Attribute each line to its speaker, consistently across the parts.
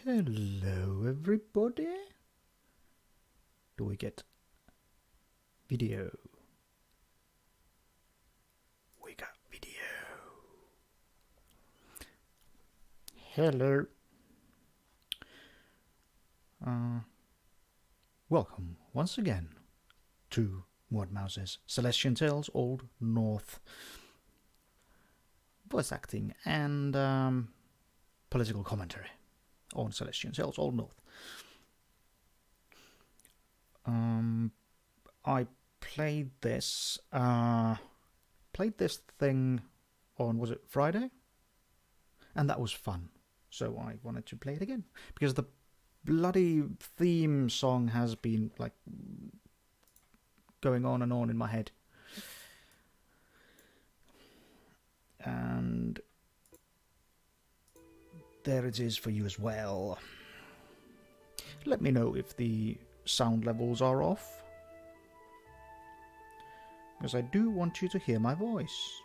Speaker 1: Hello, everybody. Do we get video? We got video. Hello. Welcome once again to Mouse's Celestian Tales Old North voice acting and political commentary on Celestian Tales Old North. I played this thing on, was it Friday? And that was fun. So I wanted to play it again because the bloody theme song has been like going on and on in my head. And there it is for you as well. Let me know if the sound levels are off, because I do want you to hear my voice.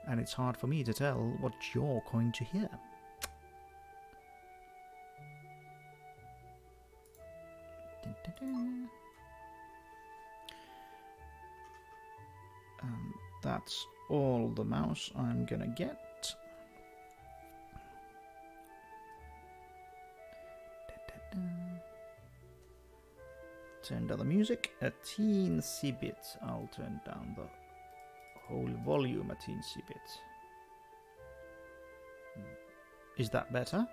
Speaker 1: And it's hard for me to tell what you're going to hear. And that's all the mouse I'm gonna get. Turn down the music a teensy bit. I'll turn down the whole volume a teensy bit. Is that better?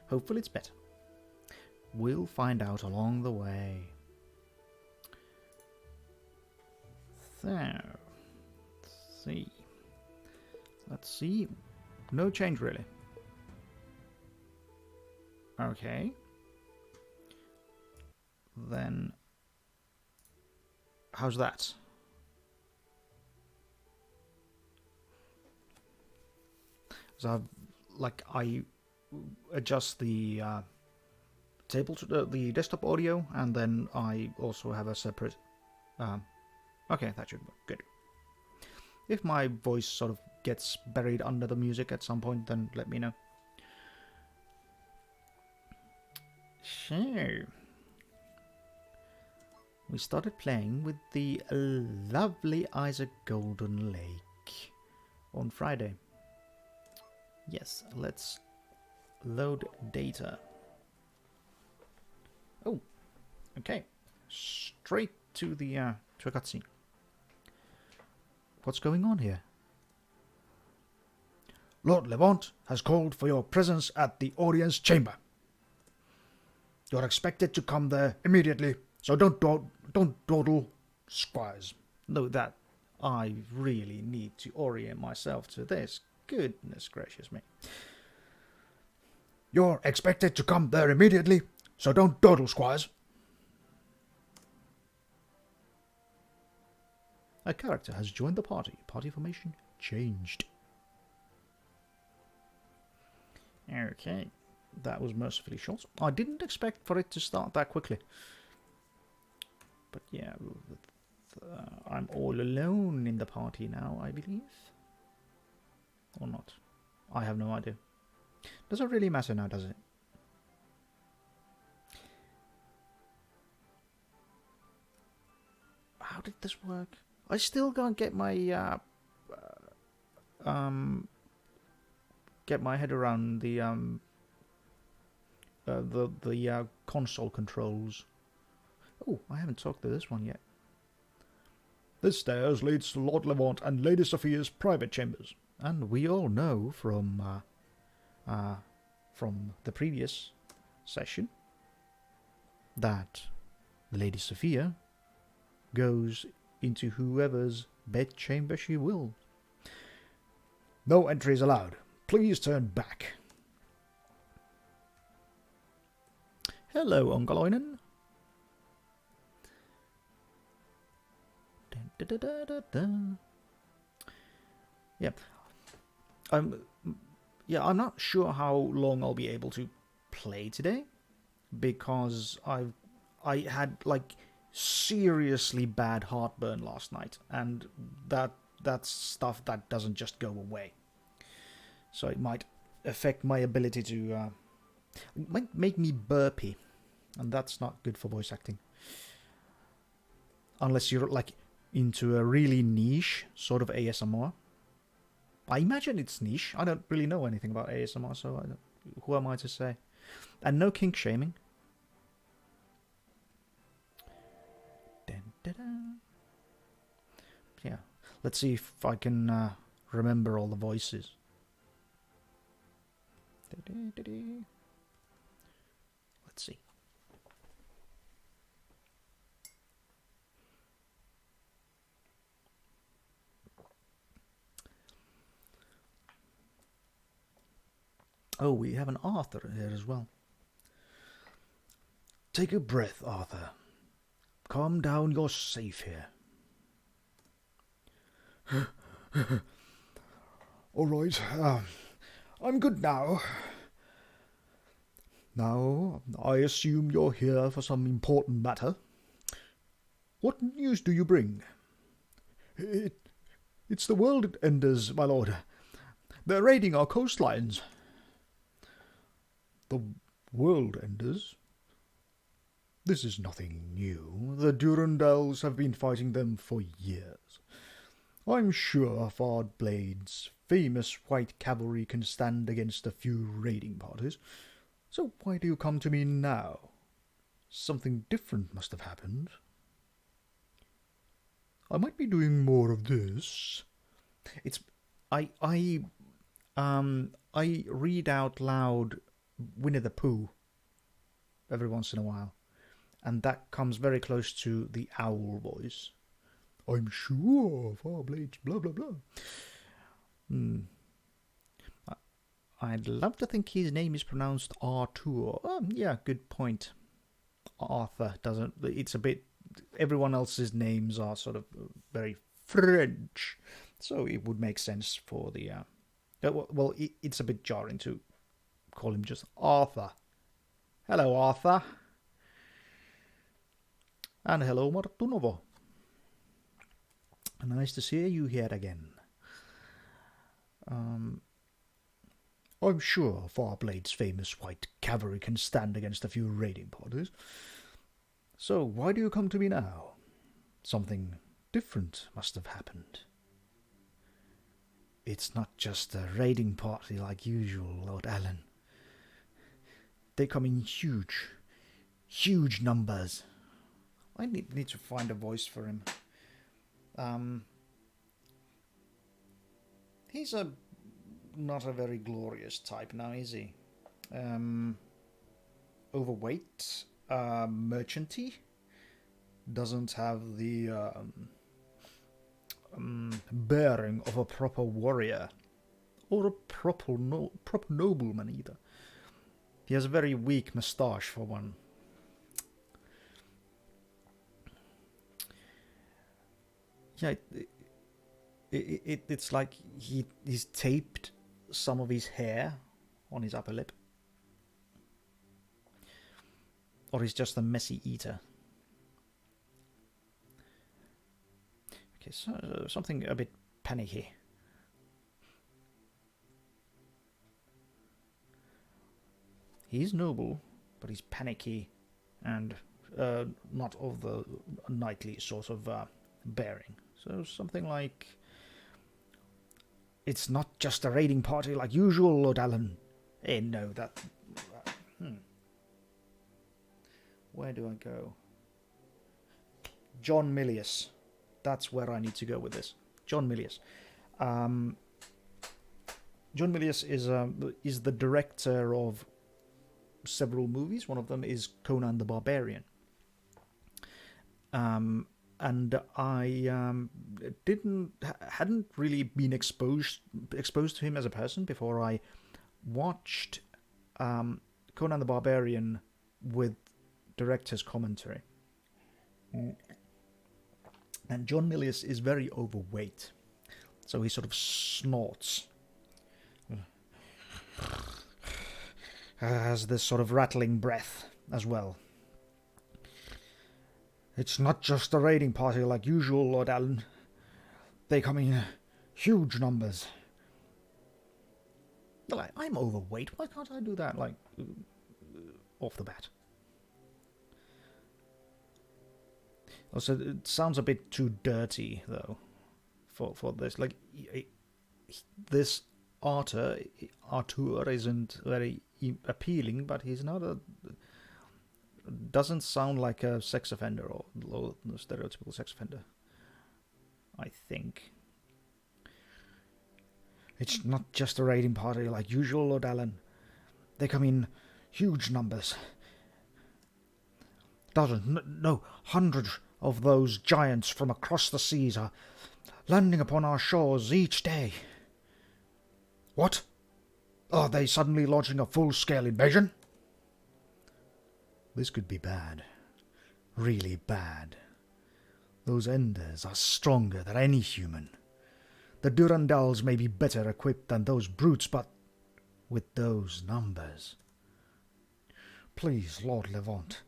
Speaker 1: Hopefully it's better. We'll find out along the way. So, let's see. No change really. Okay. Then, how's that? So I adjust the the desktop audio, and then I also have a separate. Okay, that should work. Good. If my voice sort of gets buried under the music at some point, then let me know. So, we started playing with the lovely Isaac Golden Lake on Friday. Yes, let's load data. Oh, okay. Straight to the to a cutscene. What's going on here? Lord Levant has called for your presence at the audience chamber. You're expected to come there immediately, so don't dawdle, squires. No, that I really need to orient myself to this. Goodness gracious me. You're expected to come there immediately, so don't dawdle, squires. A character has joined the party. Party formation changed. Okay. That was mercifully short. I didn't expect for it to start that quickly. But yeah, I'm all alone in the party now, I believe. Or not. I have no idea. Does it really matter now, does it? How did this work? I still can't get my head around the console controls. Oh, I haven't talked to this one yet. This stairs leads to Lord Levant and Lady Sophia's private chambers. And we all know from the previous session that Lady Sophia goes into whoever's bedchamber she will. No entries allowed. Please turn back. Hello, Ongaloinen. Yeah. I'm not sure how long I'll be able to play today, because I had like seriously bad heartburn last night, and that's stuff that doesn't just go away. So it might affect my ability to. It might make me burpy, and that's not good for voice acting. Unless you're like into a really niche sort of ASMR. I imagine it's niche. I don't really know anything about ASMR, so who am I to say? And no kink shaming. Yeah, let's see if I can remember all the voices. Let's see. Oh, we have an Arthur here as well. Take a breath, Arthur. Calm down, you're safe here. All right, I'm good now. Now, I assume you're here for some important matter. What news do you bring? It's the World Enders, my lord. They're raiding our coastlines. The World Enders? This is nothing new. The Durandals have been fighting them for years. I'm sure Fardblade's famous white cavalry can stand against a few raiding parties. So why do you come to me now? Something different must have happened. I might be doing more of this. I read out loud Winnie the Pooh every once in a while, and that comes very close to the owl voice. I'm sure Farblade's blah blah blah. I'd love to think his name is pronounced Arthur. Yeah, good point. Arthur doesn't. It's a bit. Everyone else's names are sort of very French, so it would make sense for the. Well, it's a bit jarring to call him just Arthur. Hello, Arthur. And hello, Martunovo. Nice to see you here again. I'm sure Farblade's famous white cavalry can stand against a few raiding parties. So why do you come to me now? Something different must have happened. It's not just a raiding party like usual, Lord Allen. They come in huge numbers. I need to find a voice for him. He's not a very glorious type now, is he? Overweight, merchanty, doesn't have the bearing of a proper warrior or a proper nobleman either. He has a very weak moustache for one. Yeah, it's like he's taped some of his hair on his upper lip. Or he's just a messy eater. Okay, so something a bit panicky. He's noble, but he's panicky and not of the knightly sort of bearing. So something like, it's not just a raiding party like usual, Lord Allen. No, that... Where do I go? John Milius. That's where I need to go with this. John Milius. John Milius is the director of several movies. One of them is Conan the Barbarian. And I hadn't really been exposed to him as a person before I watched Conan the Barbarian with director's commentary. And John Milius is very overweight, so he sort of snorts. Has this sort of rattling breath as well. It's not just a raiding party like usual, Lord Allen. They come in huge numbers. Well, I'm overweight. Why can't I do that, like, off the bat? Also, it sounds a bit too dirty, though, for this. Like, this Arthur isn't very appealing, but he's not a... doesn't sound like a sex offender or stereotypical sex offender, I think. It's not just a raiding party like usual, Lord Allen. They come in huge numbers. Dozens, no, hundreds of those giants from across the seas are landing upon our shores each day. What? Are they suddenly launching a full-scale invasion? This could be bad. Really bad. Those Enders are stronger than any human. The Durandals may be better equipped than those brutes, but with those numbers... Please, Lord Levant,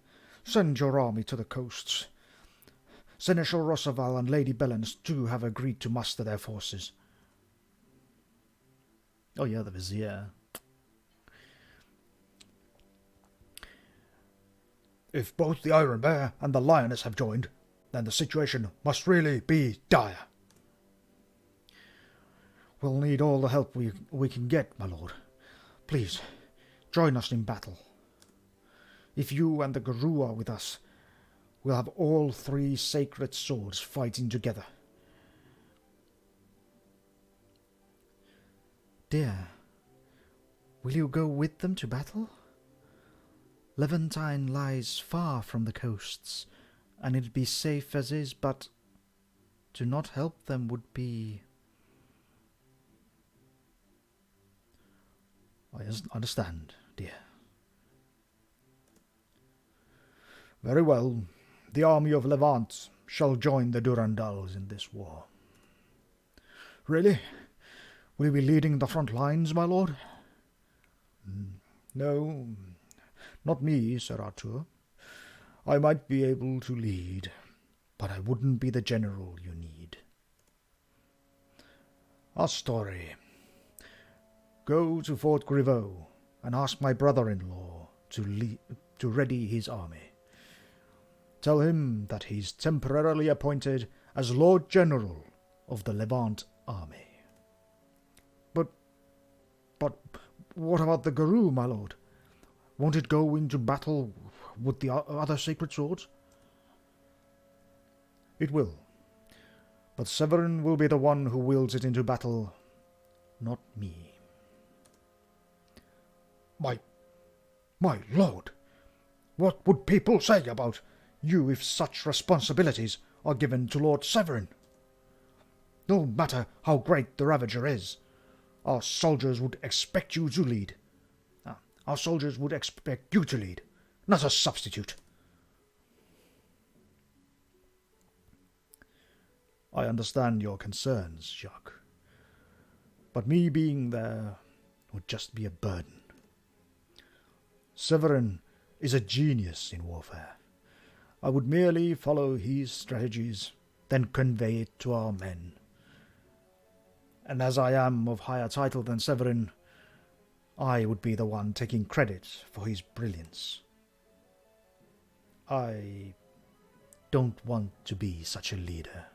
Speaker 1: send your army to the coasts. Seneschal Rossavale and Lady Bellens too have agreed to muster their forces. Oh yeah, the Vizier. If both the Iron Bear and the Lioness have joined, then the situation must really be dire. We'll need all the help we can get, my lord. Please, join us in battle. If you and the Guru are with us, we'll have all three sacred swords fighting together. Dear, will you go with them to battle? Levantine lies far from the coasts, and it'd be safe as is, but to not help them would be... I understand, dear. Very well. The army of Levant shall join the Durandals in this war. Really? Will you be leading the front lines, my lord? No, not me, Sir Arthur. I might be able to lead, but I wouldn't be the general you need. A story. Go to Fort Griveau and ask my brother-in-law to ready his army. Tell him that he's temporarily appointed as Lord General of the Levant army. But what about the Guru, my lord? Won't it go into battle with the other sacred swords? It will. But Severin will be the one who wields it into battle, not me. My lord, what would people say about you if such responsibilities are given to Lord Severin? No matter how great the Ravager is, our soldiers would expect you to lead. Our soldiers would expect you to lead, not a substitute. I understand your concerns, Jacques. But me being there would just be a burden. Severin is a genius in warfare. I would merely follow his strategies, then convey it to our men. And as I am of higher title than Severin, I would be the one taking credit for his brilliance. I don't want to be such a leader,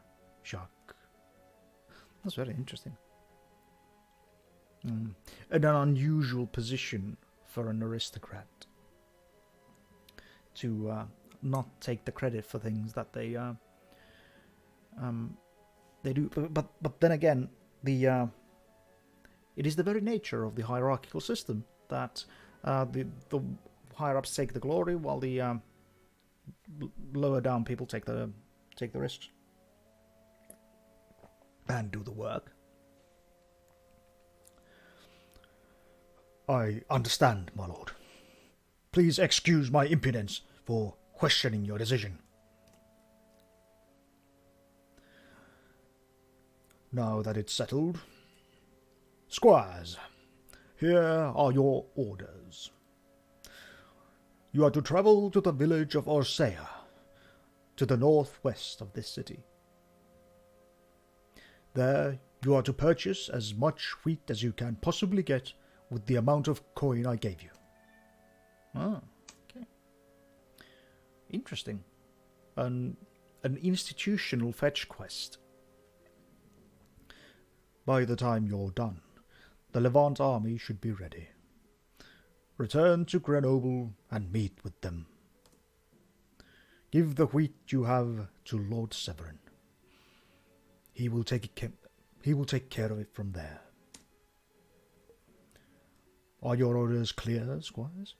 Speaker 1: Jacques. That's very interesting. And an unusual position for an aristocrat to not take the credit for things that they do. But then again, it is the very nature of the hierarchical system that the higher ups take the glory, while the lower down people take the risks and do the work. I understand, my lord. Please excuse my impudence for questioning your decision. Now that it's settled, squires, here are your orders. You are to travel to the village of Orsea, to the northwest of this city. There you are to purchase as much wheat as you can possibly get with the amount of coin I gave you. Ah, okay. Interesting. An institutional fetch quest. By the time you're done, the Levant army should be ready. Return to Grenoble and meet with them. Give the wheat you have to Lord Severin. He will take care of it from there. Are your orders clear, squires?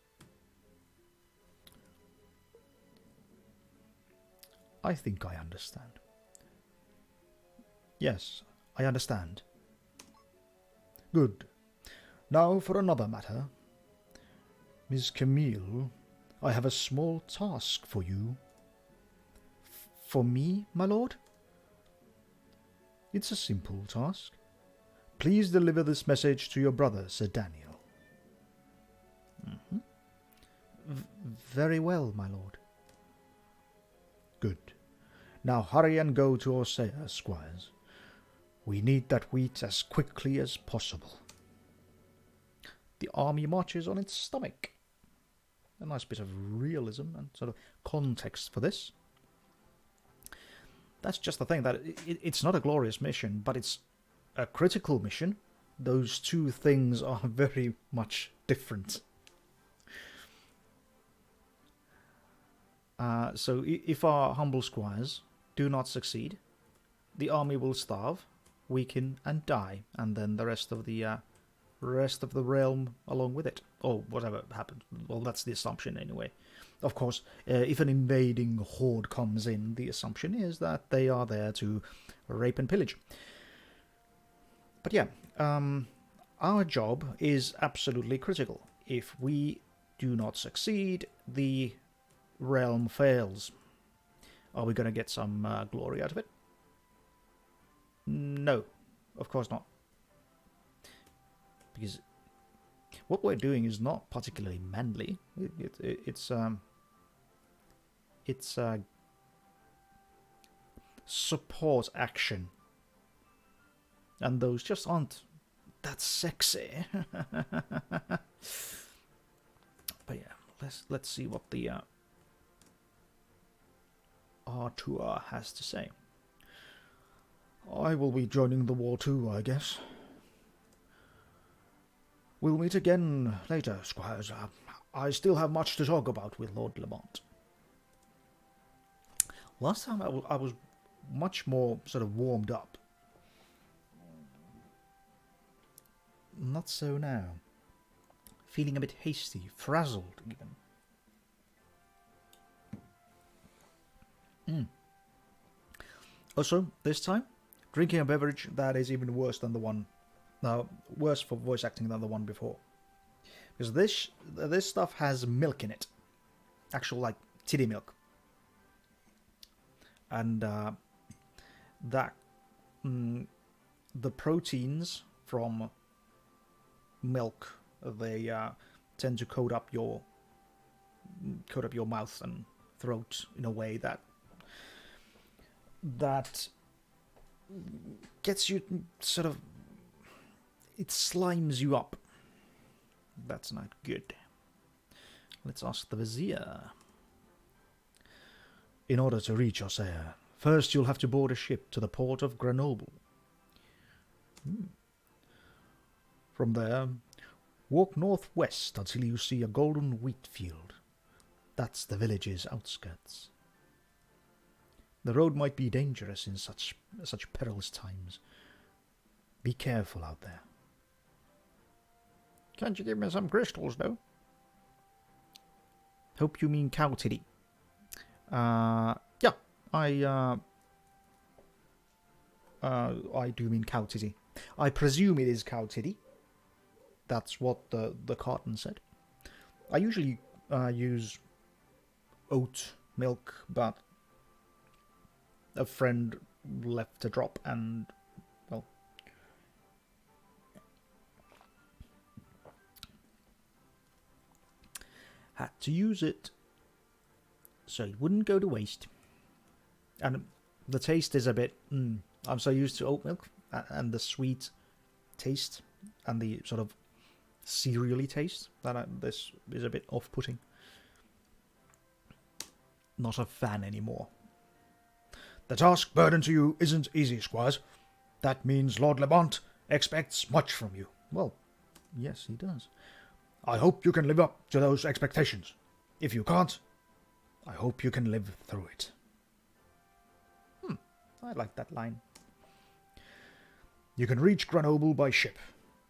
Speaker 1: I think I understand. Yes, I understand. Good. Now for another matter. Miss Camille, I have a small task for you. For me, my lord? It's a simple task. Please deliver this message to your brother, Sir Daniel. Very well, my lord. Good. Now hurry and go to Orsea, squires. We need that wheat as quickly as possible. The army marches on its stomach. A nice bit of realism and sort of context for this. That's just the thing, that it's not a glorious mission, but it's a critical mission. Those two things are very much different. So if our humble squires do not succeed, the army will starve, weaken, and die, and then the rest of the realm along with it, or whatever happens. Well, that's the assumption anyway. Of course, if an invading horde comes in, the assumption is that they are there to rape and pillage. But yeah, our job is absolutely critical. If we do not succeed, the realm fails. Are we going to get some glory out of it? No, of course not. Because what we're doing is not particularly manly. It's support action, and those just aren't that sexy. But yeah, let's see what the Artur has to say. I will be joining the war too, I guess. We'll meet again later, squires. I still have much to talk about with Lord Lamont. Last time I was much more sort of warmed up. Not so now. Feeling a bit hasty, frazzled even. Also, this time, drinking a beverage that is even worse than the one. No, worse for voice acting than the one before. Because this stuff has milk in it. Actual, like, titty milk. And the proteins from milk, they tend to coat up your mouth and throat in a way that gets you sort of, it slimes you up. That's not good. Let's ask the Vizier. In order to reach Orsea, first you'll have to board a ship to the port of Grenoble. From there, walk northwest until you see a golden wheat field. That's the village's outskirts. The road might be dangerous in such perilous times. Be careful out there. Can't you give me some crystals, though? Hope you mean cow titty. Yeah, I do mean cow titty. I presume it is cow titty. That's what the carton said. I usually use oat milk, but a friend left a drop and, well, had to use it so it wouldn't go to waste. And the taste is a bit... I'm so used to oat milk and the sweet taste and the sort of cereally taste that this is a bit off-putting. Not a fan anymore.
Speaker 2: The task burdened to you isn't easy, squires. That means Lord Lamont expects much from you.
Speaker 1: Well, yes, he does.
Speaker 2: I hope you can live up to those expectations. If you can't, I hope you can live through it.
Speaker 1: I like that line.
Speaker 2: You can reach Grenoble by ship.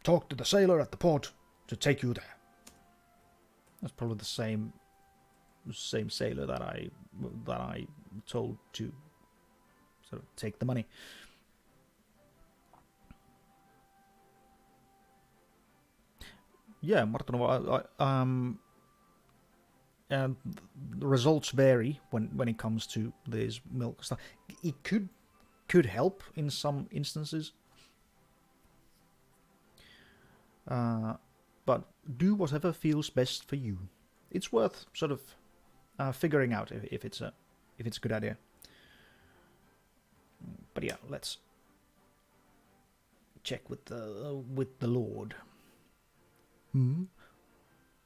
Speaker 2: Talk to the sailor at the port to take you there.
Speaker 1: That's probably the same sailor that I told to sort of take the money. Yeah, Martin, and the results vary when it comes to this milk stuff. It could help in some instances, but do whatever feels best for you. It's worth sort of figuring out if it's a good idea. But yeah, let's check with the Lord.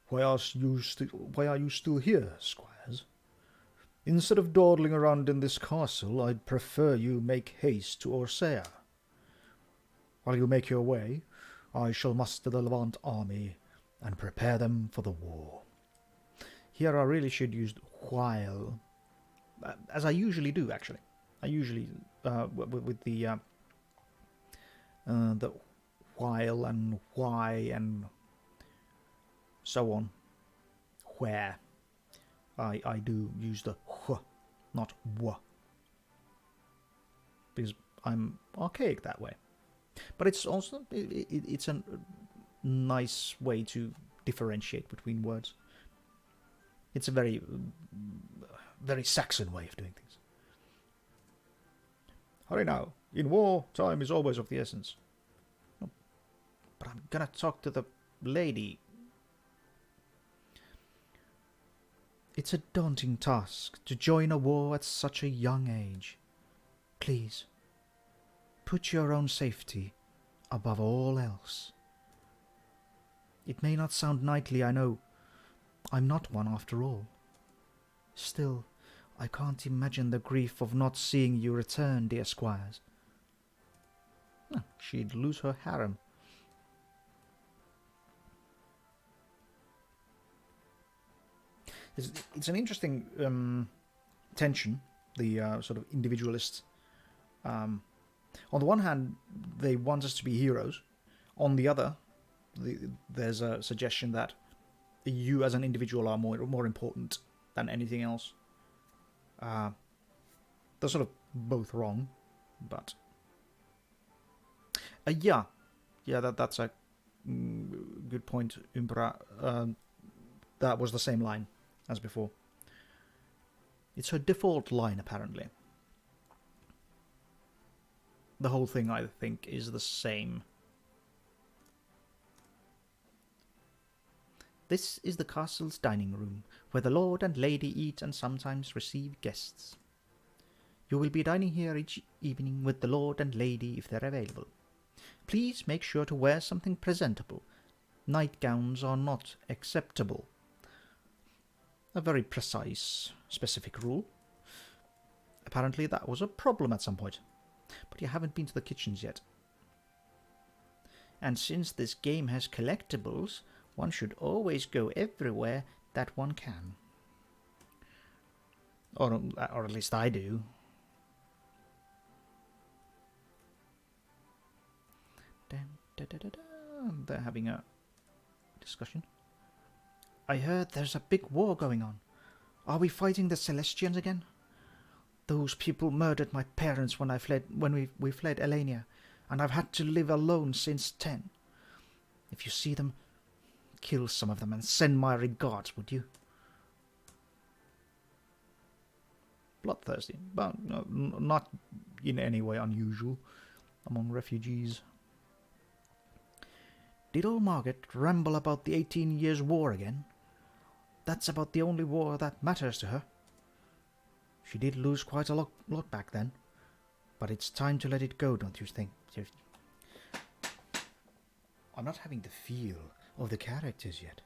Speaker 2: Why are you still here, squires? Instead of dawdling around in this castle, I'd prefer you make haste to Orsea. While you make your way, I shall muster the Levant army and prepare them for the war.
Speaker 1: Here I really should use while, as I usually do, actually. I usually, with the while and why and so on, where, I do use the wh, not w, because I'm archaic that way. But it's also, it's a nice way to differentiate between words. It's a very, very Saxon way of doing things.
Speaker 2: Hurry now. In war, time is always of the essence.
Speaker 1: Oh, but I'm gonna talk to the lady. It's a daunting task to join a war at such a young age. Please, put your own safety above all else. It may not sound knightly, I know. I'm not one after all. Still, I can't imagine the grief of not seeing you return, dear squires. She'd lose her harem. It's an interesting tension, the sort of individualist. On the one hand, they want us to be heroes. On the other, there's a suggestion that you as an individual are more important than anything else. They're sort of both wrong, but that's a good point, Umbra. That was the same line as before. It's her default line, apparently. The whole thing, I think, is the same. This is the castle's dining room, where the lord and lady eat and sometimes receive guests. You will be dining here each evening with the lord and lady if they're available. Please make sure to wear something presentable. Nightgowns are not acceptable. A very precise, specific rule. Apparently that was a problem at some point. But you haven't been to the kitchens yet. And since this game has collectibles, one should always go everywhere that one can. Or at least I do. They're having a discussion. I heard there's a big war going on. Are we fighting the Celestians again? Those people murdered my parents when we fled Elenia, and I've had to live alone since 10. If you see them, kill some of them and send my regards, would you? Bloodthirsty, but not in any way unusual among refugees. Did old Margaret ramble about the 18 Years' War again? That's about the only war that matters to her.
Speaker 2: She did lose quite a lot back then, but it's time to let it go, don't you think? I'm not having the feel of the characters yet.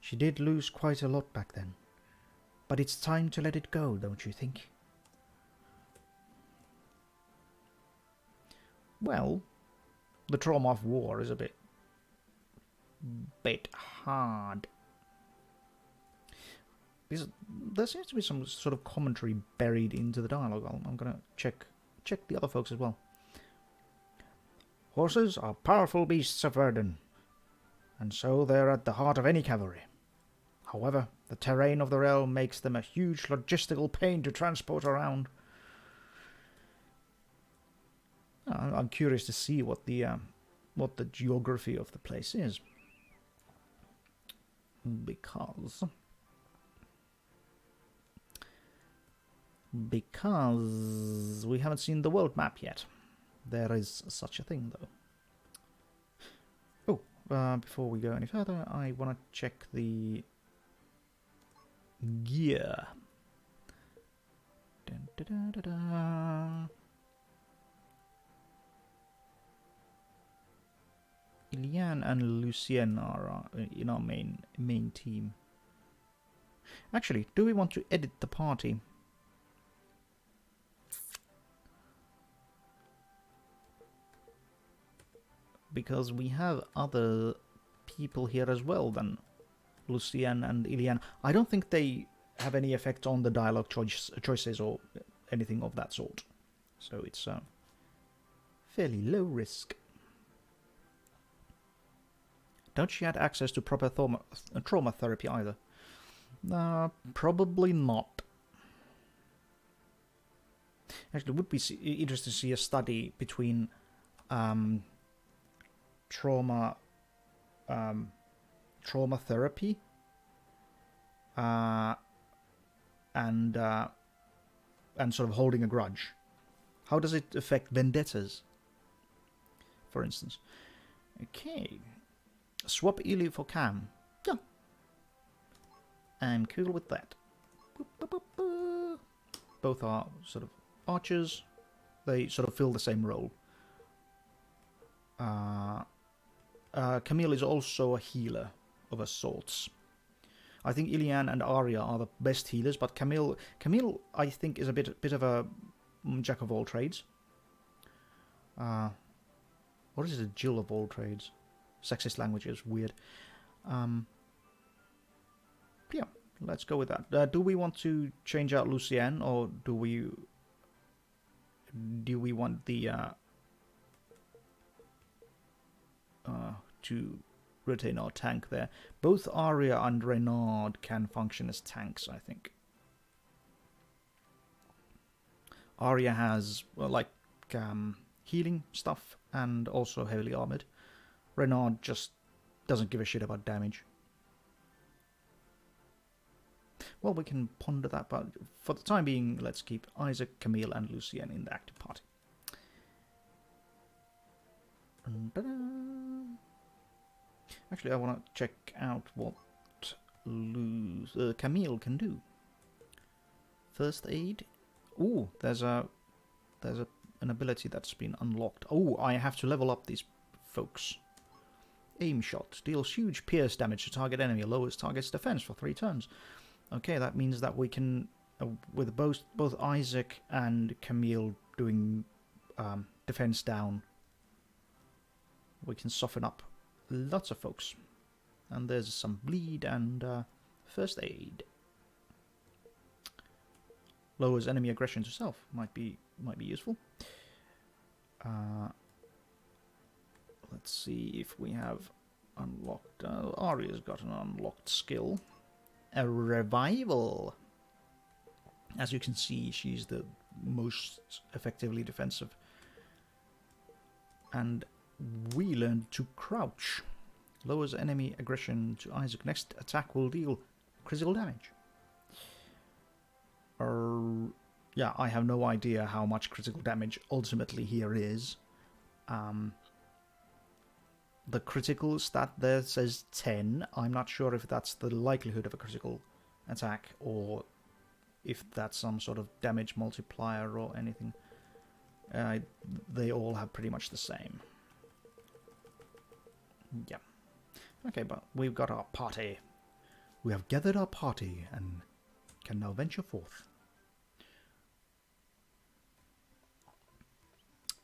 Speaker 2: She did lose quite a lot back then, but it's time to let it go, don't you think? Well, the trauma of war is a bit hard. There seems to be some sort of commentary buried into the dialogue. I'm gonna check the other folks as well. Horses are powerful beasts of burden, and so they're at the heart of any cavalry. However, the terrain of the realm makes them a huge logistical pain to transport around. I'm curious to see what the geography of the place is, because we haven't seen the world map yet. There is such a thing, though. Oh, before we go any further, I want to check the gear. Dun, da, da, da, da. Ilian and Lucien are in our main team. Actually, do we want to edit the party? Because we have other people here as well than Lucien and Ilian. I don't think they have any effect on the dialogue choices or anything of that sort. So it's fairly low risk. Don't she have access to proper trauma therapy either? Probably not. Actually, it would be interesting to see a study between trauma therapy and sort of holding a grudge. How does it affect vendettas, for instance? Okay. Swap Ely for Cam. Yeah. I'm cool with that. Boop, boop, boop, boop. Both are sort of archers. They sort of fill the same role. Camille is also a healer of a sorts. I think Ilian and Arya are the best healers, but Camille I think is a bit of a jack of all trades. What is it, a Jill of all trades? Sexist language is weird. Yeah, let's go with that. Do we want to change out Lucien, or do we want the to retain our tank there? Both Arya and Reynard can function as tanks, I think. Arya has healing stuff and also heavily armored. Reynard just doesn't give a shit about damage. Well, we can ponder that, but for the time being, let's keep Isaac, Camille, and Lucien in the active party. Actually, I want to check out what Camille can do. First aid. Ooh, there's an ability that's been unlocked. Oh, I have to level up these folks. Aim shot deals huge pierce damage to target enemy, lowers target's defense for 3 turns. Okay, that means that we can, with both Isaac and Camille doing defense down, we can soften up lots of folks. And there's some bleed and first aid. Lowers enemy aggression to self. Might be useful. Let's see if we have unlocked. Arya's got an unlocked skill. A revival. As you can see, she's the most effectively defensive. And we learned to crouch. Lowers enemy aggression to Isaac. Next attack will deal critical damage. Yeah, I have no idea how much critical damage ultimately here is. The critical stat there says 10. I'm not sure if that's the likelihood of a critical attack or
Speaker 1: if that's some sort of damage multiplier or anything. They all have pretty much the same. Yeah. Okay, but we've got our party. We have gathered our party and can now venture forth.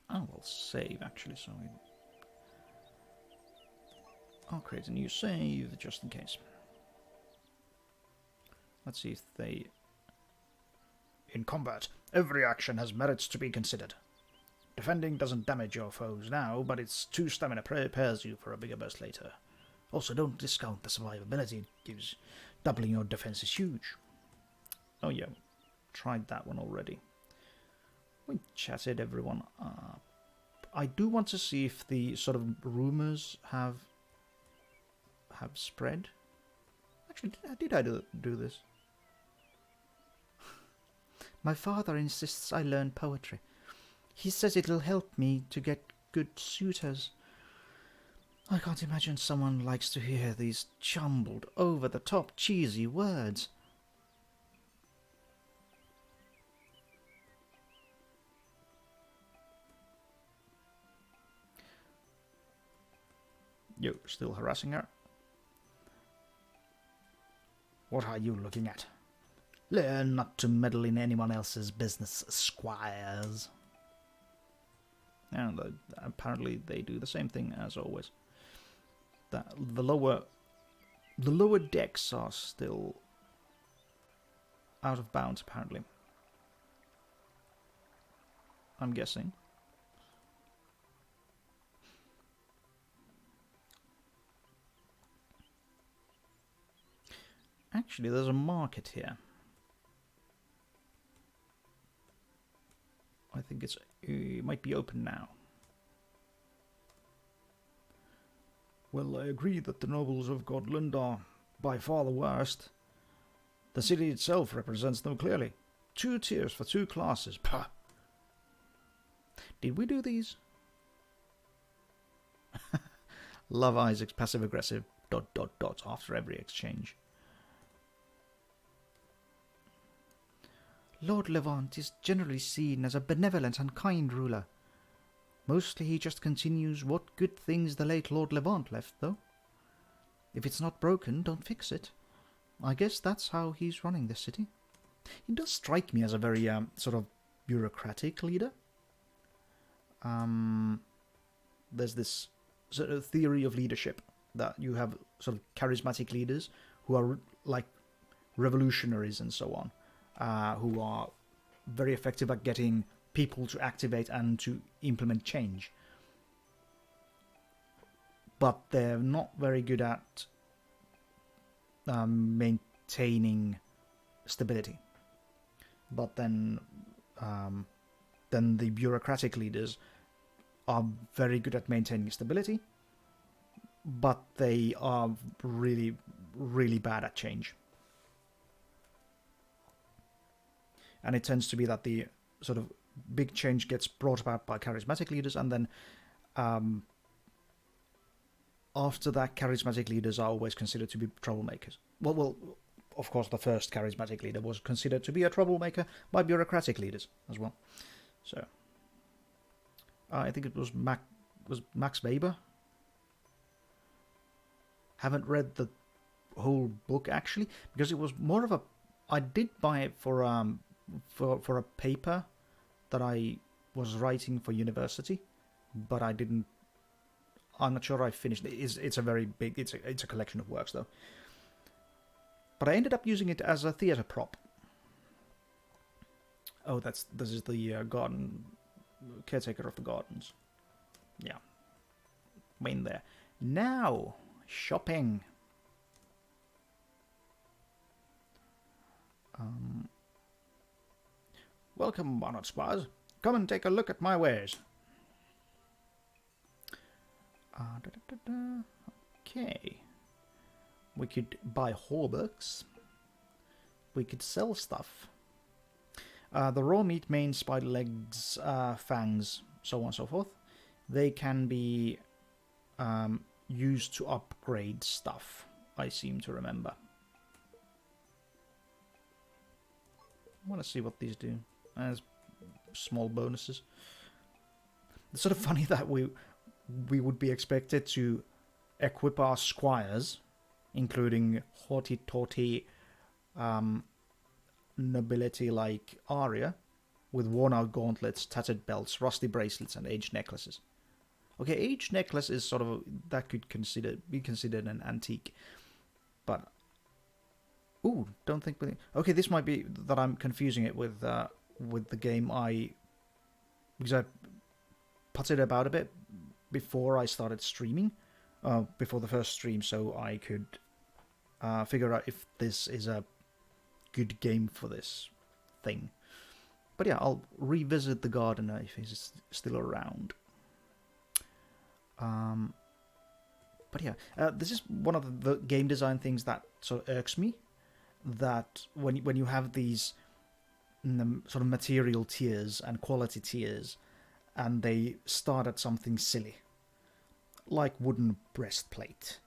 Speaker 1: I will save, actually, so I'll create a new save, just in case. Let's see if they... In combat, every action has merits to be considered. Defending doesn't damage your foes now, but its 2 stamina prepares you for a bigger burst later. Also, don't discount the survivability it gives. Doubling your defense is huge. Oh yeah, tried that one already. We chatted everyone up. I do want to see if the sort of rumors have spread. Actually, did I do this? My father insists I learn poetry. He says it'll help me to get good suitors. I can't imagine someone likes to hear these jumbled, over-the-top, cheesy words. You still harassing her? What are you looking at? Learn not to meddle in anyone else's business, squires. And apparently they do the same thing as always. The lower decks are still out of bounds, apparently. I'm guessing. Actually, there's a market here. I think it might be open now. Well, I agree that the nobles of Godland are by far the worst. The city itself represents them clearly. 2 tiers for 2 classes. Pah! Did we do these? Love Isaac's passive-aggressive ... after every exchange. Lord Levant is generally seen as a benevolent and kind ruler. Mostly he just continues what good things the late Lord Levant left, though. If it's not broken, don't fix it. I guess that's how he's running this city. He does strike me as a very sort of bureaucratic leader. There's this sort of theory of leadership that you have sort of charismatic leaders who are like revolutionaries and so on. Who are very effective at getting people to activate and to implement change. But they're not very good at maintaining stability. But then the bureaucratic leaders are very good at maintaining stability, but they are really, really bad at change. And it tends to be that the sort of big change gets brought about by charismatic leaders, and then after that, charismatic leaders are always considered to be troublemakers. Well, of course, the first charismatic leader was considered to be a troublemaker by bureaucratic leaders as well. So, I think it was Max Weber. Haven't read the whole book actually, because it was more of a... I did buy it for a paper that I was writing for university, but I didn't. I'm not sure I finished it. It's a very big. It's a collection of works though. But I ended up using it as a theatre prop. Oh, this is the garden caretaker of the gardens. Yeah, main there. Now shopping. Welcome, Monarch Squires. Come and take a look at my wares. Okay. We could buy hauberks. We could sell stuff. The raw meat, mane, spider legs, fangs, so on and so forth. They can be used to upgrade stuff, I seem to remember. want to see what these do as small bonuses. It's sort of funny that we would be expected to equip our squires, including haughty-taughty nobility like Arya, with worn-out gauntlets, tattered belts, rusty bracelets, and aged necklaces. Okay, aged necklace is sort of, that could be considered an antique, but ooh, don't think. Okay, this might be that I'm confusing it with the game because I putted about a bit before I started streaming, before the first stream, so I could figure out if this is a good game for this thing. But yeah, I'll revisit the gardener if he's still around. But yeah, this is one of the game design things that sort of irks me. That when you have these sort of material tiers and quality tiers, and they start at something silly, like wooden breastplate.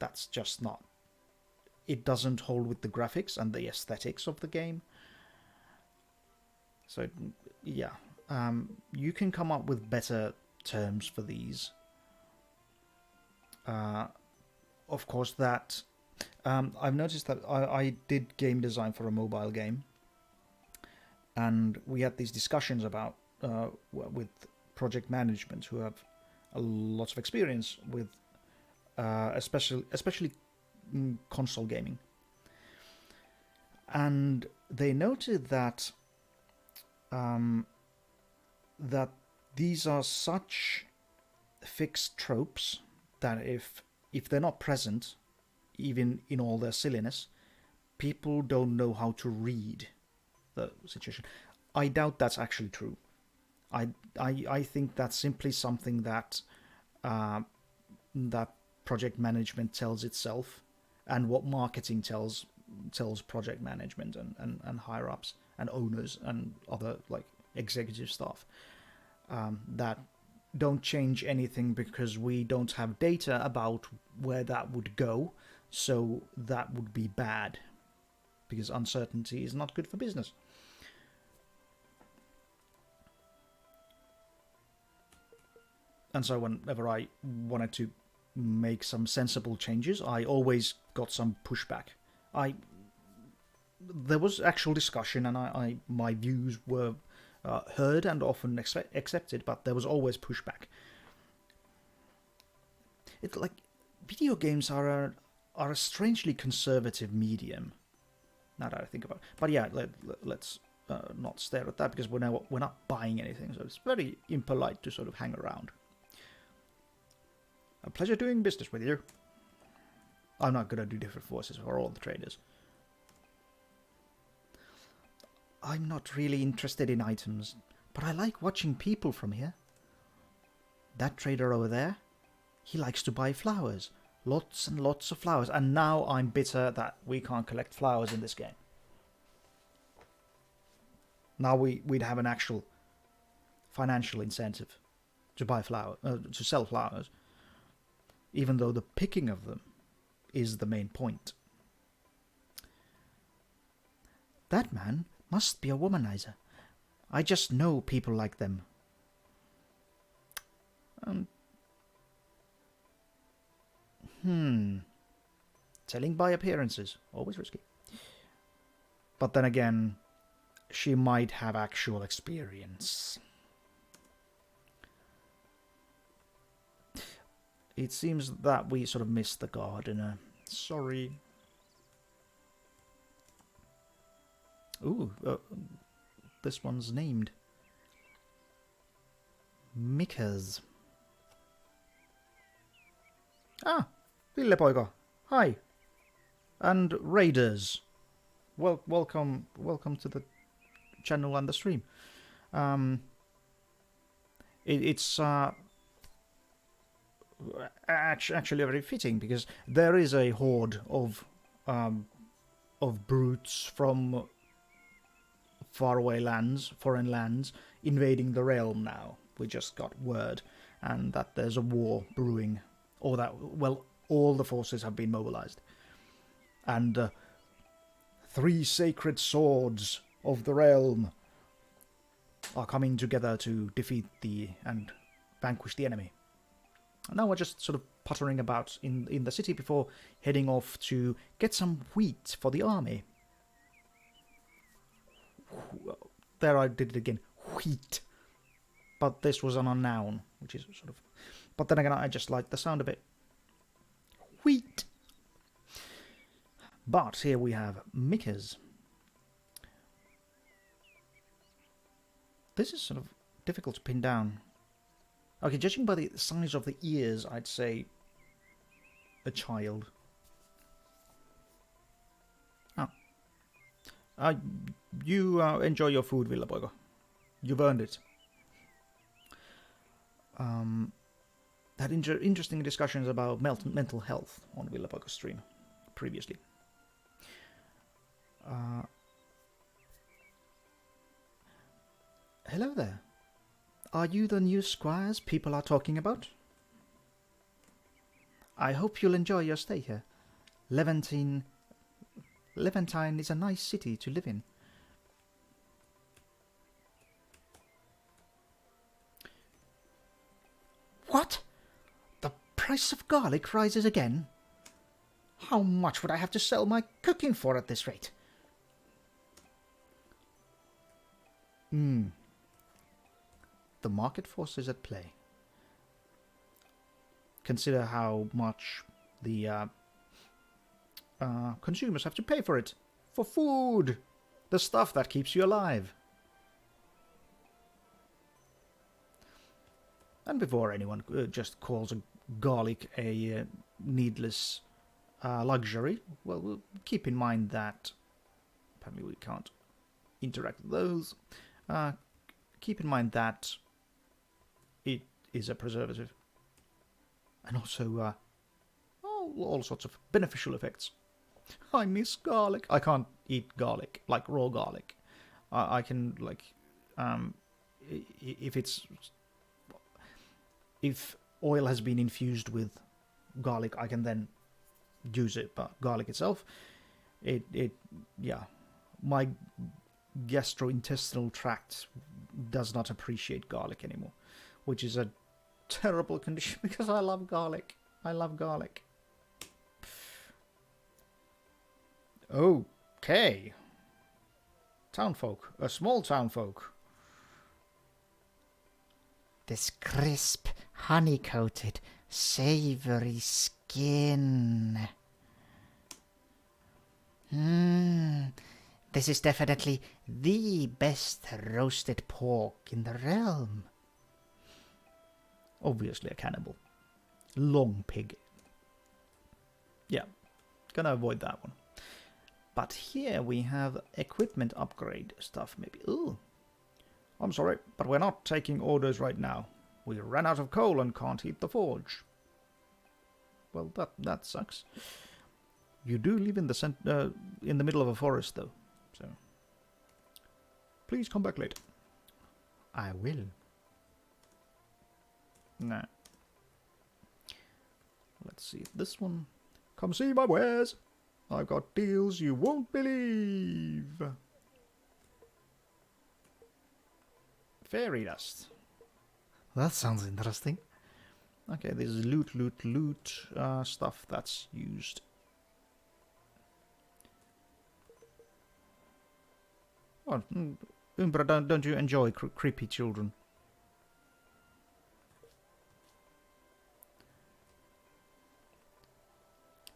Speaker 1: That's just not. It doesn't hold with the graphics and the aesthetics of the game. So, yeah, you can come up with better terms for these. Of course, that I've noticed that I did game design for a mobile game, and we had these discussions about with project management who have a lot of experience with especially console gaming, and they noted that that these are such fixed tropes that if they're not present, even in all their silliness, people don't know how to read the situation. I doubt that's actually true. I think that's simply something that that project management tells itself, and what marketing tells project management and higher ups and owners and other like executive staff, that don't change anything because we don't have data about where that would go, so that would be bad because uncertainty is not good for business. And so whenever I wanted to make some sensible changes, I always got some pushback. There was actual discussion, and my views were heard and often accepted, but there was always pushback. It's like video games are a strangely conservative medium. Now that I think about it, but yeah, let's not stare at that because we're not buying anything, so it's very impolite to sort of hang around. A pleasure doing business with you. I'm not going to do different forces for all the traders. I'm not really interested in items, but I like watching people from here. That trader over there, he likes to buy flowers. Lots and lots of flowers. And now I'm bitter that we can't collect flowers in this game. Now we'd have an actual financial incentive to buy to sell flowers, even though the picking of them is the main point. That man must be a womanizer. I just know people like them. Telling by appearances, always risky. But then again, she might have actual experience. It seems that we sort of missed the gardener. Sorry. Ooh, this one's named Mikas. Ah, Lillepoika. Hi. And Raiders. Welcome to the channel and the stream. It's actually very fitting because there is a horde of brutes from faraway lands, foreign lands, invading the realm now. We just got word, and that there's a war brewing, or that, well, all the forces have been mobilized. And 3 sacred swords
Speaker 2: of the realm
Speaker 1: are coming together to defeat and vanquish the enemy. Now we're just sort of puttering about in the city before heading off to get some wheat for the army. There I did it again. Wheat. But this was on a noun, which is sort of... But then again, I just like the sound of it. Wheat. But here we have Mickers. This is sort of difficult to pin down. Okay, judging by the size of the ears, I'd say a child. Oh. You enjoy your food, Villaboigo. You've earned it. Had interesting discussions about mental health on Villaboigo's stream previously. Hello there. Are you the new squires people are talking about? I hope you'll enjoy your stay here. Levantine is a nice city to live in. What? The price of garlic rises again? How much would I have to sell my cooking for at this rate? The market force is at play. Consider how much the consumers have to pay for it. For food! The stuff that keeps you alive. And before anyone just calls a garlic a needless luxury, well, we'll keep in mind that... Apparently we can't interact with those. Keep in mind that it is a preservative. And also all sorts of beneficial effects. I miss garlic. I can't eat garlic, like raw garlic. I can, like, if oil has been infused with garlic, I can then use it. But garlic itself, my gastrointestinal tract does not appreciate garlic anymore, which is a terrible condition because I love garlic. I love garlic. Okay. Townfolk. A small townfolk. This crisp, honey-coated, savory skin. This is definitely the best roasted pork in the realm. Obviously a cannibal. Long pig. Yeah, gonna avoid that one. But here we have equipment upgrade stuff, maybe. Ooh. I'm sorry, but we're not taking orders right now. We ran out of coal and can't heat the forge. Well, that sucks. You do live in the middle of a forest, though. So, please come back later. I will. No. Let's see this one. Come see my wares. I've got deals you won't believe. Fairy dust. That sounds interesting. Okay, this is loot stuff that's used. Oh, Umbra, don't you enjoy creepy children?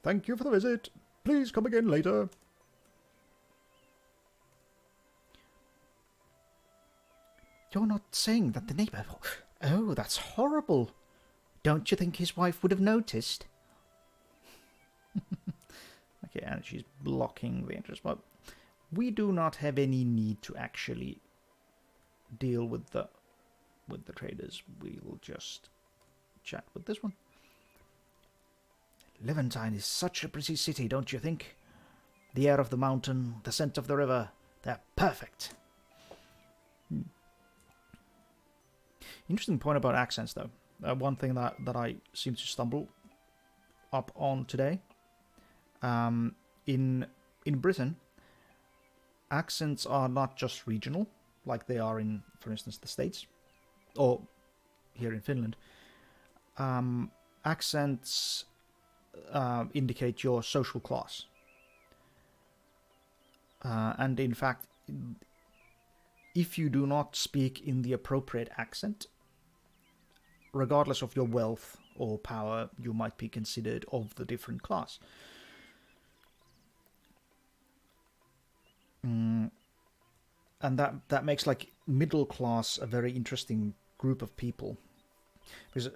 Speaker 1: Thank you for the visit. Please come again later. You're not saying that the neighbour... Oh, that's horrible. Don't you think his wife would have noticed? Okay, and she's blocking the entrance. But we do not have any need to actually deal with the traders. We will just chat with this one. Levantine is such a pretty city, don't you think? The air of the mountain, the scent of the river, they're perfect. Interesting point about accents, though. One thing that I seem to stumble up on today. In Britain, accents are not just regional, like they are in, for instance, the States, or here in Finland. Accents indicate your social class. And in fact, if you do not speak in the appropriate accent, regardless of your wealth or power, you might be considered of the different class. And that makes like middle class a very interesting group of people, because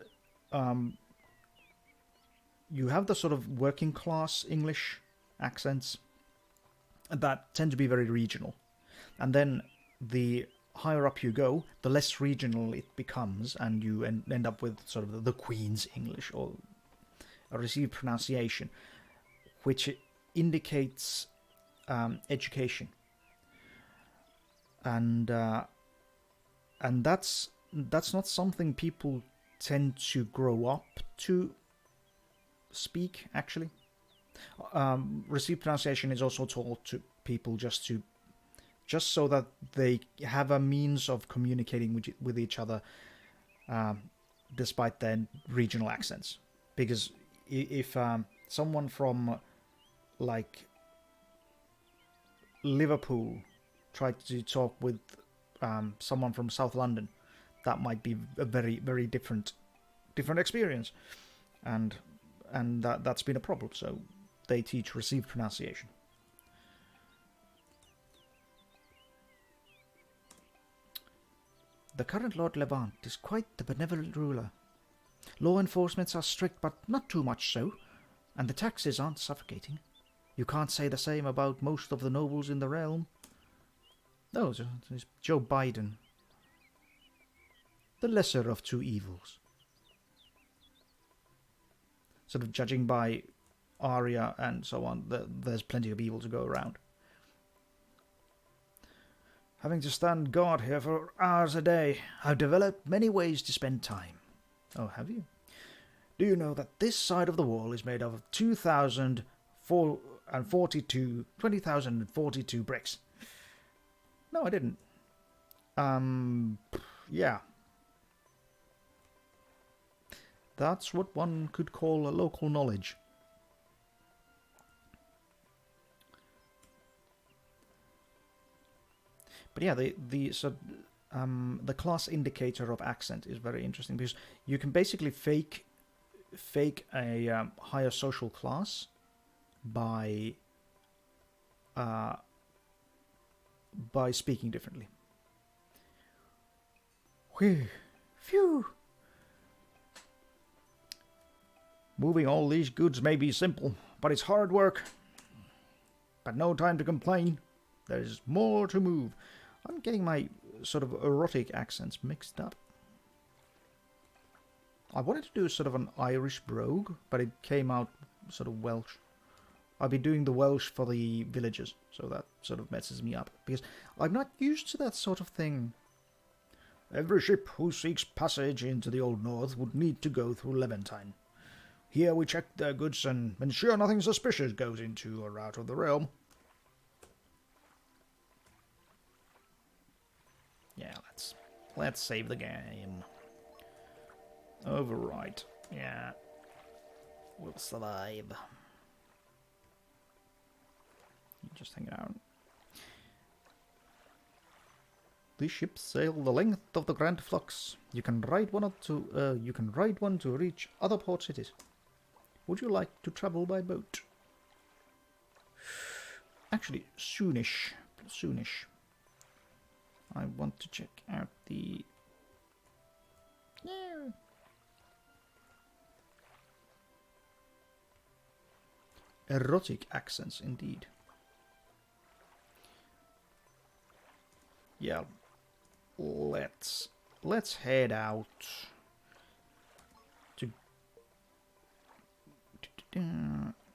Speaker 1: you have the sort of working class English accents that tend to be very regional, and then the higher up you go, the less regional it becomes, and you end up with sort of the Queen's English, or a received pronunciation, which indicates education, and that's not something people tend to grow up to speak. Actually, received pronunciation is also taught to people just so that they have a means of communicating with each other, despite their regional accents. Because if someone from like Liverpool tried to talk with someone from South London, that might be a very, very different experience, and that's been a problem. So they teach received pronunciation. The current Lord Levant is quite the benevolent ruler. Law enforcements are strict, but not too much so, and the taxes aren't suffocating. You can't say the same about most of the nobles in the realm. No, it's Joe Biden. The lesser of two evils. Sort of judging by Arya and so on, there's plenty of evil to go around. Having to stand guard here for hours a day, I've developed many ways to spend time. Oh, have you? Do you know that this side of the wall is made of 20,042 bricks? No, I didn't. Yeah. That's what one could call a local knowledge. But yeah, the class indicator of accent is very interesting, because you can basically fake a higher social class by speaking differently. Phew. Moving all these goods may be simple, but it's hard work. But no time to complain. There's more to move. I'm getting my sort of erotic accents mixed up. I wanted to do sort of an Irish brogue, but it came out sort of Welsh. I'll be doing the Welsh for the villagers, so that sort of messes me up, because I'm not used to that sort of thing. Every ship who seeks passage into the Old North would need to go through Levantine. Here we check their goods and ensure nothing suspicious goes into or out of the realm. Yeah, let's save the game. Overwrite. Yeah. We'll survive. Just hang out. These ships sail the length of the Grand Flux. You can ride one to reach other port cities. Would you like to travel by boat? Actually, soonish. I want to check out the... Yeah. Erotic accents, indeed. Yeah. Let's head out to...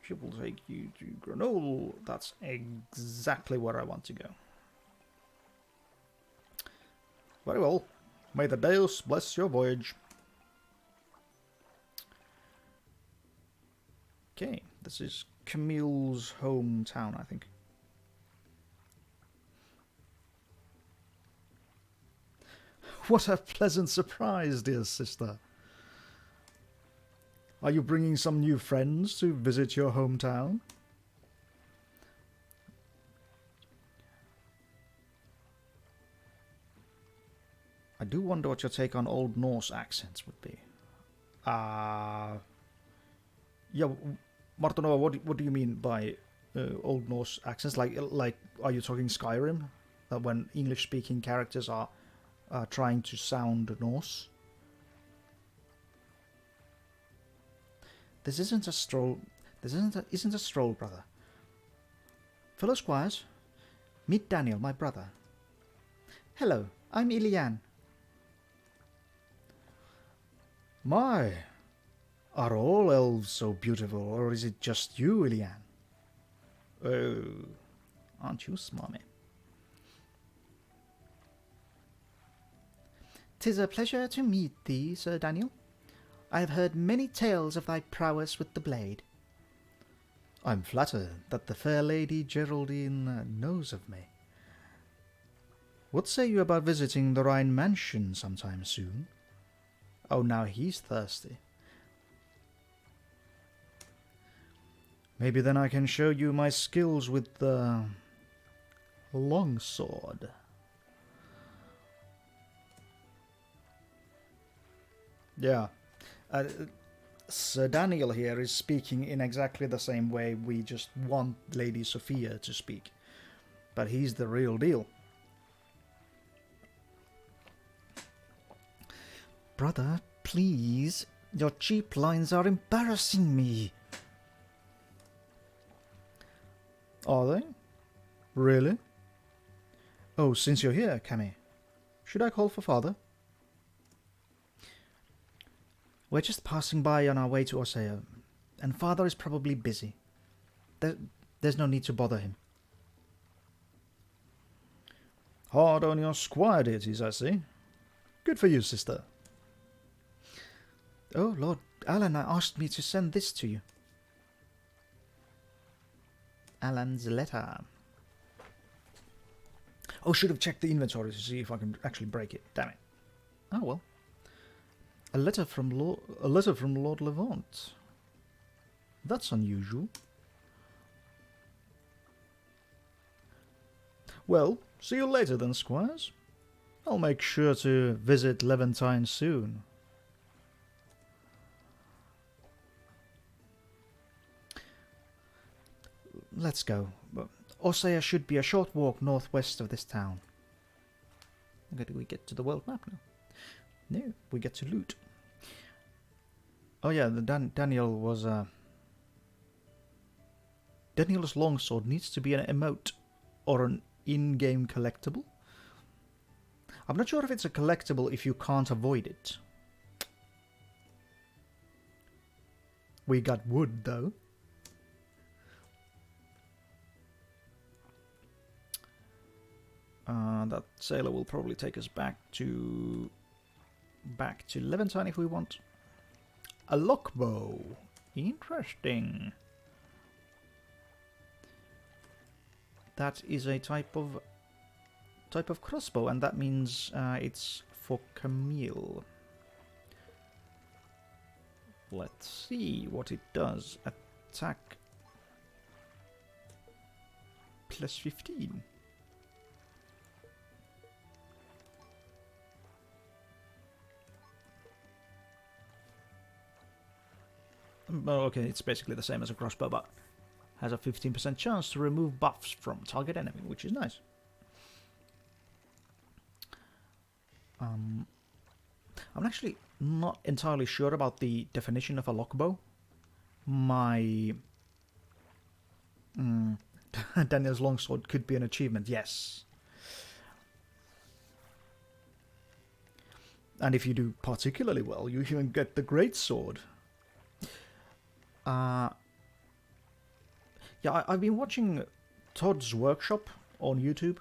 Speaker 1: She will take you to Grenoble. That's exactly where I want to go. Very well. May the Deus bless your voyage. Okay, this is Camille's hometown, I think.
Speaker 2: What a pleasant surprise, dear sister. Are you bringing some new friends to visit your hometown? I do wonder what your take on Old Norse accents would be. Yeah, Martinova, what do you mean by Old Norse accents? Like, are you talking Skyrim? When English-speaking characters are trying to sound Norse? This isn't a stroll. This isn't a stroll, brother. Fellow squires, meet Daniel, my brother. Hello, I'm Ilian. My, are all elves so beautiful, or is it just you, Ilian? Oh, aren't you smarmy? 'Tis a pleasure to meet thee, Sir Daniel. I have heard many tales of thy prowess with the blade. I'm flattered that the fair lady Geraldine knows of me. What say you about visiting the Rhine Mansion sometime soon? Oh, now he's thirsty. Maybe then I can show you my skills with the longsword. Yeah. Sir Daniel here is speaking in exactly the same way we just want Lady Sophia to speak. But he's the real deal. Brother, please. Your cheap lines are embarrassing me. Are they? Really? Oh, since you're here, Cammy, should I call for father? We're just passing by on our way to Orseo, and father is probably busy. There's no need to bother him. Hard on your squire duties, I see. Good for you, sister. Oh, Lord Alan asked me to send this to you. Alan's letter. Oh, should have checked the inventory to see if I can actually break it. Damn it. Oh well. A letter from Lord Levant. That's unusual. Well, see you later then, squires. I'll make sure to visit Levantine soon. Let's go. Orsea should be a short walk northwest of this town. Do we get to the world map now? No, we get to loot. Oh yeah, the Daniel was Daniel's longsword needs to be an emote or an in-game collectible. I'm not sure if it's a collectible if you can't avoid it. We got wood though. That sailor will probably take us back to Levantine if we want. A lockbow. Interesting. That is a type of crossbow, and that means it's for Camille. Let's see what it does. Attack plus 15. Oh, okay, it's basically the same as a crossbow, but has a 15% chance to remove buffs from target enemy, which is nice. I'm actually not entirely sure about the definition of a lockbow. My Daniel's longsword could be an achievement, yes. And if you do particularly well, you even get the great sword. Yeah, I've been watching Todd's Workshop on YouTube.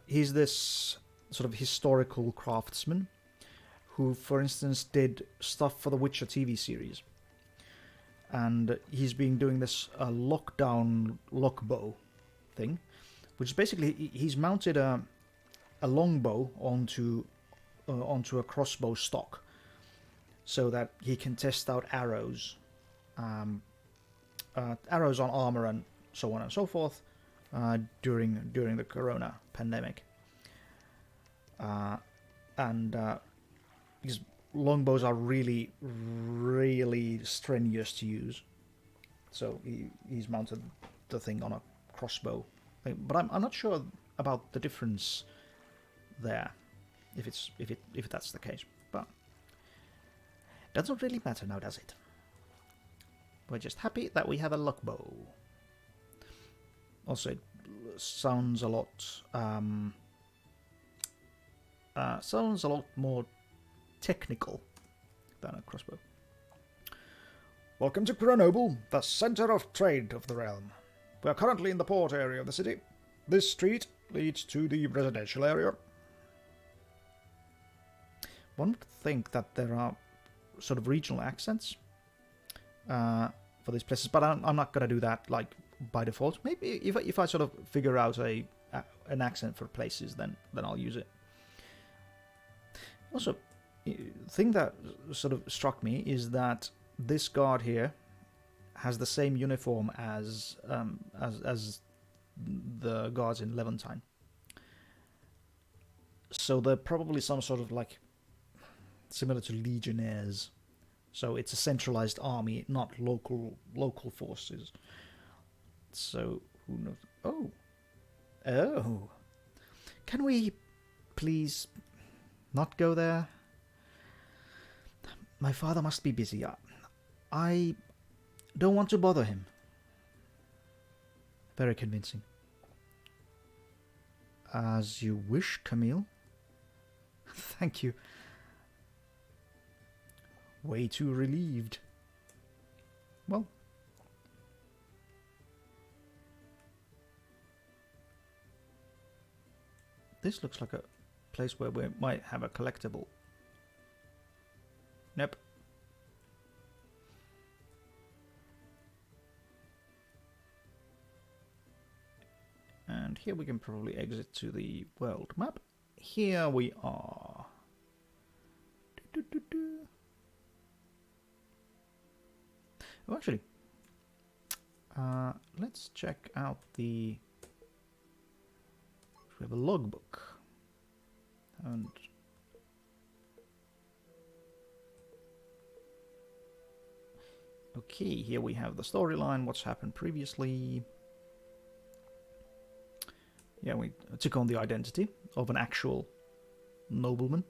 Speaker 2: He's this sort of historical craftsman who, for instance, did stuff for the Witcher TV series. And he's been doing this lockdown lockbow thing, which is basically he's mounted a longbow onto
Speaker 1: onto a crossbow stock, so that he can test out arrows, arrows on armor and so on and so forth during the Corona pandemic. And because longbows are really, really strenuous to use, so he's mounted the thing on a crossbow thing. But I'm not sure about the difference there, if that's the case. But doesn't really matter now, does it? We're just happy that we have a luckbow. Also, it sounds a lot more technical than a crossbow.
Speaker 2: Welcome to Grenoble, the center of trade of the realm. We are currently in the port area of the city. This street leads to the residential area.
Speaker 1: One would think that there are sort of regional accents for these places, but I'm not gonna do that like by default. Maybe if I sort of figure out an accent for places, then I'll use it. Also, thing that sort of struck me is that this guard here has the same uniform as the guards in Levantine. So they're probably some sort of like similar to legionnaires. So it's a centralized army, not local forces. So who knows? Oh, can we please not go there? My father must be busy. I don't want to bother him. Very convincing. As you wish, Camille. Thank you. Way too relieved. Well. This looks like a place where we might have a collectible. Nope. And here we can probably exit to the world map. Here we are. Oh, actually, let's check out the. We have a logbook, and okay, here we have the storyline. What's happened previously? Yeah, we took on the identity of an actual nobleman.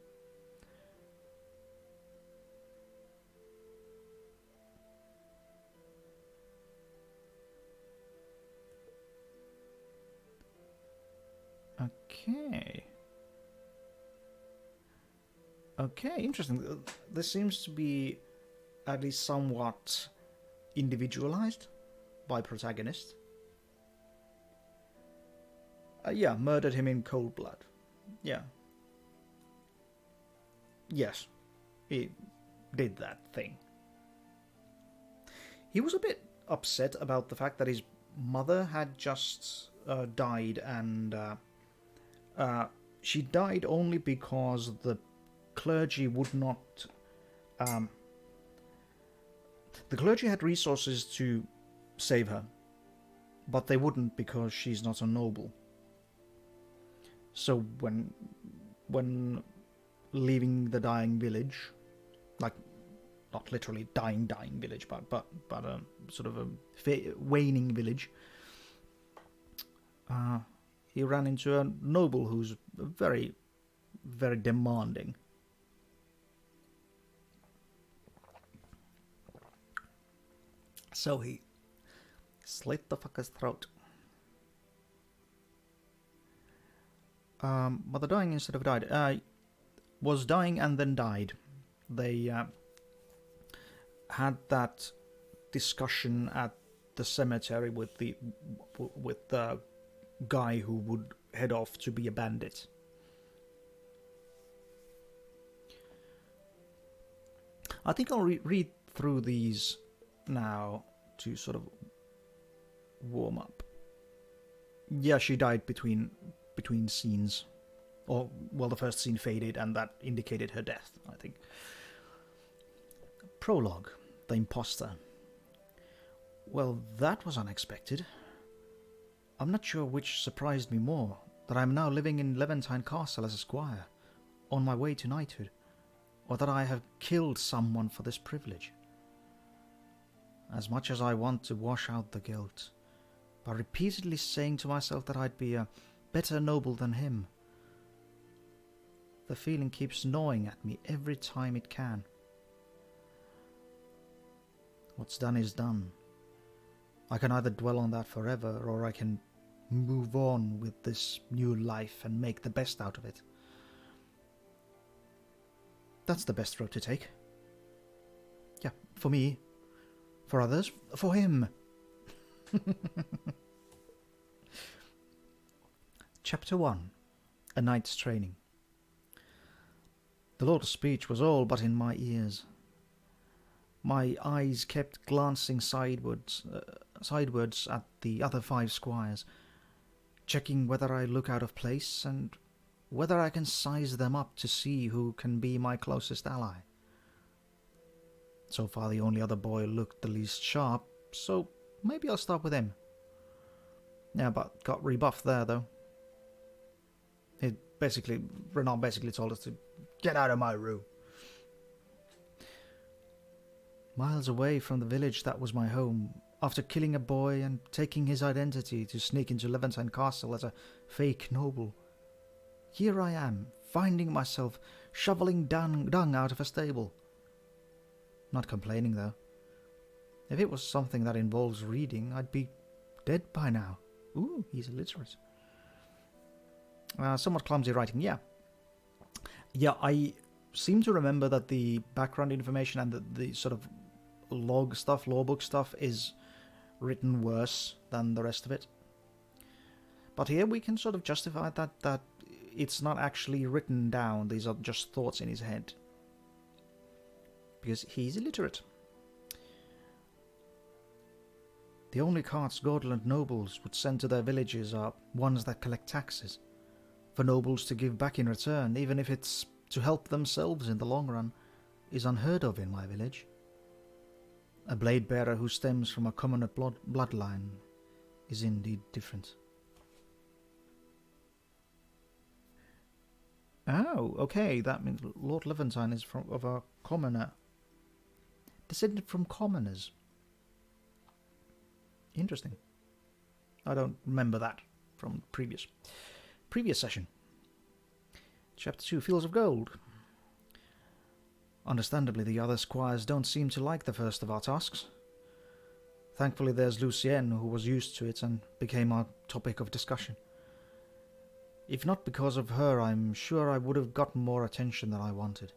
Speaker 1: Okay. Okay, interesting. This seems to be at least somewhat individualized by protagonist. Yeah, murdered him in cold blood. Yeah. Yes, he did that thing. He was a bit upset about the fact that his mother had just died, and she died only because the clergy would not. The clergy had resources to save her, but they wouldn't because she's not a noble. So when leaving the dying village, like not literally dying village, but sort of a waning village, he ran into a noble who's very, very demanding. So he slit the fucker's throat. But dying instead of died. Was dying and then died. They had that discussion at the cemetery with the guy who would head off to be a bandit. I think I'll read through these now to sort of warm up. Yeah, she died between scenes. Or, well, the first scene faded and that indicated her death, I think. Prologue. The Imposter. Well, that was unexpected. I'm not sure which surprised me more, that I'm now living in Levantine Castle as a squire, on my way to knighthood, or that I have killed someone for this privilege. As much as I want to wash out the guilt, by repeatedly saying to myself that I'd be a better noble than him, the feeling keeps gnawing at me every time it can. What's done is done. I can either dwell on that forever, or I can move on with this new life and make the best out of it. That's the best road to take. Yeah, for me. For others. For him. Chapter 1. A Knight's Training. The Lord's speech was all but in my ears. My eyes kept glancing sidewards at the other 5 squires, checking whether I look out of place and whether I can size them up to see who can be my closest ally. So far the only other boy looked the least sharp, so maybe I'll start with him. Yeah, but got rebuffed there though. Renan basically told us to get out of my room. Miles away from the village that was my home, after killing a boy and taking his identity to sneak into Levantine Castle as a fake noble, here I am, finding myself shoveling dung out of a stable. Not complaining though. If it was something that involves reading, I'd be dead by now. Ooh, he's illiterate. Somewhat clumsy writing, yeah. Yeah, I seem to remember that the background information and the sort of lawbook stuff is written worse than the rest of it. But here we can sort of justify that it's not actually written down, these are just thoughts in his head. Because he's illiterate. The only carts Gordland nobles would send to their villages are ones that collect taxes, for nobles to give back in return, even if it's to help themselves in the long run, is unheard of in my village. A blade bearer who stems from a commoner bloodline is indeed different. Oh, okay, that means Lord Levantine is of a commoner. Descended from commoners. Interesting. I don't remember that from previous session. Chapter 2, Fields of Gold. Understandably, the other squires don't seem to like the first of our tasks. Thankfully, there's Lucienne, who was used to it and became our topic of discussion. If not because of her, I'm sure I would have gotten more attention than I wanted.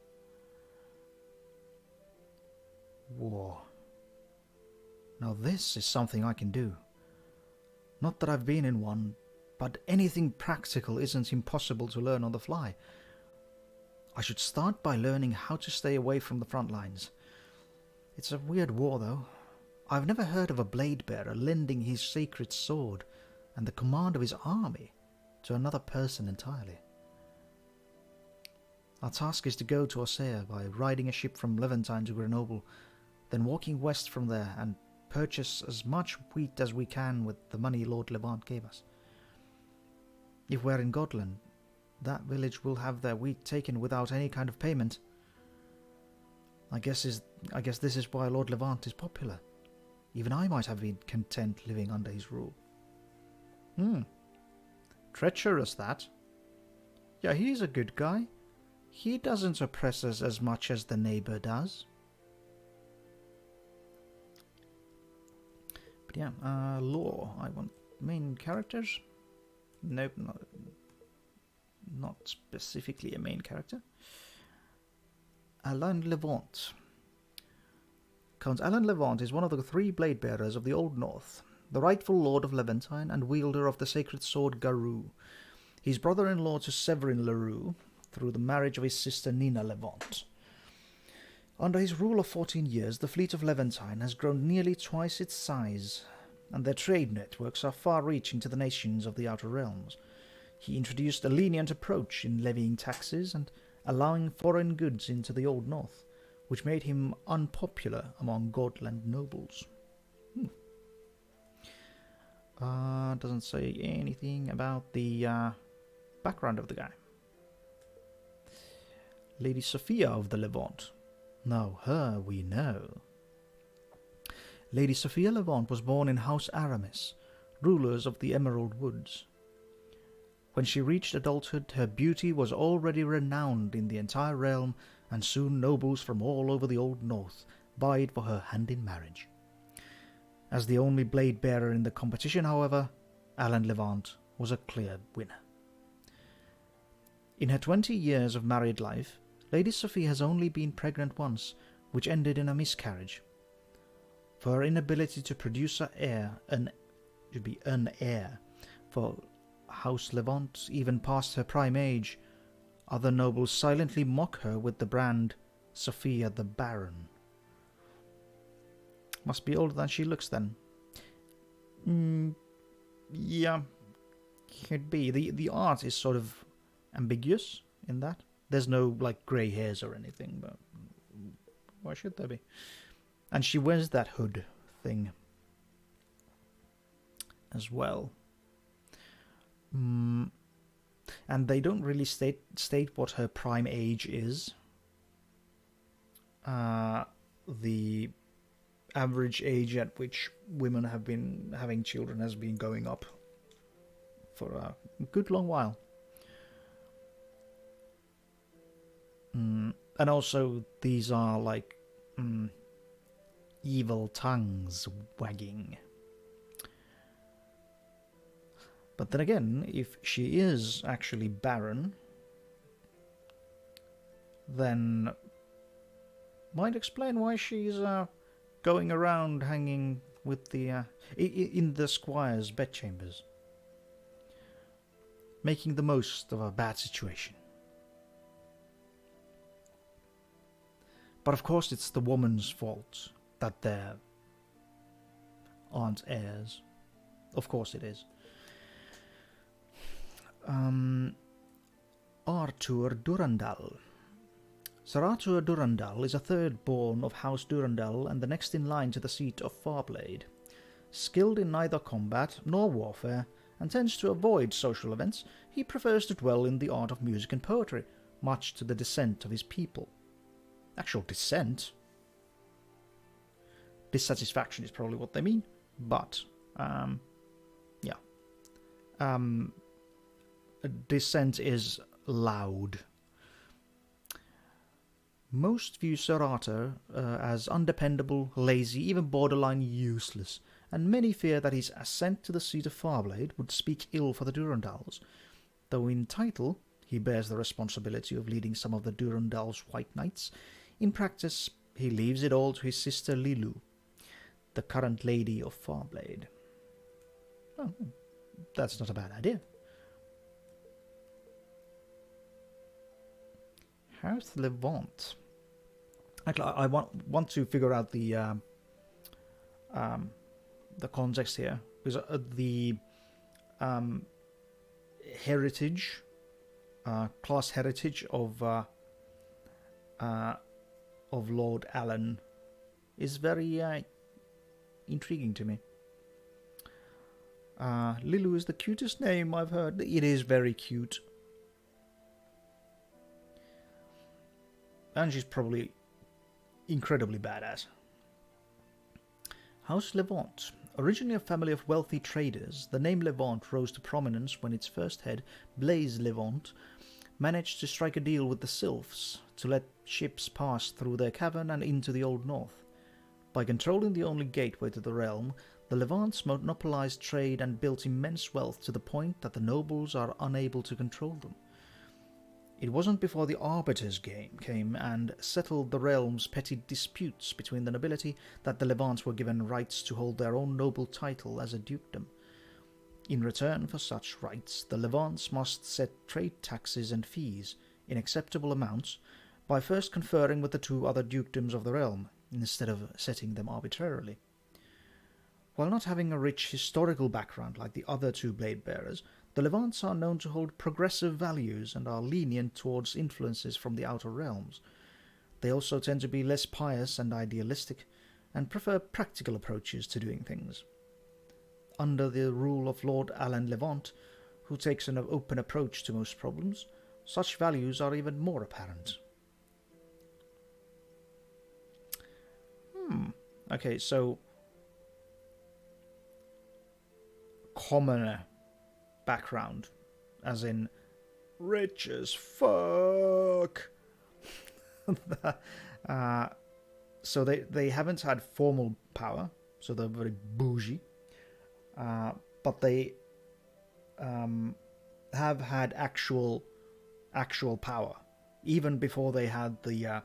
Speaker 1: War. Now this is something I can do. Not that I've been in one, but anything practical isn't impossible to learn on the fly. I should start by learning how to stay away from the front lines. It's a weird war, though. I've never heard of a blade bearer lending his sacred sword and the command of his army to another person entirely. Our task is to go to Osea by riding a ship from Levantine to Grenoble, then walking west from there and purchase as much wheat as we can with the money Lord Levant gave us. If we're in Gotland, that village will have their wheat taken without any kind of payment. I guess this is why Lord Levant is popular. Even I might have been content living under his rule. Treacherous, that. Yeah, he's a good guy. He doesn't oppress us as much as the neighbor does. But yeah, lore. I want main characters. Nope, not specifically a main character. Alain Levant. Count Alain Levant is one of the 3 blade bearers of the Old North, the rightful lord of Levantine and wielder of the sacred sword Garou. He's brother-in-law to Severin Leroux through the marriage of his sister Nina Levant. Under his rule of 14 years, the fleet of Levantine has grown nearly twice its size, and their trade networks are far-reaching to the nations of the Outer Realms. He introduced a lenient approach in levying taxes and allowing foreign goods into the Old North, which made him unpopular among Godland nobles. Doesn't say anything about the background of the guy. Lady Sophia of the Levant. Now her we know. Lady Sophia Levant was born in House Aramis, rulers of the Emerald Woods. When she reached adulthood, her beauty was already renowned in the entire realm, and soon nobles from all over the Old North vied for her hand in marriage. As the only blade bearer in the competition, however, Alan Levant was a clear winner. In her 20 years of married life, Lady Sophie has only been pregnant once, which ended in a miscarriage. For her inability to produce an heir for House Levant, even past her prime age, other nobles silently mock her with the brand Sophia the Baron. Must be older than she looks then. Yeah, could be. The art is sort of ambiguous in that. There's no like grey hairs or anything, but why should there be? And she wears that hood thing as well. And they don't really state what her prime age is. The average age at which women have been having children has been going up for a good long while. And also these are like evil tongues wagging. But then again, if she is actually barren, then might explain why she's going around hanging with the in the squire's bedchambers, making the most of a bad situation. But of course it's the woman's fault that there aren't heirs. Of course it is. Arthur Durandal. Sir Arthur Durandal is a third born of House Durandal and the next in line to the seat of Farblade. Skilled in neither combat nor warfare, and tends to avoid social events, he prefers to dwell in the art of music and poetry, much to the dissent of his people. Actual dissent? Dissatisfaction is probably what they mean, but, yeah. Dissent is loud. Most view Sir Arthur as undependable, lazy, even borderline useless, and many fear that his ascent to the seat of Farblade would speak ill for the Durandals, though in title he bears the responsibility of leading some of the Durandal's White Knights. In practice, he leaves it all to his sister Lilu, the current lady of Farblade. Well, that's not a bad idea. House Levant. Actually, I want to figure out the context here, because the heritage, class heritage of Lord Alan is very intriguing to me. Lilu is the cutest name I've heard. It is very cute. And she's probably incredibly badass. House Levant. Originally a family of wealthy traders, the name Levant rose to prominence when its first head, Blaise Levant, managed to strike a deal with the Sylphs to let ships pass through their cavern and into the Old North. By controlling the only gateway to the realm, the Levants monopolized trade and built immense wealth to the point that the nobles are unable to control them. It wasn't before the Arbiter's game came and settled the realm's petty disputes between the nobility that the Levants were given rights to hold their own noble title as a dukedom. In return for such rights, the Levants must set trade taxes and fees in acceptable amounts by first conferring with the two other dukedoms of the realm, instead of setting them arbitrarily. While not having a rich historical background like the other two blade bearers, The Levants are known to hold progressive values and are lenient towards influences from the outer realms. They also tend to be less pious and idealistic, and prefer practical approaches to doing things. Under the rule of Lord Alan Levant, who takes an open approach to most problems, such values are even more apparent. Okay, so commoner background, as in rich as fuck. So they haven't had formal power, so they're very bougie, but they have had actual power, even before they had the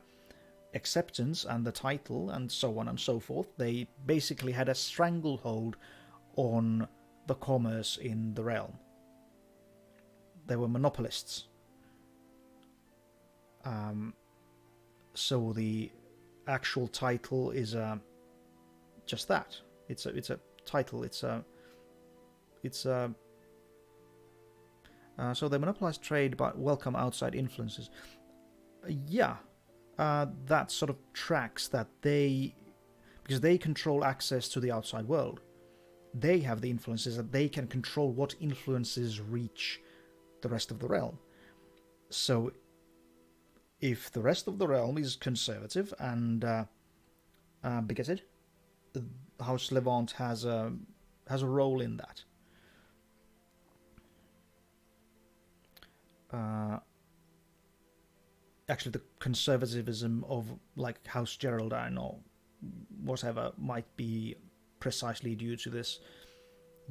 Speaker 1: acceptance and the title and so on and so forth. They basically had a stranglehold on the commerce in the realm. They were monopolists. So the actual title is just that. It's a title. So they monopolize trade but welcome outside influences. That sort of tracks that because they control access to the outside world. They have the influences that they can control what influences reach the rest of the realm. So if the rest of the realm is conservative and bigoted, House Levant has a role in that. Actually, the conservatism of like House Geraldine or whatever might be precisely due to this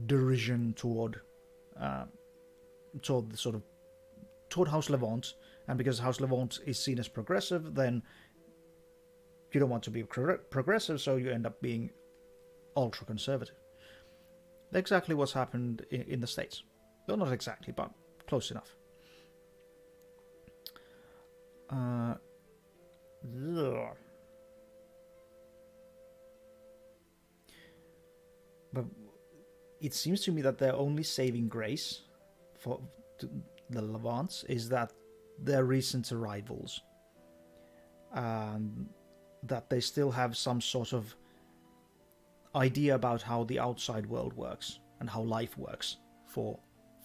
Speaker 1: derision toward House Levant, and because House Levant is seen as progressive, then you don't want to be progressive, so you end up being ultra conservative. Exactly what's happened in the States. Well, not exactly, but close enough. But it seems to me that their only saving grace for the Levants is that they're recent arrivals, that they still have some sort of idea about how the outside world works and how life works for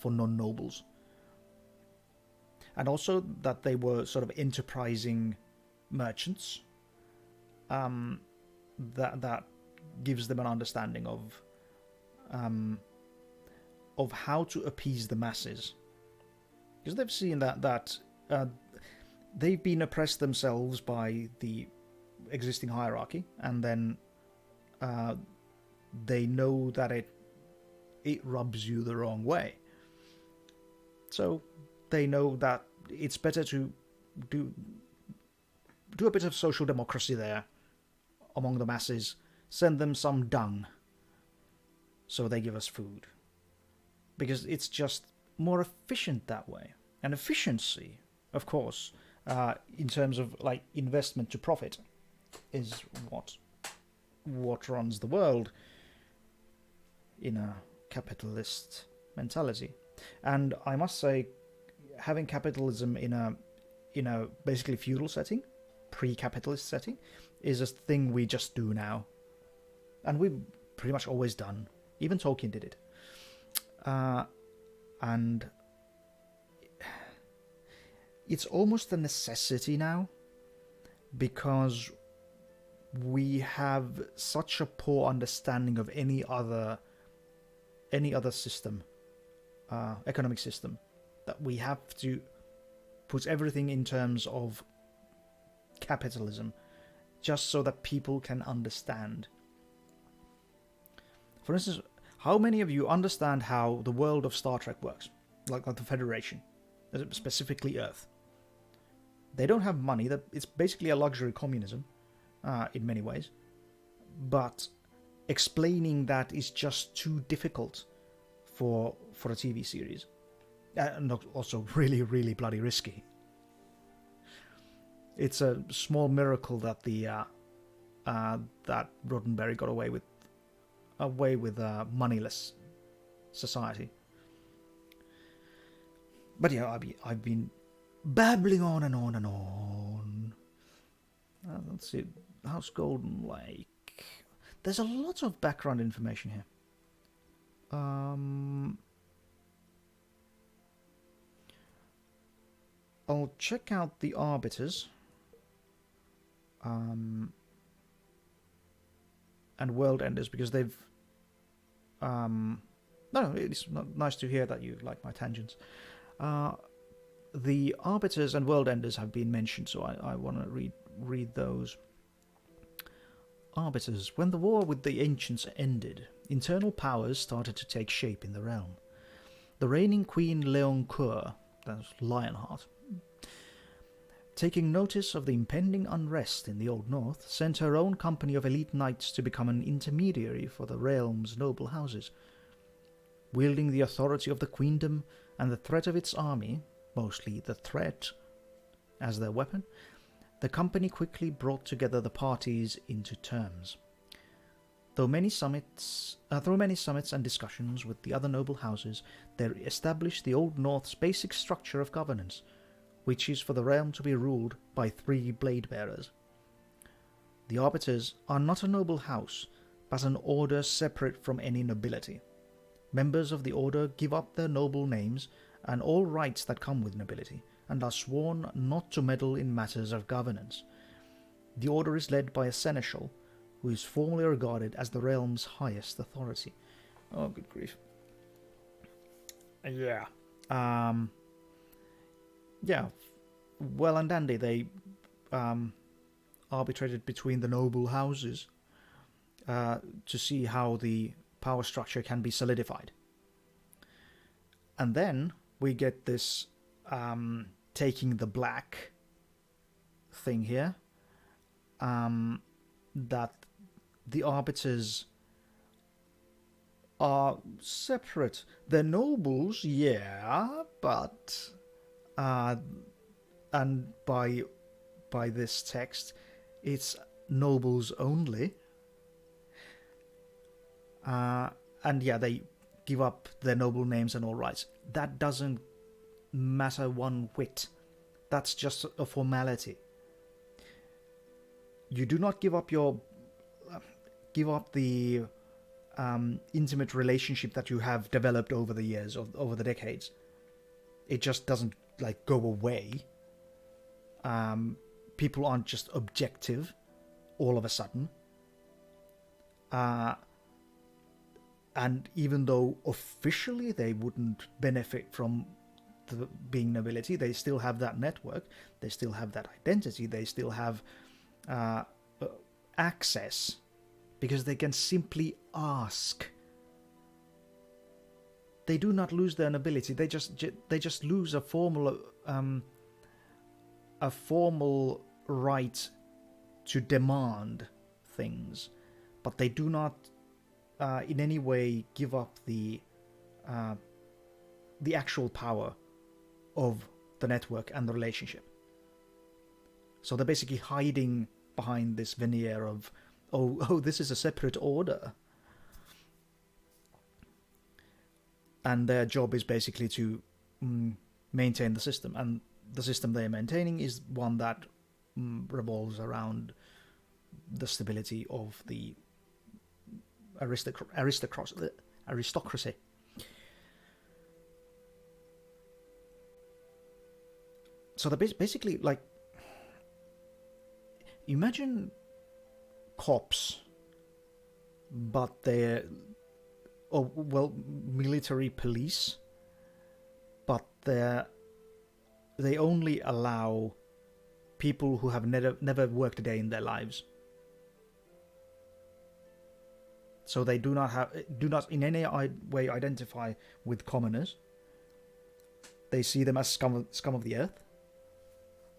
Speaker 1: non-nobles. And also that they were sort of enterprising merchants. That gives them an understanding of how to appease the masses, because they've seen that they've been oppressed themselves by the existing hierarchy, and then they know that it rubs you the wrong way. So they know that it's better to do a bit of social democracy there among the masses, send them some dung so they give us food. Because it's just more efficient that way. And efficiency, of course, in terms of like investment to profit, is what runs the world in a capitalist mentality. And I must say, having capitalism in a basically feudal setting, pre-capitalist setting, is a thing we just do now, and we've pretty much always done. Even Tolkien did it, and it's almost a necessity now, because we have such a poor understanding of any other system, economic system, that we have to put everything in terms of capitalism, just so that people can understand. For instance, how many of you understand how the world of Star Trek works? Like the Federation, specifically Earth. They don't have money. It's basically a luxury communism, in many ways. But explaining that is just too difficult for a TV series. And also really, really bloody risky. It's a small miracle that that Roddenberry got away with a moneyless society.
Speaker 2: But yeah, I've been babbling on and on and on. Let's see. House Golden Lake. There's a lot of background information here. I'll check out the Arbiters. And World Enders, because they've... No, it's nice to hear that you like my tangents. The Arbiters and World Enders have been mentioned, so I want to read those. Arbiters. When the war with the Ancients ended, internal powers started to take shape in the realm. The reigning Queen Leoncoeur, that's Lionheart, taking notice of the impending unrest in the Old North, sent her own company of elite knights to become an intermediary for the realm's noble houses. Wielding the authority of the queendom and the threat of its army, mostly the threat as their weapon, the company quickly brought together the parties into terms. Through many summits and discussions with the other noble houses, they established the Old North's basic structure of governance, which is for the realm to be ruled by 3 blade bearers. The Arbiters are not a noble house, but an order separate from any nobility. Members of the order give up their noble names and all rights that come with nobility, and are sworn not to meddle in matters of governance. The order is led by a seneschal, who is formally regarded as the realm's highest authority. Oh, good grief. Yeah. Yeah, well and dandy. They arbitrated between the noble houses to see how the power structure can be solidified. And then we get this taking the black thing here, that the Arbiters are separate. They're nobles, yeah, but... and by this text, it's nobles only. And yeah, they give up their noble names and all rights. That doesn't matter one whit. That's just a formality. You do not give up the intimate relationship that you have developed over the years, over the decades. It just doesn't go away. People aren't just objective all of a sudden. And even though officially they wouldn't benefit from being nobility, they still have that network, they still have that identity, they still have access, because they can simply ask. They do not lose their nobility. They just lose a formal right to demand things, but they do not in any way give up the actual power of the network and the relationship. So they're basically hiding behind this veneer of, oh, this is a separate order. And their job is basically to maintain the system. And the system they're maintaining is one that revolves around the stability of the aristocracy. So they're basically imagine cops, but they're military police, but they only allow people who have never worked a day in their lives. So they do not in any way identify with commoners. They see them as scum of the earth,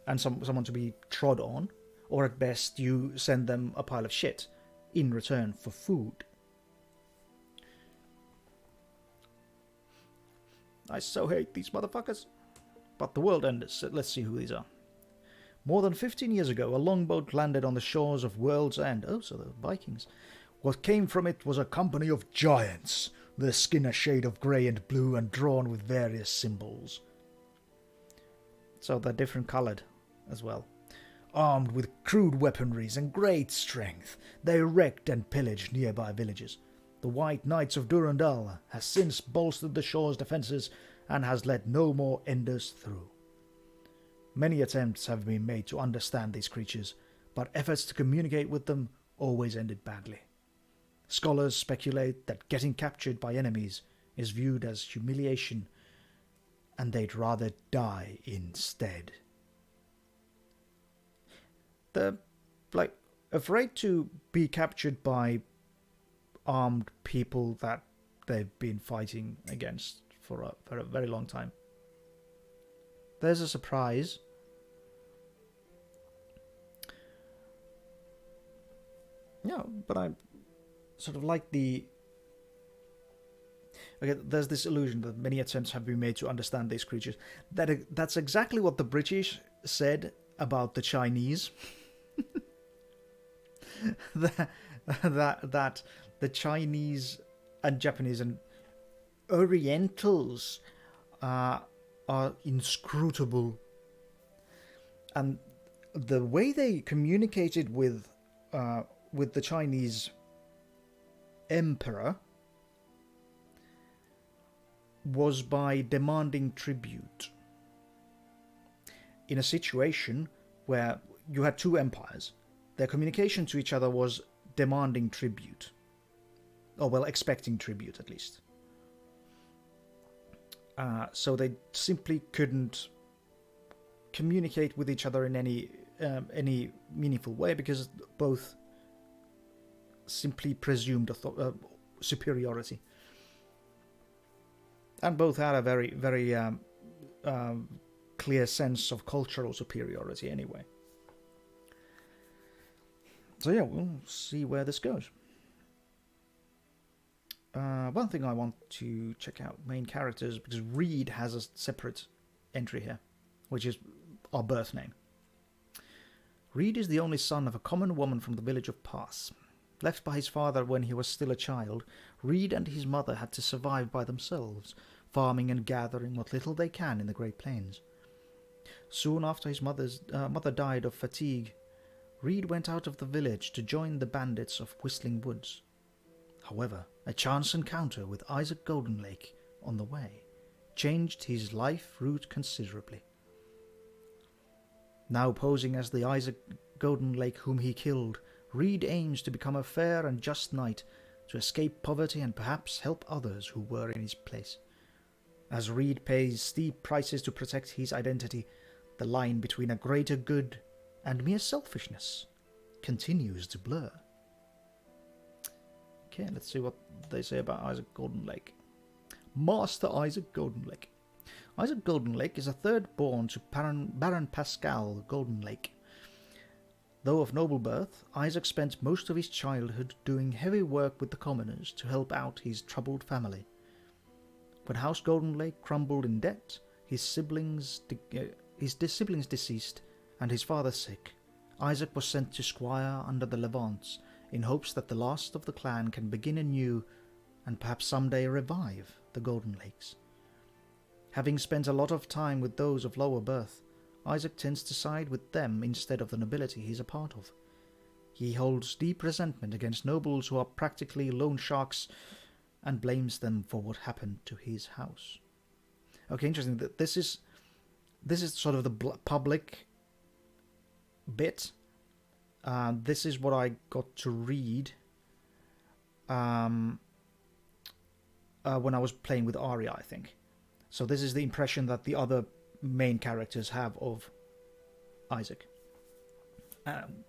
Speaker 2: and someone to be trod on, or at best you send them a pile of shit in return for food. I so hate these motherfuckers. But the World Enders, let's see who these are. More than 15 years ago, a longboat landed on the shores of World's End. Oh, so the Vikings. What came from it was a company of giants, their skin a shade of grey and blue and drawn with various symbols.
Speaker 1: So they're different coloured as well.
Speaker 2: Armed with crude weaponries and great strength, they wrecked and pillaged nearby villages. The White Knights of Durandal has since bolstered the shore's defences and has let no more enders through. Many attempts have been made to understand these creatures, but efforts to communicate with them always ended badly. Scholars speculate that getting captured by enemies is viewed as humiliation, and they'd rather die instead.
Speaker 1: They're, like, afraid to be captured by armed people that they've been fighting against for a very long time. There's a surprise. Yeah, but I sort of like the... Okay, there's this illusion that many attempts have been made to understand these creatures. That's exactly what the British said about the Chinese. that the Chinese and Japanese and Orientals are inscrutable, and the way they communicated with the Chinese emperor was by demanding tribute. In a situation where you had two empires, their communication to each other was demanding tribute. Or, well, expecting tribute, at least. So they simply couldn't communicate with each other in any meaningful way, because both simply presumed superiority. And both had a very, very clear sense of cultural superiority anyway. So yeah, we'll see where this goes. One thing I want to check out, main characters, because Reed has a separate entry here, which is our birth name. Reed is the only son of a common woman from the village of Pass. Left by his father when he was still a child, Reed and his mother had to survive by themselves, farming and gathering what little they can in the Great Plains. Soon after his mother died of fatigue, Reed went out of the village to join the bandits of Whistling Woods. However, a chance encounter with Isaac Goldenlake on the way changed his life route considerably. Now posing as the Isaac Goldenlake whom he killed, Reed aims to become a fair and just knight, to escape poverty and perhaps help others who were in his place. As Reed pays steep prices to protect his identity, the line between a greater good and mere selfishness continues to blur. Okay, let's see what they say about Isaac Goldenlake. Master Isaac Goldenlake. Isaac Goldenlake is a third born to Baron Pascal Goldenlake. Though of noble birth, Isaac spent most of his childhood doing heavy work with the commoners to help out his troubled family. When House Goldenlake crumbled in debt, his siblings deceased, and his father sick, Isaac was sent to squire under the Levants in hopes that the last of the clan can begin anew and perhaps someday revive the Golden Lakes. Having spent a lot of time with those of lower birth, Isaac tends to side with them instead of the nobility he's a part of. He holds deep resentment against nobles who are practically loan sharks and blames them for what happened to his house. Okay, interesting. This is sort of the public bit. This is what I got to read when I was playing with Arya, I think. So this is the impression that the other main characters have of Isaac,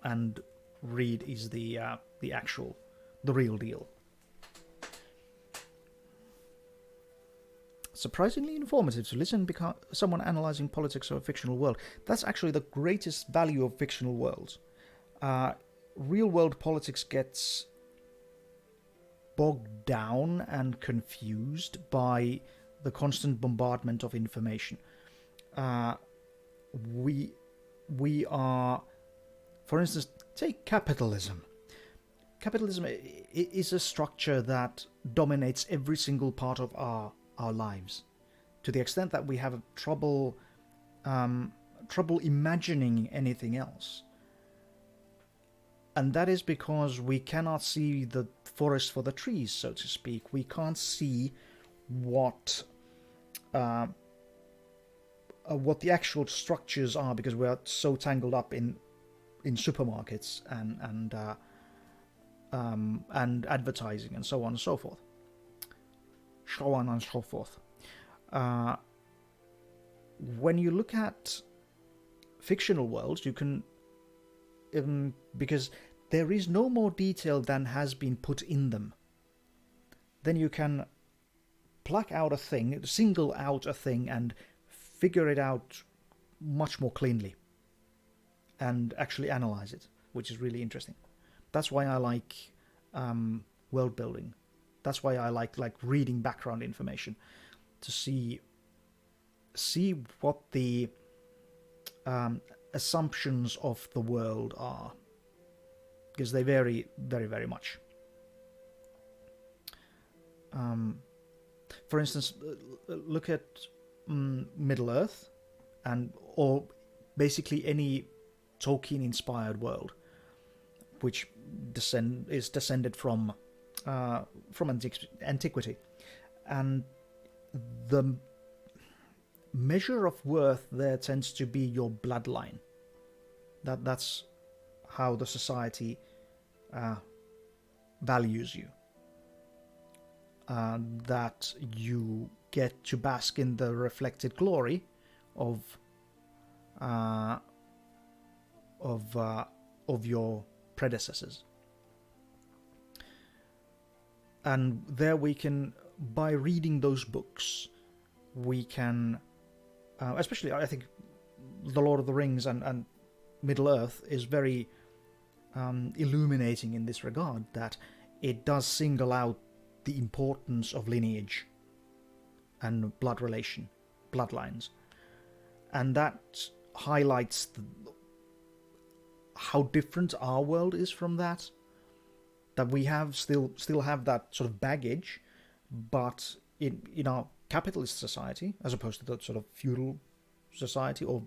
Speaker 1: and Reed is the real deal. Surprisingly informative to listen to someone analysing politics of a fictional world. That's actually the greatest value of fictional worlds. Real-world politics gets bogged down and confused by the constant bombardment of information. We are, for instance, take capitalism. Capitalism is a structure that dominates every single part of our lives, to the extent that we have trouble trouble imagining anything else. And that is because we cannot see the forest for the trees, so to speak. We can't see what the actual structures are, because we are so tangled up in supermarkets and advertising and so on and so forth. When you look at fictional worlds, you can, because there is no more detail than has been put in them, then you can pluck out a thing, single out a thing, and figure it out much more cleanly and actually analyze it, which is really interesting. That's why I like world building. That's why I like reading background information, to see what the assumptions of the world are, because they vary very, very much. For instance, look at Middle Earth, or basically any Tolkien-inspired world, which is descended from antiquity, and the measure of worth there tends to be your bloodline. That's how the society values you. That you get to bask in the reflected glory of your predecessors. And there we can, by reading those books, we can, especially I think The Lord of the Rings and Middle Earth is very illuminating in this regard, that it does single out the importance of lineage and blood relation, bloodlines, and that highlights how different our world is from that. That we have still have that sort of baggage, but in our capitalist society, as opposed to the sort of feudal society or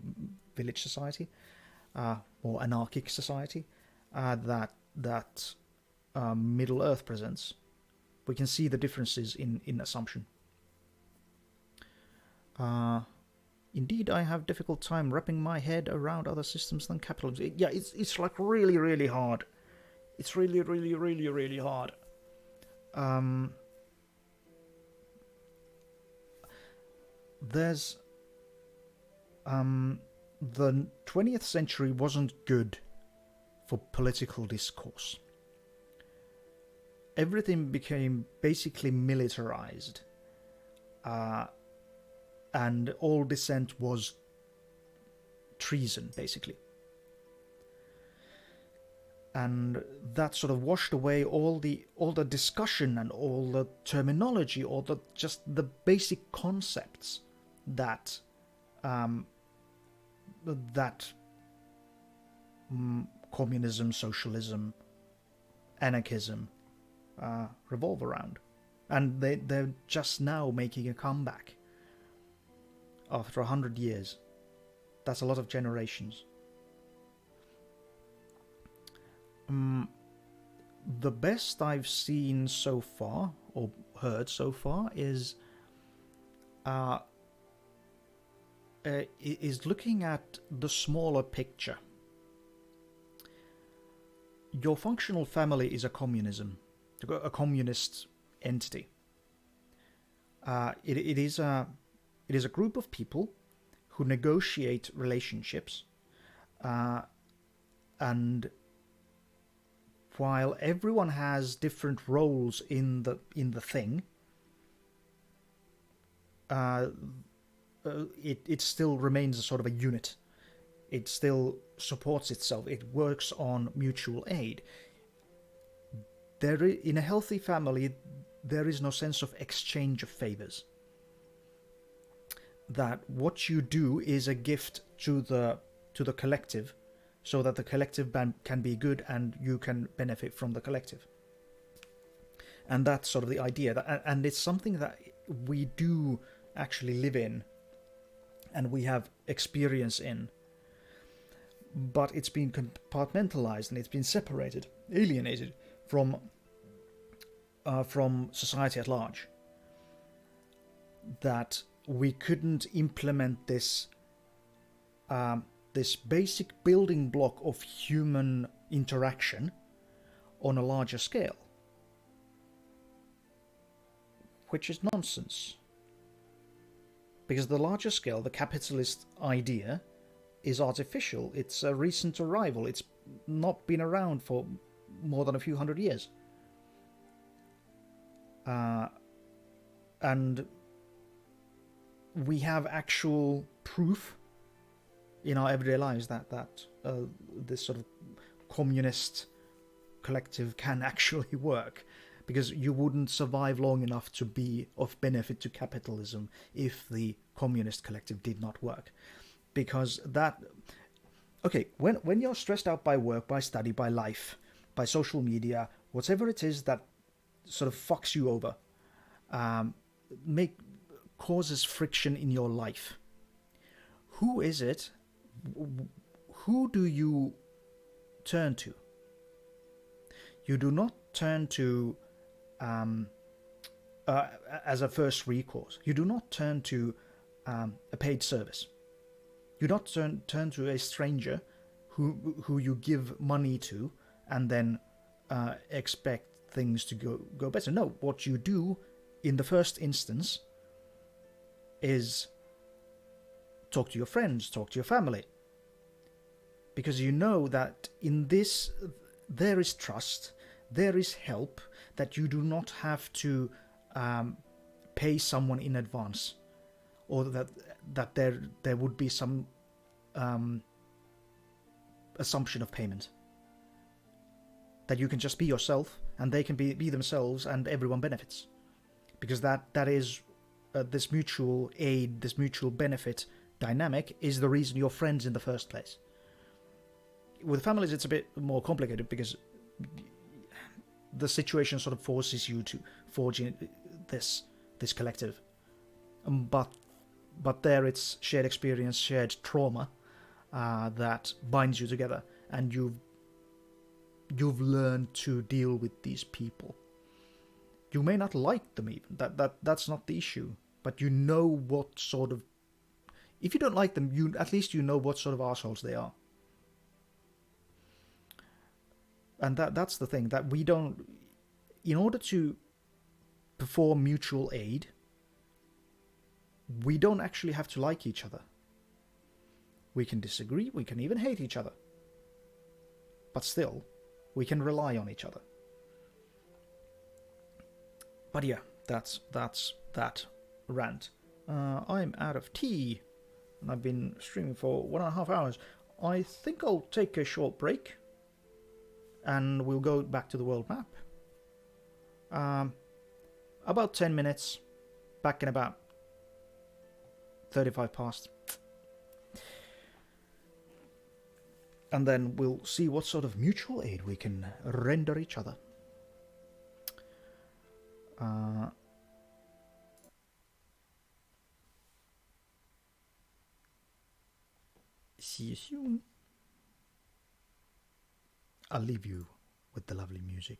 Speaker 1: village society, or anarchic society, that Middle Earth presents, we can see the differences in assumption. Indeed, I have difficult time wrapping my head around other systems than capitalism. It's like really, really hard. It's really, really, really, really hard. There's the 20th century wasn't good for political discourse. Everything became basically militarized, and all dissent was treason, basically. And that sort of washed away all the discussion and all the terminology, or just the basic concepts that communism, socialism, anarchism revolve around. And they're just now making a comeback after 100 years. That's a lot of generations. The best I've seen so far, or heard so far, is looking at the smaller picture. Your functional family is a communist entity. It is a group of people who negotiate relationships, and while everyone has different roles in the thing, it still remains a sort of a unit. It still supports itself. It works on mutual aid. In a healthy family, there is no sense of exchange of favors. That what you do is a gift to the collective, so that the collective can be good and you can benefit from the collective. And that's sort of the idea. And it's something that we do actually live in, and we have experience in.
Speaker 2: but it's been compartmentalized and it's been separated, alienated from society at large. That we couldn't implement this this basic building block of human interaction on a larger scale, which is nonsense. Because the larger scale, the capitalist idea, is artificial. It's a recent arrival. It's not been around for more than a few hundred years. And we have actual proof in our everyday lives that this sort of communist collective can actually work, because you wouldn't survive long enough to be of benefit to capitalism if the communist collective did not work. Because when you're stressed out by work, by study, by life, by social media, whatever it is that sort of fucks you over, causes friction in your life, who is it? Who do you turn to? You do not turn to as a first recourse. You do not turn to a paid service. You do not turn to a stranger who you give money to and then expect things to go better. No, what you do in the first instance is talk to your friends, talk to your family. Because you know that in this there is trust, there is help, that you do not have to pay someone in advance, or that there would be some assumption of payment. That you can just be yourself and they can be themselves and everyone benefits. Because that is this mutual aid, this mutual benefit dynamic is the reason you're friends in the first place. With families it's a bit more complicated because the situation sort of forces you to forge in this collective. But there it's shared experience, shared trauma that binds you together, and you've learned to deal with these people. You may not like them even. That's not the issue. But you know what sort of... If you don't like them, at least you know what sort of assholes they are. And that's the thing, that we don't... In order to perform mutual aid, we don't actually have to like each other. We can disagree, we can even hate each other. But still, we can rely on each other. But yeah, that's that rant. I'm out of tea, and I've been streaming for 1.5 hours. I think I'll take a short break, and we'll go back to the world map. About 10 minutes, back in about 35 past. And then we'll see what sort of mutual aid we can render each other. See you soon. I'll leave you with the lovely music.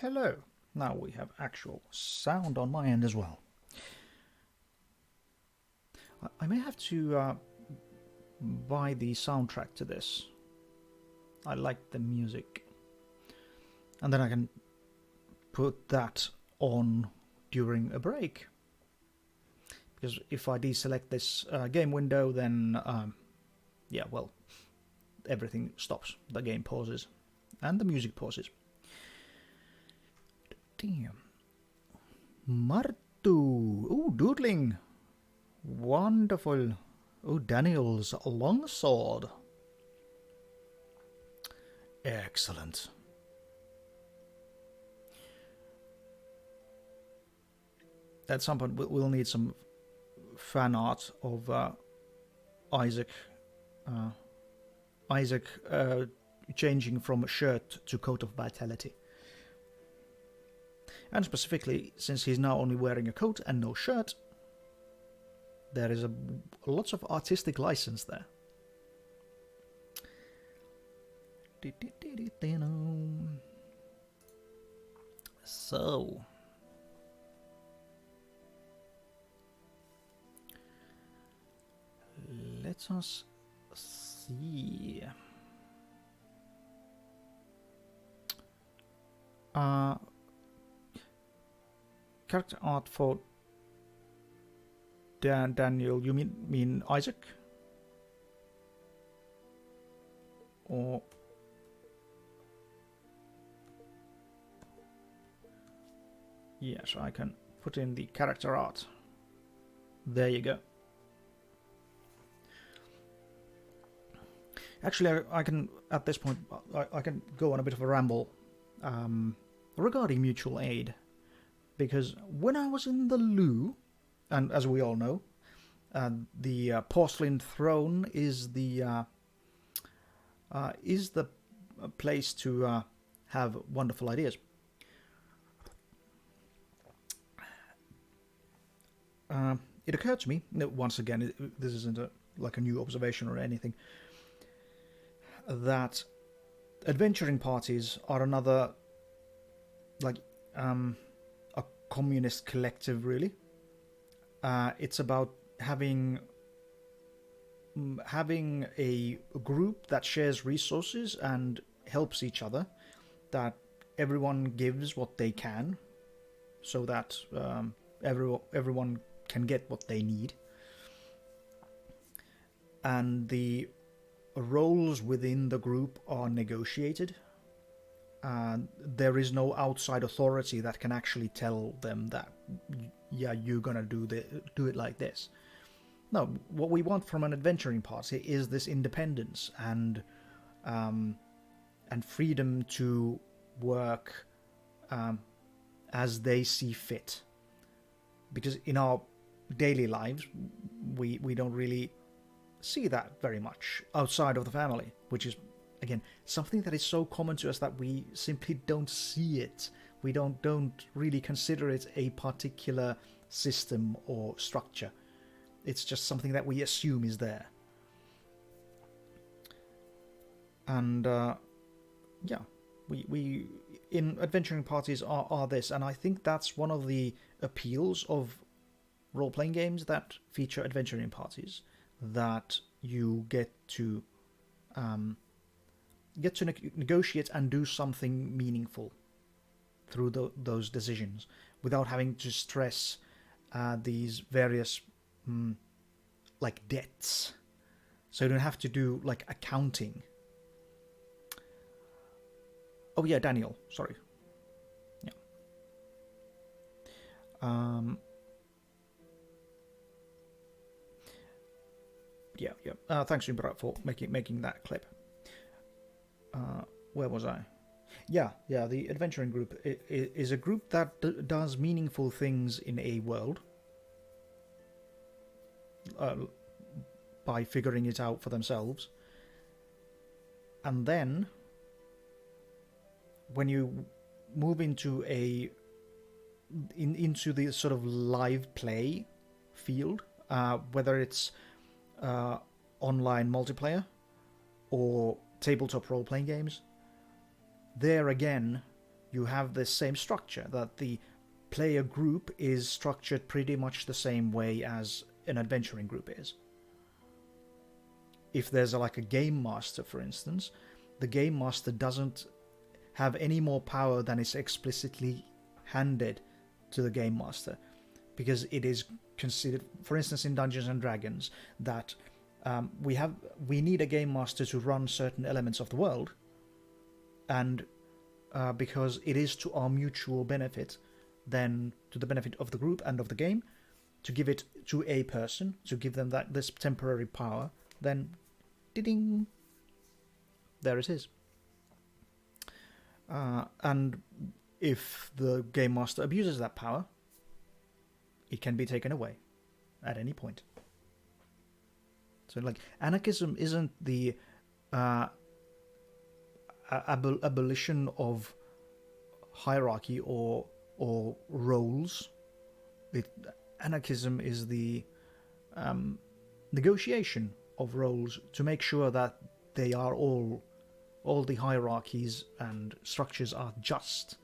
Speaker 1: Hello. Now we have actual sound on my end as well. I may have to buy the soundtrack to this. I like the music. And then I can put that on during a break. Because if I deselect this game window, then, yeah, well, everything stops. The game pauses. And the music pauses. Damn. Martu. Ooh, doodling. Wonderful. Oh, Daniel's longsword. Excellent. At some point, we'll need some fan art of Isaac. Isaac changing from shirt to coat of vitality. And specifically, since he's now only wearing a coat and no shirt, there is lots of artistic license there. So, let us see. Character art for Daniel. You mean Isaac? Or yes, I can put in the character art. There you go. Actually, I can, at this point, I can go on a bit of a ramble regarding mutual aid. Because when I was in the loo, and as we all know, the porcelain throne is the place to have wonderful ideas. It occurred to me, once again, this isn't like a new observation or anything, that adventuring parties are another, like, a communist collective, really. It's about having a group that shares resources and helps each other, that everyone gives what they can, so that everyone can get what they need. And the roles within the group are negotiated. There is no outside authority that can actually tell them that, yeah, you're gonna do it like this. No, what we want from an adventuring party is this independence and freedom to work as they see fit. Because in our daily lives, we don't really see that very much outside of the family, which is, again, something that is so common to us that we simply don't see it. We don't really consider it a particular system or structure. It's just something that we assume is there. And yeah, we in adventuring parties are this, and I think that's one of the appeals of role-playing games that feature adventuring parties, that you get to negotiate and do something meaningful through those decisions without having to stress these various like debts. So you don't have to do like accounting. Oh yeah, Daniel, sorry. Yeah. Thanks, Umbra, for making that clip. Where was I? Yeah. The adventuring group is a group that does meaningful things in a world by figuring it out for themselves, and then when you move into into the sort of live play field, whether it's online multiplayer or tabletop role-playing games, there again you have the same structure, that the player group is structured pretty much the same way as an adventuring group is. If there's like a game master, for instance, the game master doesn't have any more power than is explicitly handed to the game master, because it is considered, for instance, in Dungeons and Dragons, that we need a game master to run certain elements of the world, and because it is to our mutual benefit, then to the benefit of the group and of the game, to give it to a person, to give them this temporary power, then ding, there it is. And if the game master abuses that power, it can be taken away at any point. So, like, anarchism isn't the abolition of hierarchy or roles. Anarchism is the negotiation of roles to make sure that they are all the hierarchies and structures are just.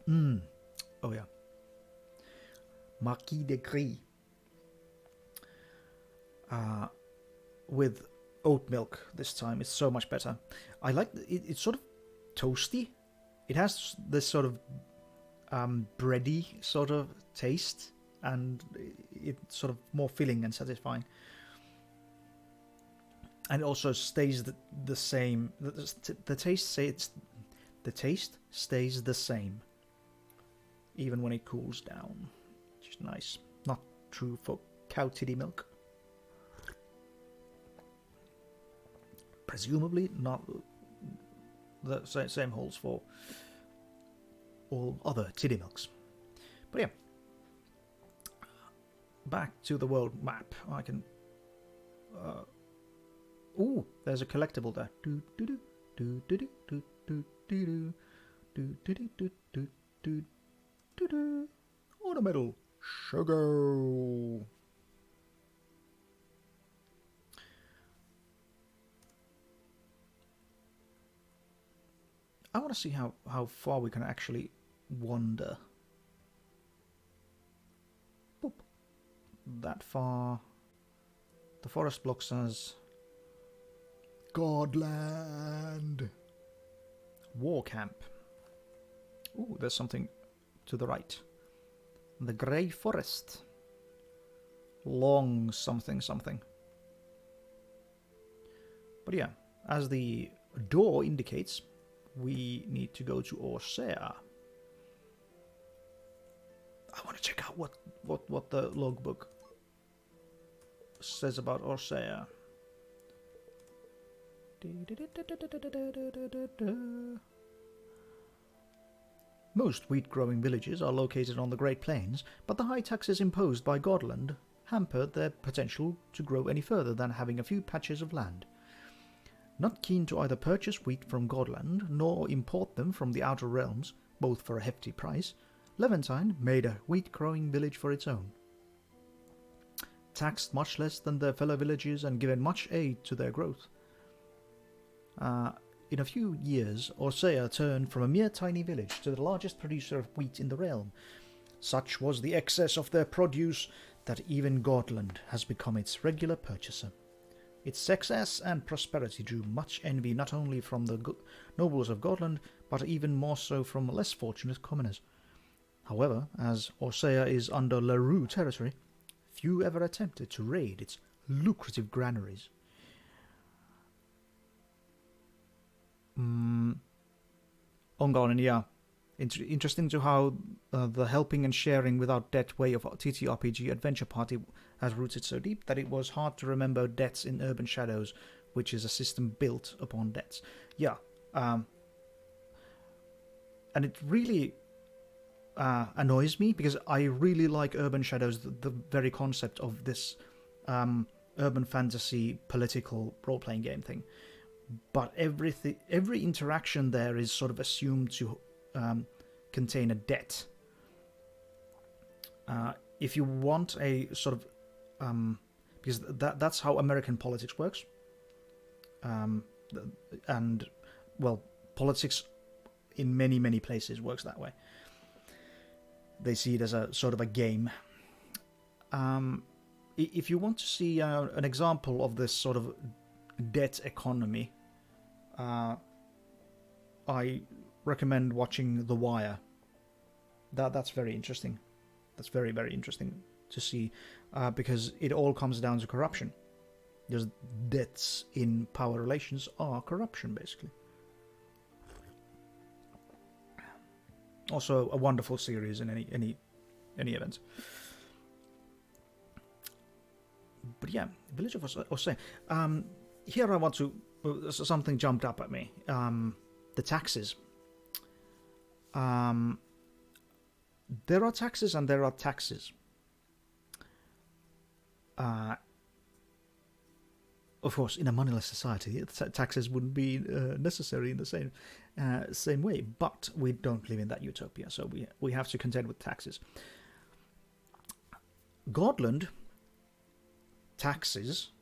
Speaker 1: Oh yeah. Marquis de Gris. With oat milk this time. It's so much better. I like it. It's sort of toasty. It has this sort of bready sort of taste, and it's sort of more filling and satisfying. And it also stays the same. The taste stays the same, even when it cools down, which is nice. Not true for cow titty milk. Presumably not. The same holds for all other titty milks. But yeah, back to the world map. I can. Ooh, there's a collectible there. Ornamental sugar. I want to see how far we can actually wander. Boop. That far. The forest blocks us. Godland. War camp. Ooh, there's something to the right. The Grey Forest. Long something something. But yeah, as the door indicates, we need to go to Orsea. I want to check out what the logbook says about Orsea. Most wheat-growing villages are located on the Great Plains, but the high taxes imposed by Godland hamper their potential to grow any further than having a few patches of land. Not keen to either purchase wheat from Godland nor import them from the Outer Realms, both for a hefty price, Levantine made a wheat-growing village for its own. Taxed much less than their fellow villages and given much aid to their growth. In a few years, Orsea turned from a mere tiny village to the largest producer of wheat in the realm. Such was the excess of their produce that even Godland has become its regular purchaser. Its success and prosperity drew much envy not only from the nobles of Godland, but even more so from less fortunate commoners. However, as Orsea is under LaRue territory, few ever attempted to raid its lucrative granaries. Ongoing, yeah. Interesting to how the helping and sharing without debt way of TTRPG Adventure Party has rooted so deep that it was hard to remember debts in Urban Shadows, which is a system built upon debts. Yeah. And it really annoys me because I really like Urban Shadows, the very concept of this urban fantasy political role-playing game thing. But every interaction there is sort of assumed to contain a debt. If you want a sort of because that's how American politics works. and well, politics in many, many places works that way. They see it as a sort of a game. If you want to see an example of this sort of debt economy, I recommend watching The Wire. That's very interesting. That's very, very interesting to see, because it all comes down to corruption. Because debts in power relations are corruption, basically. Also, a wonderful series in any event. But yeah, Village of Osei. Here I want to... something jumped up at me. The taxes. There are taxes and there are taxes. Of course, in a moneyless society, taxes wouldn't be necessary in the same way. But we don't live in that utopia, so we have to contend with taxes. Godland taxes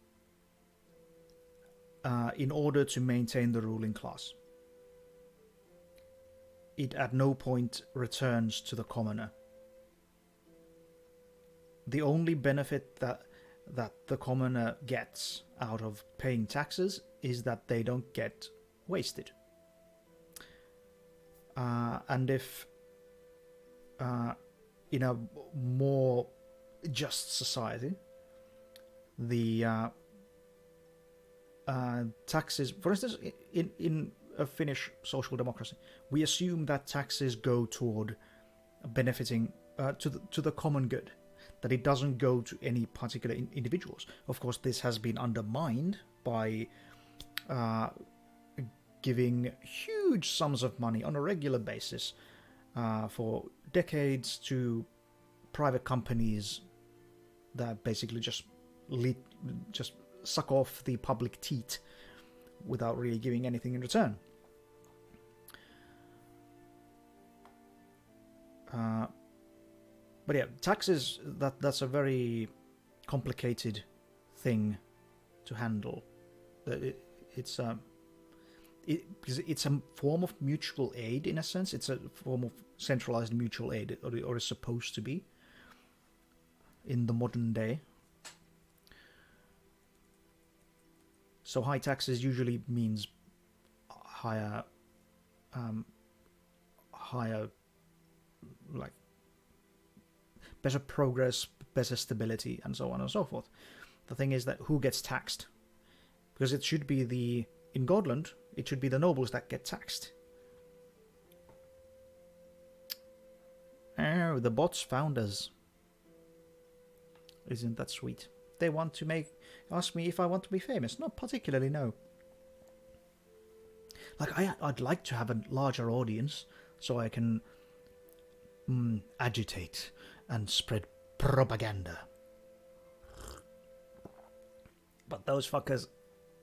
Speaker 1: in order to maintain the ruling class. It at no point returns to the commoner. The only benefit that the commoner gets out of paying taxes is that they don't get wasted. And if in a more just society, the taxes, for instance, in a Finnish social democracy, we assume that taxes go toward benefiting to the common good, that it doesn't go to any particular individuals. Of course, this has been undermined by giving huge sums of money on a regular basis for decades to private companies that basically just suck off the public teat without really giving anything in return. But yeah, taxes, that's a very complicated thing to handle. It's because it's a form of mutual aid in a sense. It's a form of centralized mutual aid, or is supposed to be in the modern day. So high taxes usually means higher, like better progress, better stability, and so on and so forth. The thing is that who gets taxed? Because it should be in Godland, it should be the nobles that get taxed. Oh, the bots found us. Isn't that sweet? They want to ask me if I want to be famous. Not particularly, no. Like, I'd like to have a larger audience so I can agitate and spread propaganda. But those fuckers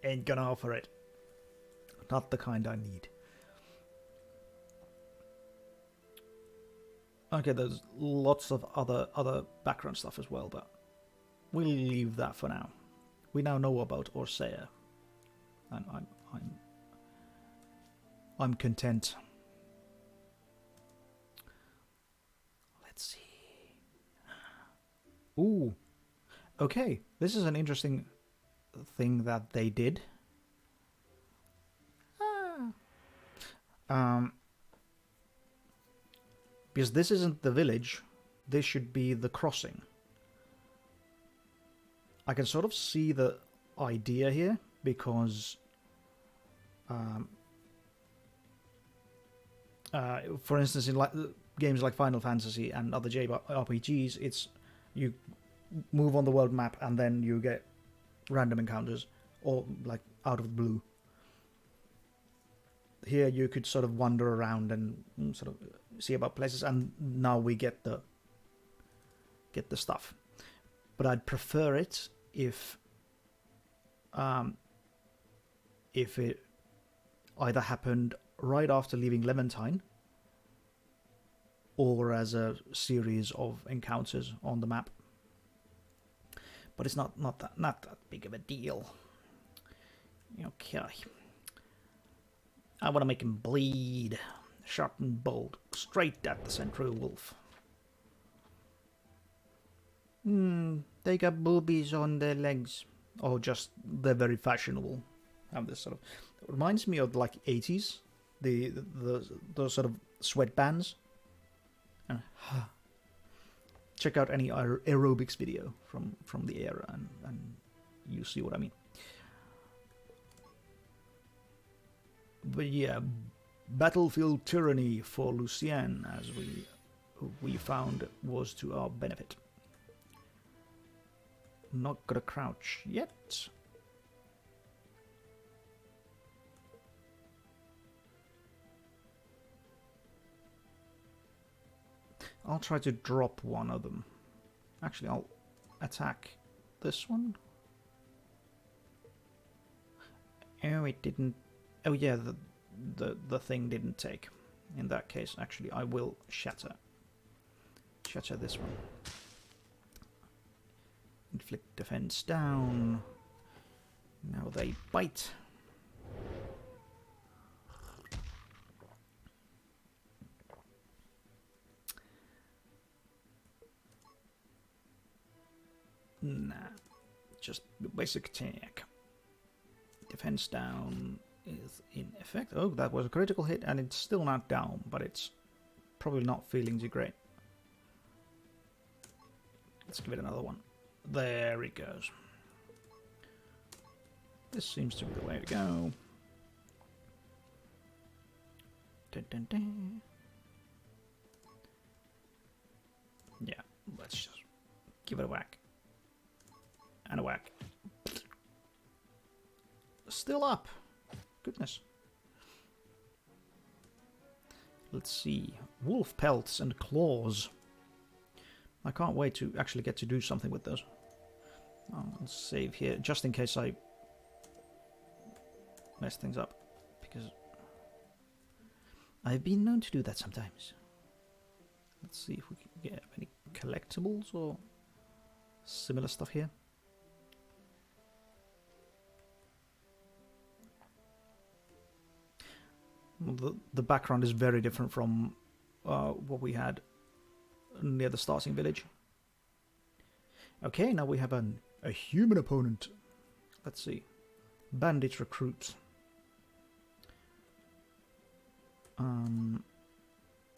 Speaker 1: ain't gonna offer it. Not the kind I need. Okay, there's lots of other background stuff as well, but we'll leave that for now. We now know about Orsea, and I'm content. Let's see. Ooh, okay. This is an interesting thing that they did. Because this isn't the village, this should be the crossing. I can sort of see the idea here, because for instance, in games like Final Fantasy and other JRPGs, it's you move on the world map and then you get random encounters, or like out of the blue. Here you could sort of wander around and sort of see about places, and now we get the stuff. But I'd prefer it if it either happened right after leaving Levantine, or as a series of encounters on the map. But it's not that big of a deal. Okay. I want to make him bleed. Sharp and bold. Straight at the central wolf. They got boobies on their legs. Or just, they're very fashionable. Have this sort of... It reminds me of like 80s. Those sort of sweatbands. Check out any aerobics video from the era and you see what I mean. But yeah, battlefield tyranny for Lucien, as we found, was to our benefit. Not gonna crouch yet. I'll try to drop one of them. Actually, I'll attack this one. Oh, it didn't. Oh yeah, the thing didn't take. In that case, actually, I will shatter this one. Inflict defense down. Now they bite. Nah, just basic attack. Defense down is in effect. Oh, that was a critical hit, and it's still not down, but it's probably not feeling too great. Let's give it another one. There it goes. This seems to be the way to go. Dun, dun, dun. Yeah, let's just give it a whack. And a whack. Still up. Goodness. Let's see. Wolf pelts and claws. I can't wait to actually get to do something with those. I'll save here, just in case I mess things up. Because I've been known to do that sometimes. Let's see if we can get any collectibles or similar stuff here. Well, the background is very different from what we had near the starting village. Okay, now we have a human opponent. Let's see. Bandit recruits.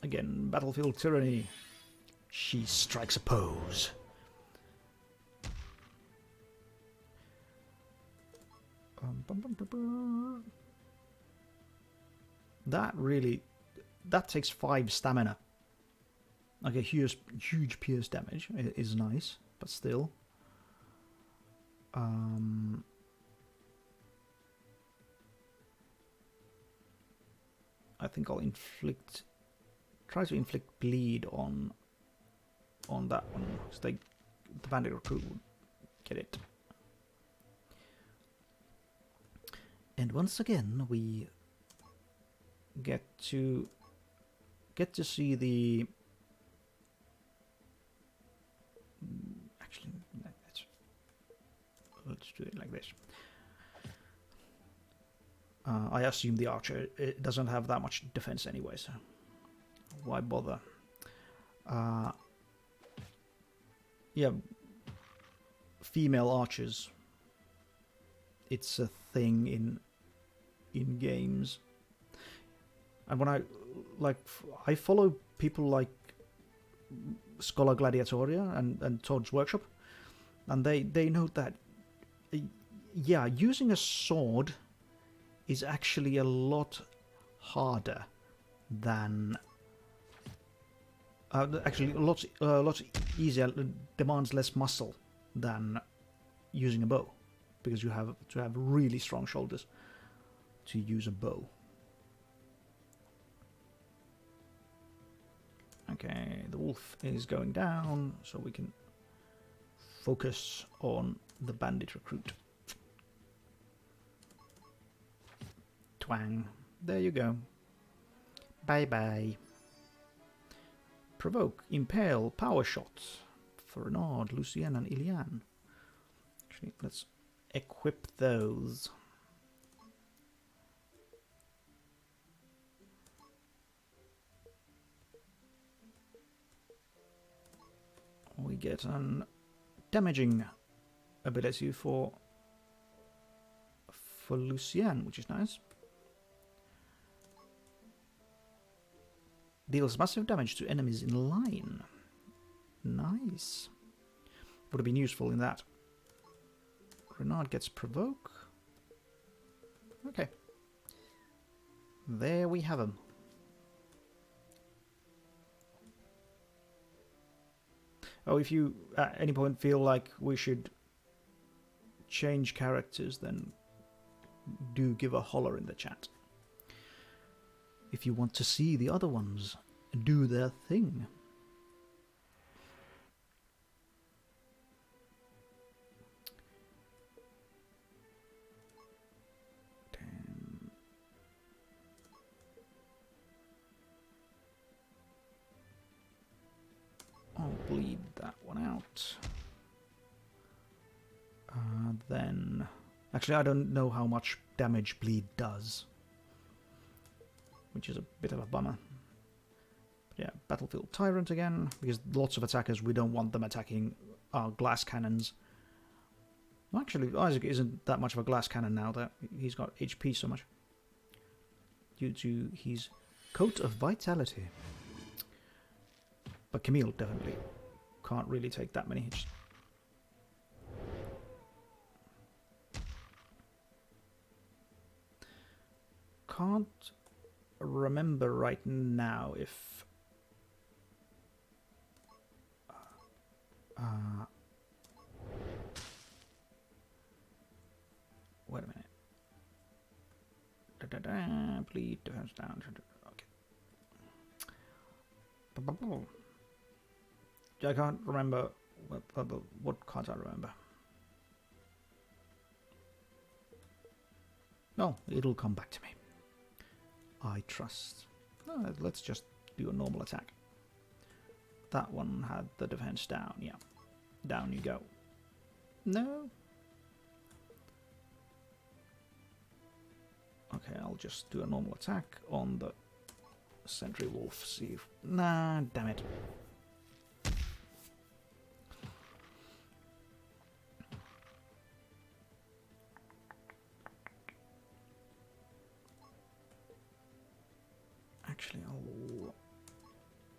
Speaker 1: Again, battlefield tyranny. She strikes a pose. That takes 5 stamina. Okay, huge pierce damage is nice, but still. I think I'll try to inflict bleed on that one, because the bandit recruit would get it. And once again, we get to see the. Actually, let's do it like this. I assume the archer, it doesn't have that much defense anyway, so why bother? Yeah, female archers. It's a thing in games, and when I follow people like Scholar Gladiatoria and Todd's Workshop, and they note that yeah, using a sword is actually a lot harder than actually a lot easier, demands less muscle than using a bow, because you have to have really strong shoulders to use a bow. Okay, the wolf is going down, so we can focus on the bandit recruit. Twang. There you go. Bye-bye. Provoke, impale, power shots for Renard, Lucien, and Ilian. Actually, let's equip those. we get an damaging ability for Celestian, which is nice. Deals massive damage to enemies in line. Nice. Would have been useful in that. Renard gets provoke. Okay. There we have him. Oh, if you at any point feel like we should change characters, then do give a holler in the chat. If you want to see the other ones do their thing. I'll bleed that one out. Then... Actually, I don't know how much damage bleed does. Which is a bit of a bummer. But yeah, Battlefield Tyrant again. Because lots of attackers, we don't want them attacking our glass cannons. Well, actually, Isaac isn't that much of a glass cannon now that he's got HP so much. Due to his Coat of Vitality. But Camille definitely can't really take that many hits. Can't remember right now if... wait a minute. Bleed defense down. Okay. I can't remember what cards I remember. No, it'll come back to me. I trust. No, let's just do a normal attack. That one had the defense down, yeah. Down you go. No. Okay, I'll just do a normal attack on the Sentry Wolf. See if... Nah, damn it. Actually, I'll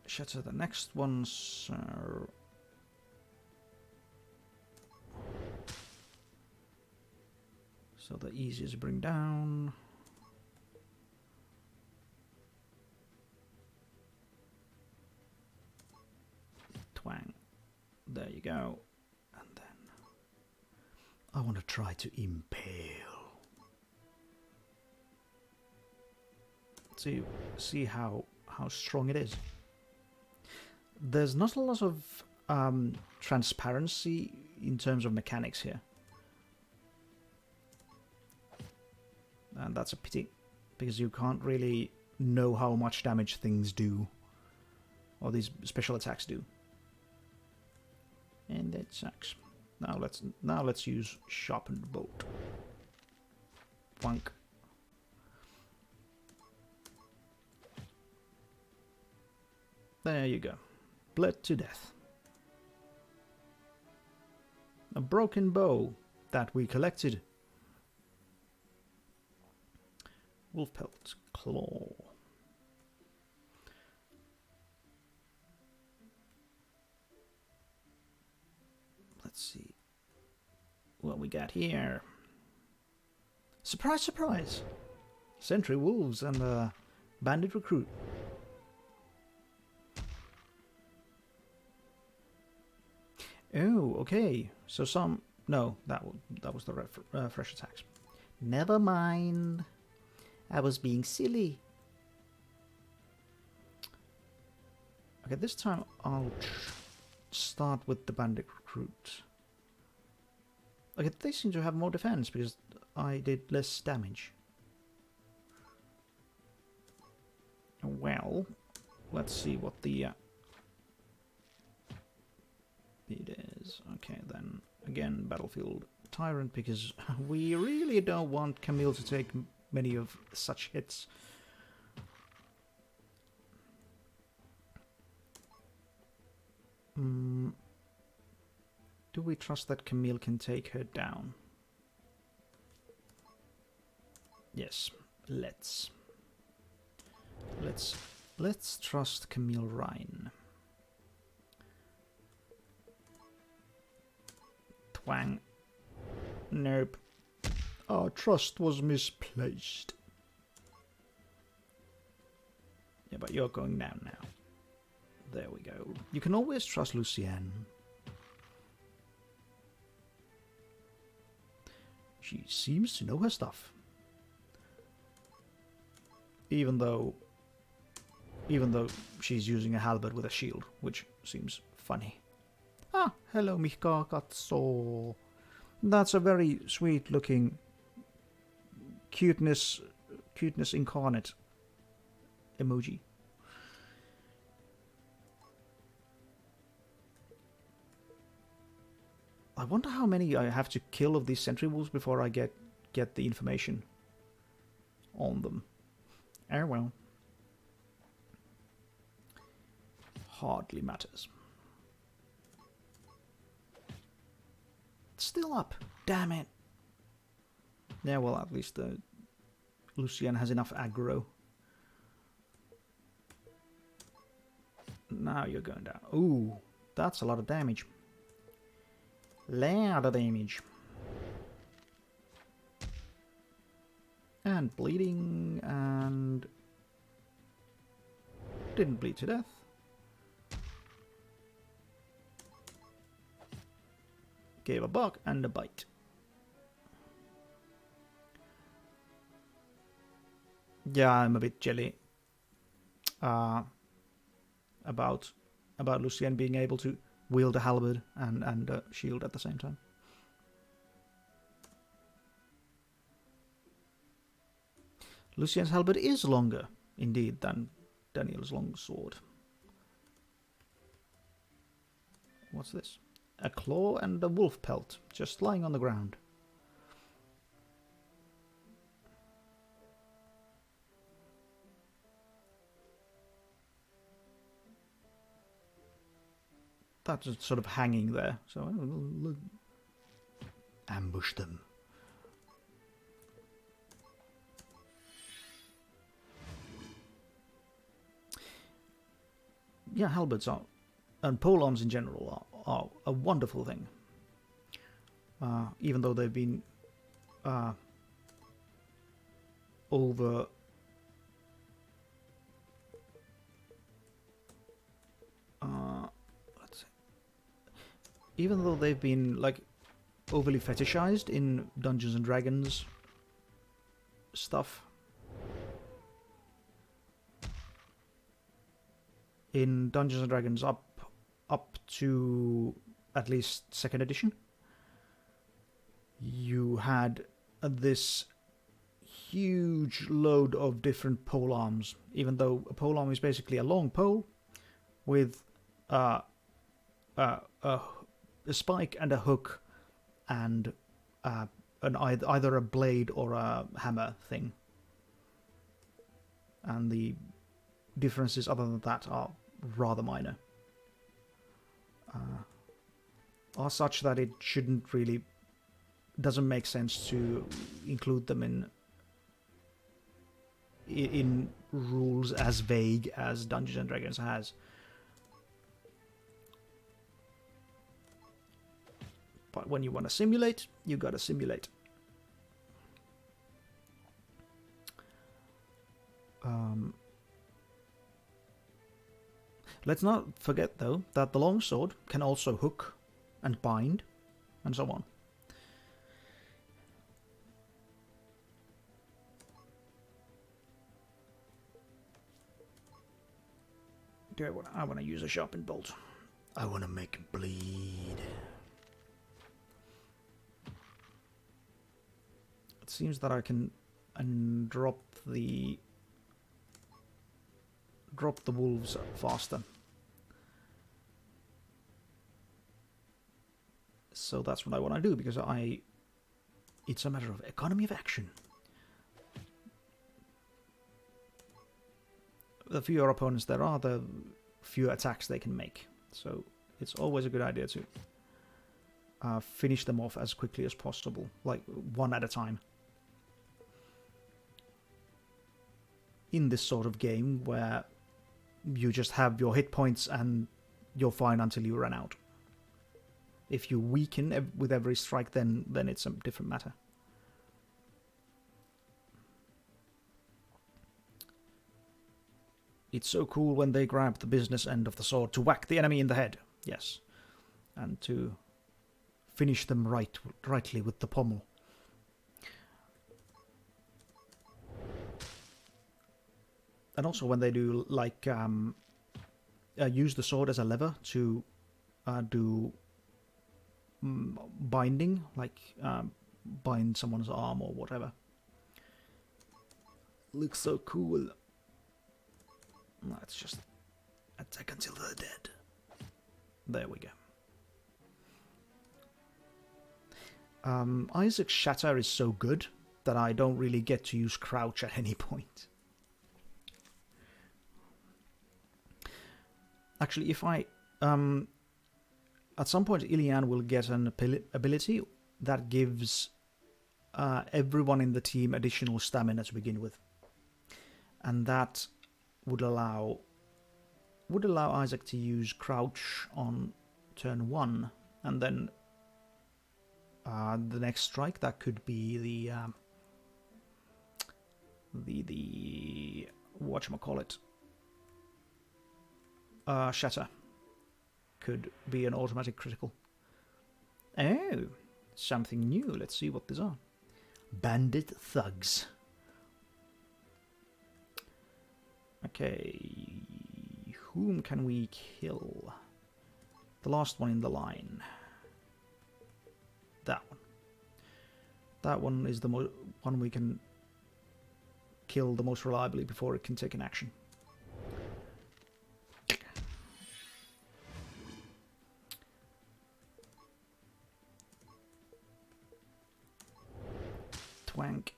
Speaker 1: shatter the next one, so... So the easiest to bring down. Twang. There you go. And then I want to try to impale. See how strong it is. There's not a lot of transparency in terms of mechanics here. And that's a pity, because you can't really know how much damage things do, or these special attacks do. And that sucks. Now let's use Sharpened Bolt. Plunk. There you go. Bled to death. A broken bow that we collected. Wolf Pelt. Claw. Let's see what we got here. Surprise, surprise! Sentry Wolves and a Bandit Recruit. Oh, okay. So some... No, that was the fresh attacks. Never mind. I was being silly. Okay, this time I'll start with the Bandit Recruit. Okay, they seem to have more defense because I did less damage. Well, let's see what the it is. Okay, then again Battlefield Tyrant, because we really don't want Camille to take many of such hits. Do we trust that Camille can take her down? Yes, let's trust Camille Rhine. Twang. Nope.
Speaker 2: Our trust was misplaced.
Speaker 1: Yeah, but you're going down now. There we go. You can always trust Lucienne. She seems to know her stuff. Even though she's using a halberd with a shield, which seems funny. Ah, hello, Mihka Katso. That's a very sweet-looking cuteness incarnate emoji. I wonder how many I have to kill of these sentry wolves before I get the information on them. Oh well. Hardly matters. It's still up. Damn it. Yeah, well, at least Lucienne has enough aggro. Now you're going down. Ooh, that's a lot of damage. Lot of damage. And bleeding, and didn't bleed to death. Gave a bark and a bite. Yeah, I'm a bit jelly about Lucienne being able to wield a halberd and a shield at the same time. Lucien's halberd is longer, indeed, than Daniel's longsword. What's this? A claw and a wolf pelt, just lying on the ground. That's just sort of hanging there, so look. Ambush them. Yeah, halberds are, and polearms in general are a wonderful thing. Even though they've been over let's see. Even though they've been like overly fetishized in Dungeons and Dragons stuff. In Dungeons and Dragons up to at least 2nd edition, you had this huge load of different polearms, even though a polearm is basically a long pole with a spike and a hook and either a blade or a hammer thing. And the differences other than that are rather minor. Are such that it doesn't make sense to include them in rules as vague as Dungeons and Dragons has. But when you want to simulate, you gotta simulate. Let's not forget, though, that the longsword can also hook and bind, and so on. I want to use a sharpened bolt. I want to make him bleed. It seems that I can drop the wolves faster. So that's what I want to do, because it's a matter of economy of action. The fewer opponents there are, the fewer attacks they can make. So it's always a good idea to finish them off as quickly as possible, like one at a time. In this sort of game where you just have your hit points and you're fine until you run out. If you weaken with every strike, then it's a different matter. It's so cool when they grab the business end of the sword to whack the enemy in the head. Yes. And to finish them rightly with the pommel. And also when they do, like, use the sword as a lever to do binding, like bind someone's arm or whatever. Looks so cool. Let's just attack until they're dead. There we go. Isaac's shatter is so good that I don't really get to use crouch at any point. Actually, if I... at some point, Ilian will get an ability that gives everyone in the team additional stamina to begin with. And that would allow Isaac to use crouch on turn 1, and then the next strike, that could be the whatchamacallit, shatter could be an automatic critical. Oh, something new. Let's see what these are. Bandit thugs. Okay, whom can we kill? The last one in the line. That one. That one is the one we can kill the most reliably before it can take an action. Twank.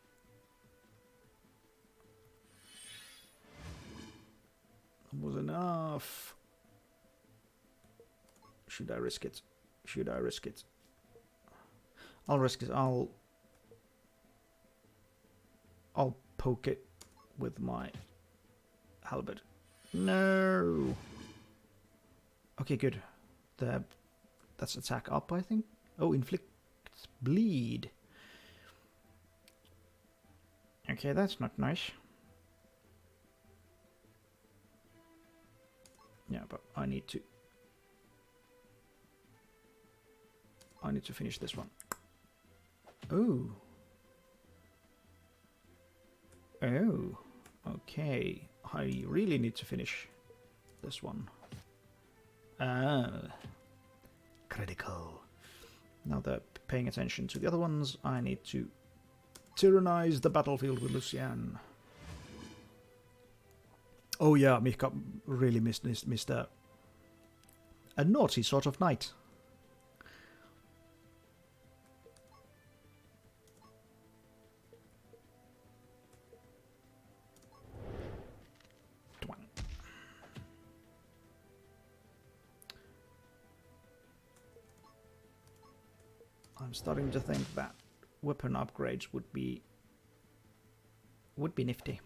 Speaker 1: Was enough. Should I risk it? Should I risk it? I'll risk it. I'll poke it with my halberd. No. Okay, good. That's attack up, I think. Oh, inflict bleed. Okay, that's not nice. Yeah, but I need to finish this one. Oh. Oh. Okay. I really need to finish this one. Critical. Now they're paying attention to the other ones. I need to tyrannize the battlefield with Lucian. Oh yeah, Mika really missed a naughty sort of night. I'm starting to think that weapon upgrades would be nifty.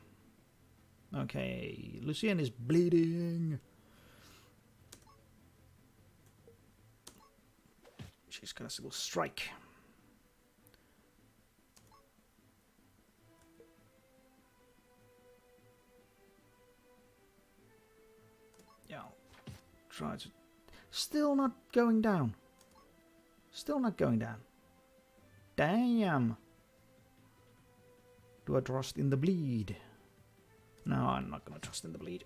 Speaker 1: Okay, Lucian is bleeding. She's got a single strike. Yeah, I'll try to... Still not going down. Still not going down. Damn. Do I trust in the bleed? No, I'm not going to trust in the bleed.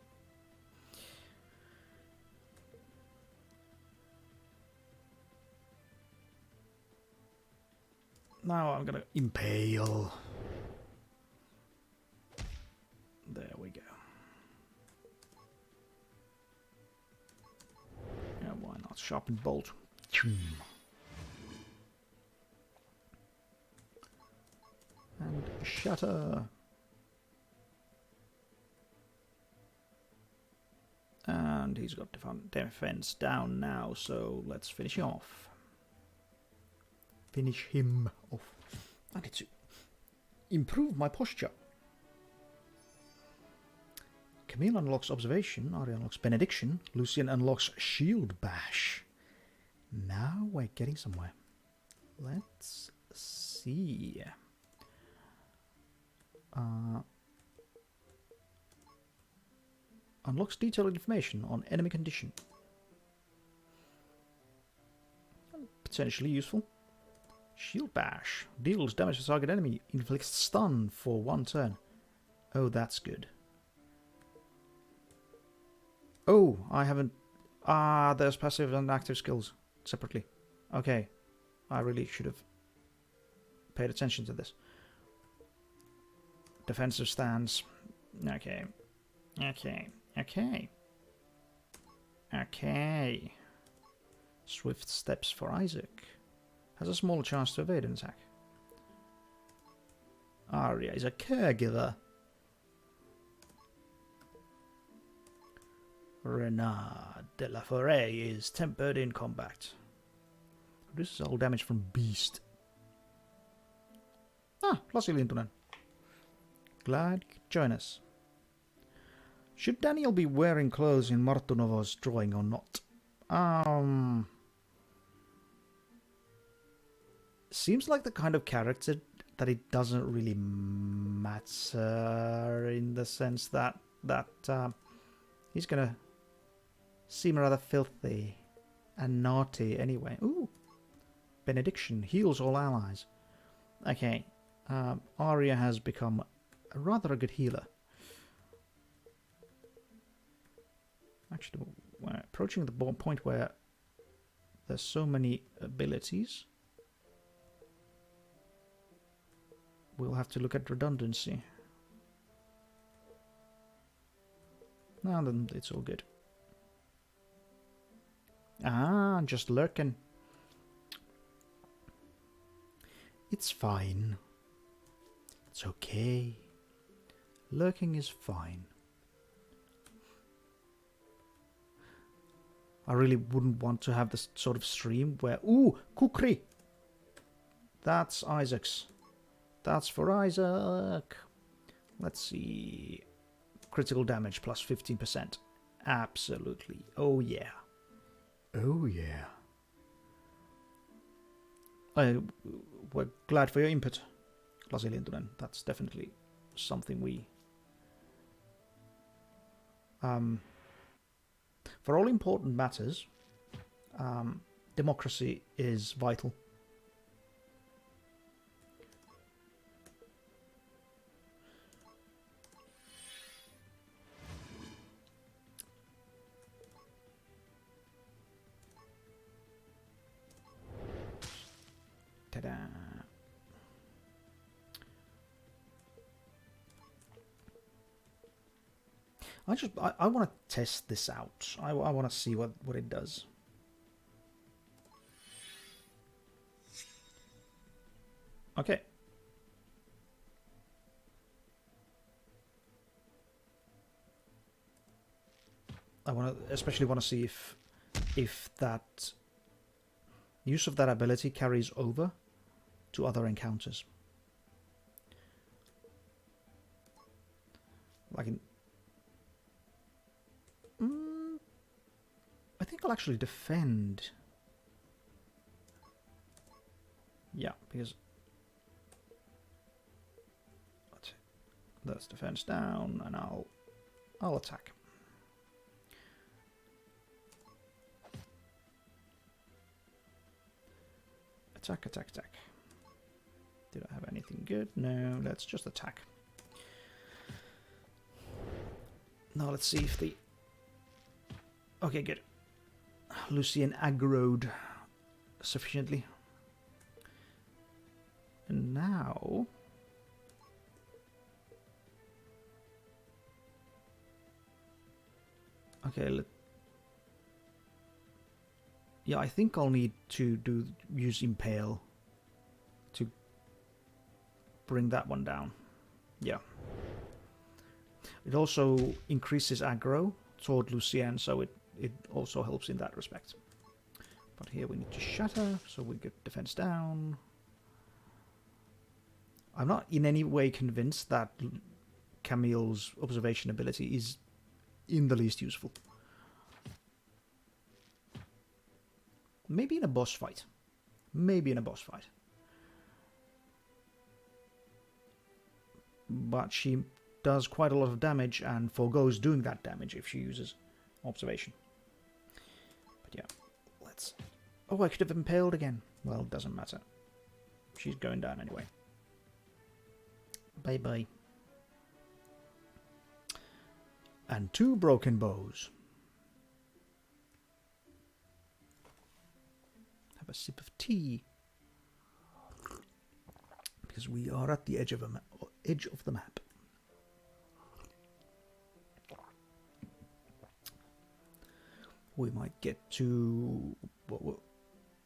Speaker 1: Now I'm going to impale. There we go. Yeah, why not? Sharpen bolt. And shatter. And he's got defense down now, so let's finish off. finish him off. I need to improve my posture. Camille unlocks Observation, Arya unlocks Benediction, Lucian unlocks Shield Bash. Now we're getting somewhere. Let's see. Unlocks detailed information on enemy condition. Potentially useful. Shield Bash. Deals damage to target enemy. Inflicts stun for 1 turn. Oh, that's good. Oh, I haven't... Ah, there's passive and active skills separately. Okay. I really should have paid attention to this. Defensive stance. Okay. Okay. Okay. Okay. Swift steps for Isaac. Has a small chance to evade an attack. Arya is a caregiver. Renard de la Forêt is tempered in combat. Reduces all damage from Beast. Ah, Lassi Lintunen. Glad you could join us. Should Daniel be wearing clothes in Martunovo's drawing or not? Seems like the kind of character that it doesn't really matter in the sense that he's gonna seem rather filthy and naughty anyway. Ooh, Benediction heals all allies. Okay, Arya has become rather a good healer. Actually, we're approaching the point where there's so many abilities. We'll have to look at redundancy. No, then it's all good. Ah, just lurking. It's fine. It's okay. Lurking is fine. I really wouldn't want to have this sort of stream where... Ooh, Kukri! That's Isaac's. That's for Isaac. Let's see. Critical damage plus 15%. Absolutely. Oh yeah. Oh yeah. We're glad for your input, Lassi Lintunen. That's definitely something we... for all important matters, democracy is vital. Ta-da! I want to test this out. I want to see what it does. Okay. Especially want to see if that use of that ability carries over to other encounters. Like in... I think I'll actually defend. Yeah, because... Let's defense down, and I'll attack. Attack, attack, attack. Did I have anything good? No, let's just attack. Now let's see if the... Okay, good. Lucian aggroed sufficiently. And now... Okay, yeah, I think I'll need to use Impale to bring that one down. Yeah. It also increases aggro toward Lucian, so it also helps in that respect. But here we need to shatter, so we get defense down. I'm not in any way convinced that Camille's observation ability is in the least useful. Maybe in a boss fight. Maybe in a boss fight. But she does quite a lot of damage and forgoes doing that damage if she uses observation. But yeah, let's... Oh, I could have impaled again. Well, it doesn't matter. She's going down anyway. Bye-bye. And 2 broken bows. Have a sip of tea. Because we are at the edge of the map. We might get to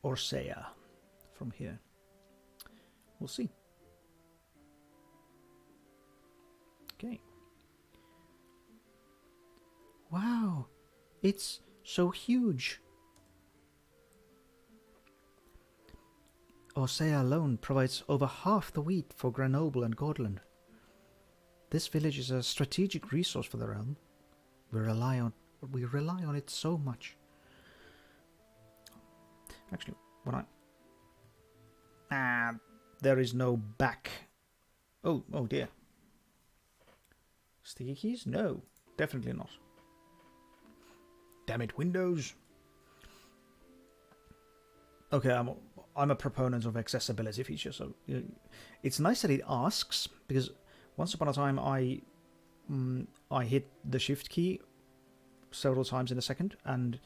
Speaker 1: Orsea from here. We'll see. Okay. Wow, it's so huge. Orsea alone provides over half the wheat for Grenoble and Gordland. This village is a strategic resource for the realm. We rely on it so much. Actually, when there is no back. Oh dear. Sticky keys? No, definitely not. Damn it, Windows. Okay, I'm a proponent of accessibility features, so it's nice that it asks, because once upon a time I hit the shift key several times in a second, and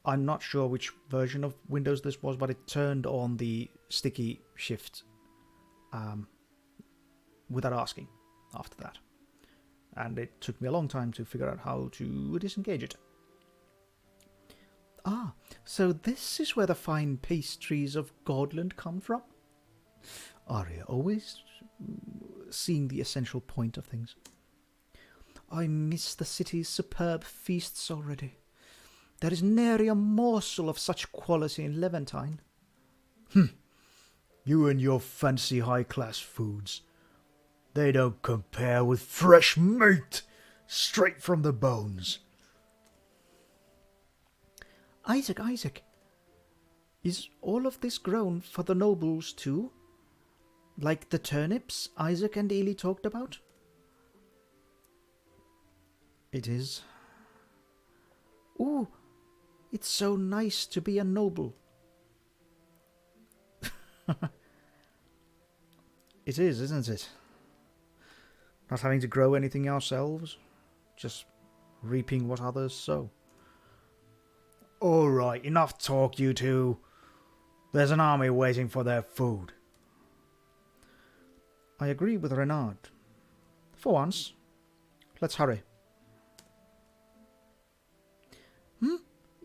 Speaker 1: I'm not sure which version of Windows this was, but it turned on the sticky shift without asking after that. And it took me a long time to figure out how to disengage it. Ah, so this is where the fine pastries of Gordland come from? Arya, always seeing the essential point of things. I miss the city's superb feasts already. There is nary a morsel of such quality in Levantine.
Speaker 2: You and your fancy high-class foods. They don't compare with fresh meat, straight from the bones.
Speaker 1: Isaac, is all of this grown for the nobles too? Like the turnips Isaac and Ely talked about? It is. Ooh, it's so nice to be a noble. It is, isn't it? Not having to grow anything ourselves, just reaping what others sow.
Speaker 2: All right, enough talk, you two. There's an army waiting for their food.
Speaker 1: I agree with Renard. For once, let's hurry.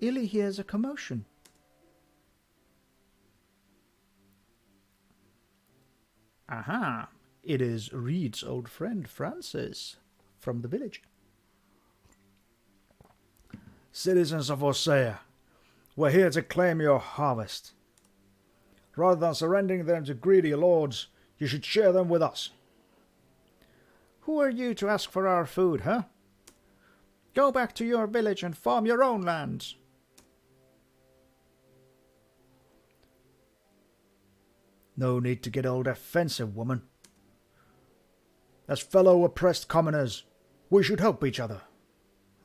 Speaker 1: Illy hears a commotion. Aha! It is Reed's old friend Francis from the village.
Speaker 2: Citizens of Orsea, we're here to claim your harvest. Rather than surrendering them to greedy lords, you should share them with us.
Speaker 1: Who are you to ask for our food, huh? Go back to your village and farm your own lands.
Speaker 2: No need to get all defensive, woman. As fellow oppressed commoners, we should help each other.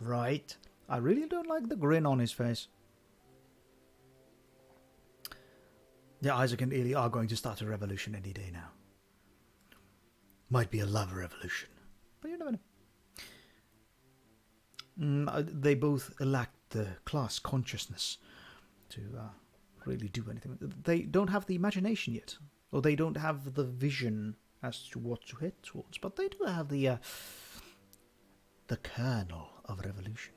Speaker 2: Right?
Speaker 1: I really don't like the grin on his face.
Speaker 2: Yeah, Isaac and Ely are going to start a revolution any day now. Might be a love revolution.
Speaker 1: But you never know. They both lack the class consciousness to really do anything. They don't have the imagination yet. Or they don't have the vision as to what to head towards. But they do have the kernel of revolution.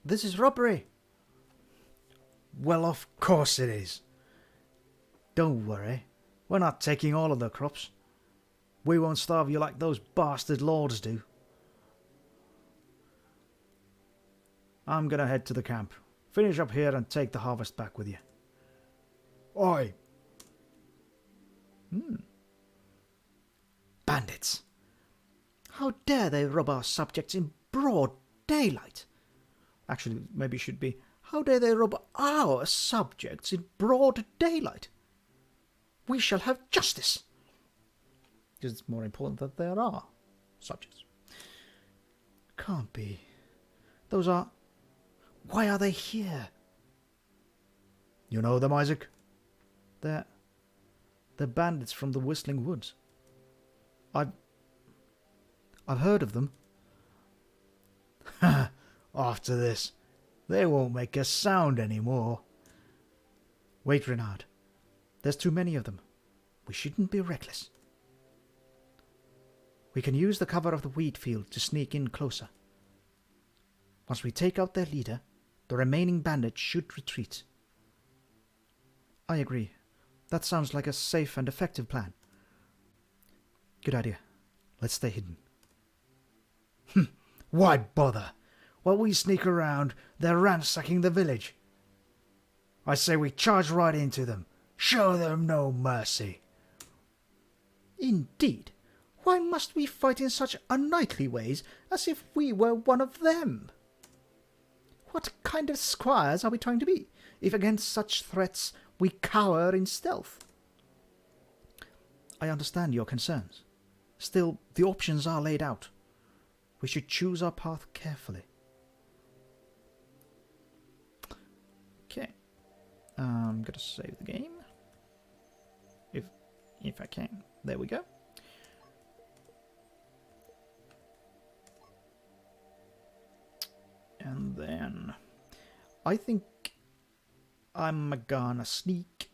Speaker 1: This is robbery.
Speaker 2: Well, of course it is. Don't worry. We're not taking all of the crops. We won't starve you like those bastard lords do.
Speaker 1: I'm gonna head to the camp. Finish up here and take the harvest back with you.
Speaker 2: Aye.
Speaker 1: Bandits! How dare they rob our subjects in broad daylight? Actually, maybe it should be, how dare they rob our subjects in broad daylight? We shall have justice! Because it's more important that there are subjects. Can't be. Those are... Why are they here?
Speaker 2: You know them, Isaac?
Speaker 1: They're bandits from the Whistling Woods. I've heard of them.
Speaker 2: After this, they won't make a sound anymore.
Speaker 1: Wait, Renard. There's too many of them. We shouldn't be reckless. We can use the cover of the wheat field to sneak in closer. Once we take out their leader, the remaining bandits should retreat. I agree. That sounds like a safe and effective plan. Good idea. Let's stay hidden.
Speaker 2: Why bother? While we sneak around, they're ransacking the village. I say we charge right into them. Show them no mercy.
Speaker 1: Indeed. Why must we fight in such unknightly ways, as if we were one of them? What kind of squires are we trying to be, if against such threats we cower in stealth? I understand your concerns. Still, the options are laid out. We should choose our path carefully. Okay. I'm going to save the game. If I can. There we go. And then I think I'm gonna sneak.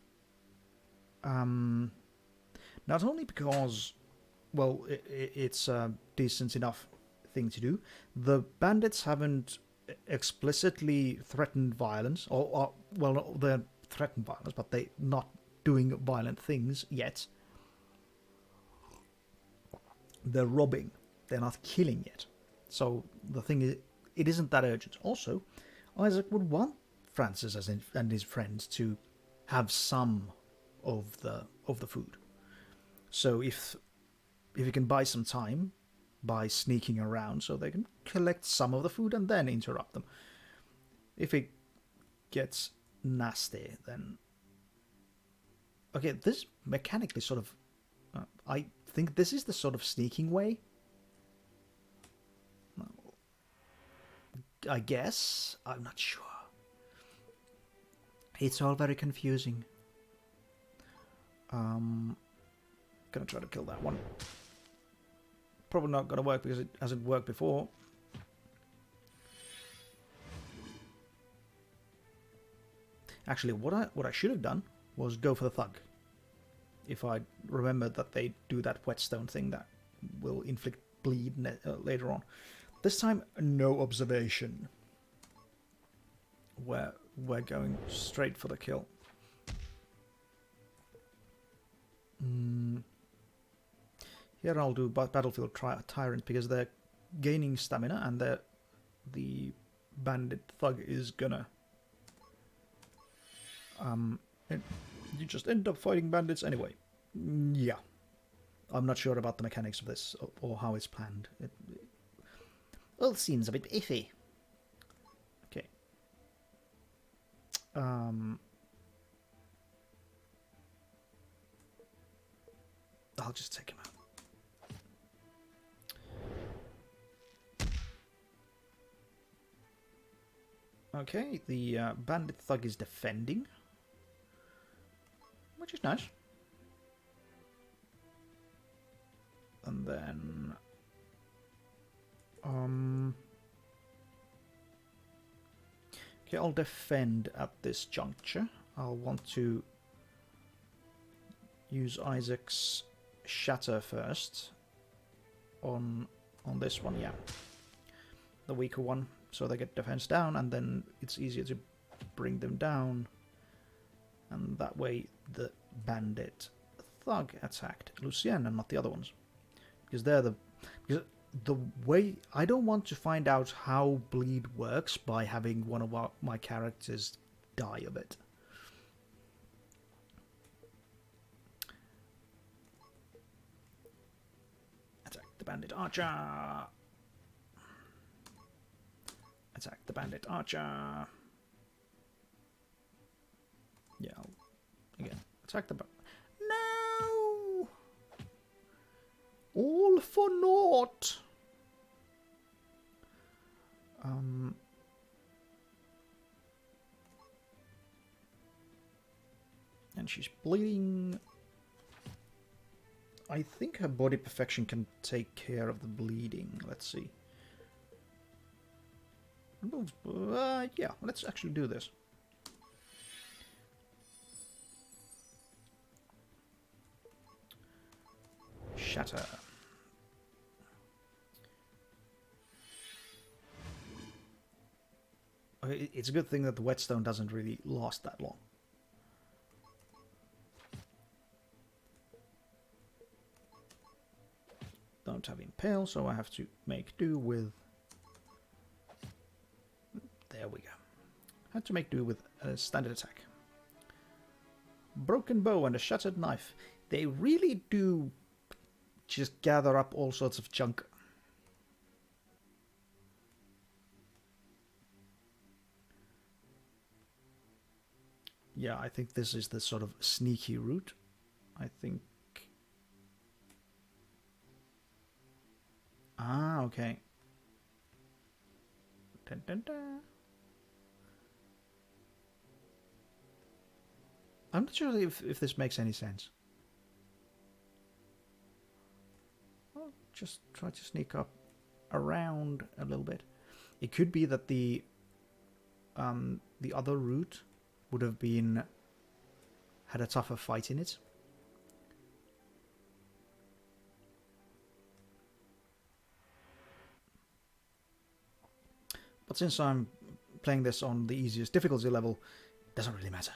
Speaker 1: Not only because, well, it's a decent enough thing to do. The bandits haven't explicitly threatened violence, or well, they're threatened violence, but they're not doing violent things yet. They're robbing. They're not killing yet. So the thing is, it isn't that urgent. Also, Isaac would want Francis and his friends to have some of the food. So if he can buy some time by sneaking around, so they can collect some of the food and then interrupt them. If it gets nasty, then okay, this mechanically sort of. I think this is the sort of sneaking way. I guess. I'm not sure. It's all very confusing. Gonna try to kill that one. Probably not gonna work because it hasn't worked before. Actually, what I should have done was go for the thug. If I remembered that they do that whetstone thing that will inflict bleed later on. This time, no observation. We're going straight for the kill. Here I'll do Battlefield Tyrant because they're gaining stamina and the bandit thug is gonna... you just end up fighting bandits anyway. Yeah. I'm not sure about the mechanics of this or how it's planned. It all seems a bit iffy. Okay. I'll just take him out. Okay, the bandit thug is defending, which is nice. And then okay, I'll defend at this juncture. I'll want to use Isaac's shatter first on this one, yeah. The weaker one, so they get defense down, and then it's easier to bring them down. And that way the bandit thug attacked Lucien and not the other ones. Because they're the... Because the way I don't want to find out how bleed works by having one of my characters die of it. Attack the bandit archer. Attack the bandit archer. Yeah, again, attack the No! All for naught! And she's bleeding. I think her body perfection can take care of the bleeding. Let's see. Yeah, let's actually do this. Shatter. Okay, it's a good thing that the whetstone doesn't really last that long. Don't have impale, so I have to make do with... There we go. Had to make do with a standard attack. Broken bow and a shattered knife. They really do just gather up all sorts of junk. Yeah, I think this is the sort of sneaky route. I think... Ah, okay. Dun, dun, dun. I'm not sure if this makes any sense. I'll just try to sneak up around a little bit. It could be that the other route would have been had a tougher fight in it. But since I'm playing this on the easiest difficulty level, it doesn't really matter.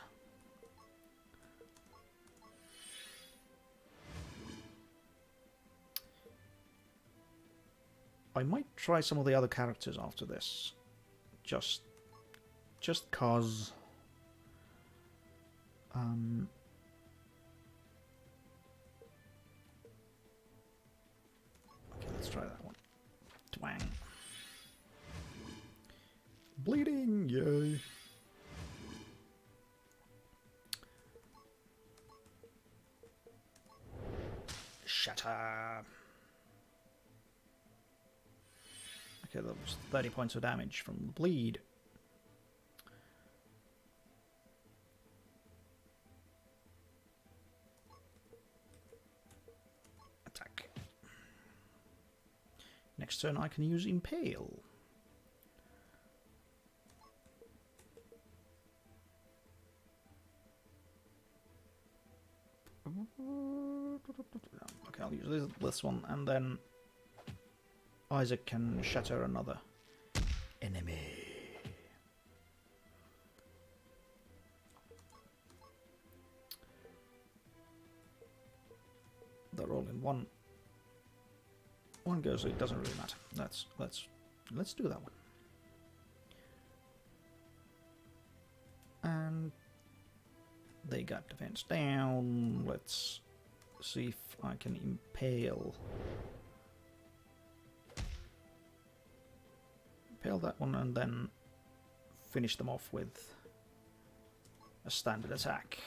Speaker 1: I might try some of the other characters after this. Just cause... Okay, let's try that one. Twang. Bleeding, yay. Shatter. Okay, that was 30 points of damage from the bleed. Attack. Next turn I can use Impale. Okay, I'll use this one, and then Isaac can shatter another enemy. They're all in one go, so it doesn't really matter. Let's do that one. And they got defense down. Let's see if I can impale. Impale that one and then finish them off with a standard attack.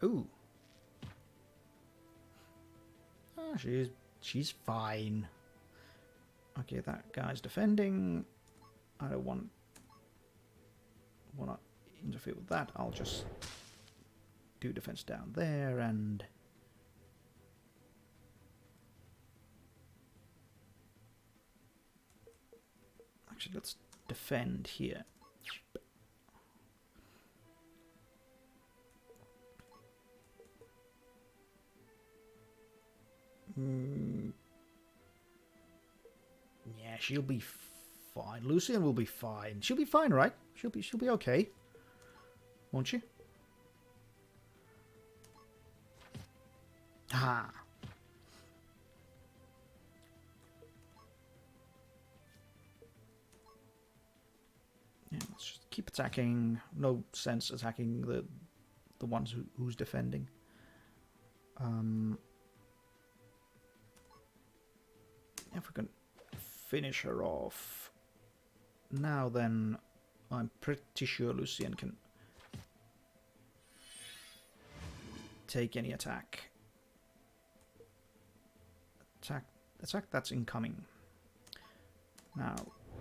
Speaker 1: Ooh. Ah, she's fine. Okay, that guy's defending. I don't want to interfere with that. I'll just do defense down there and actually let's defend here. Yeah, she'll be fine. Lucian will be fine. She'll be fine, right? She'll be okay. Won't she? Ah. Yeah, let's just keep attacking. No sense attacking the ones who's defending. If we can finish her off now, then I'm pretty sure Lucian can take any attack. Attack that's incoming. Now,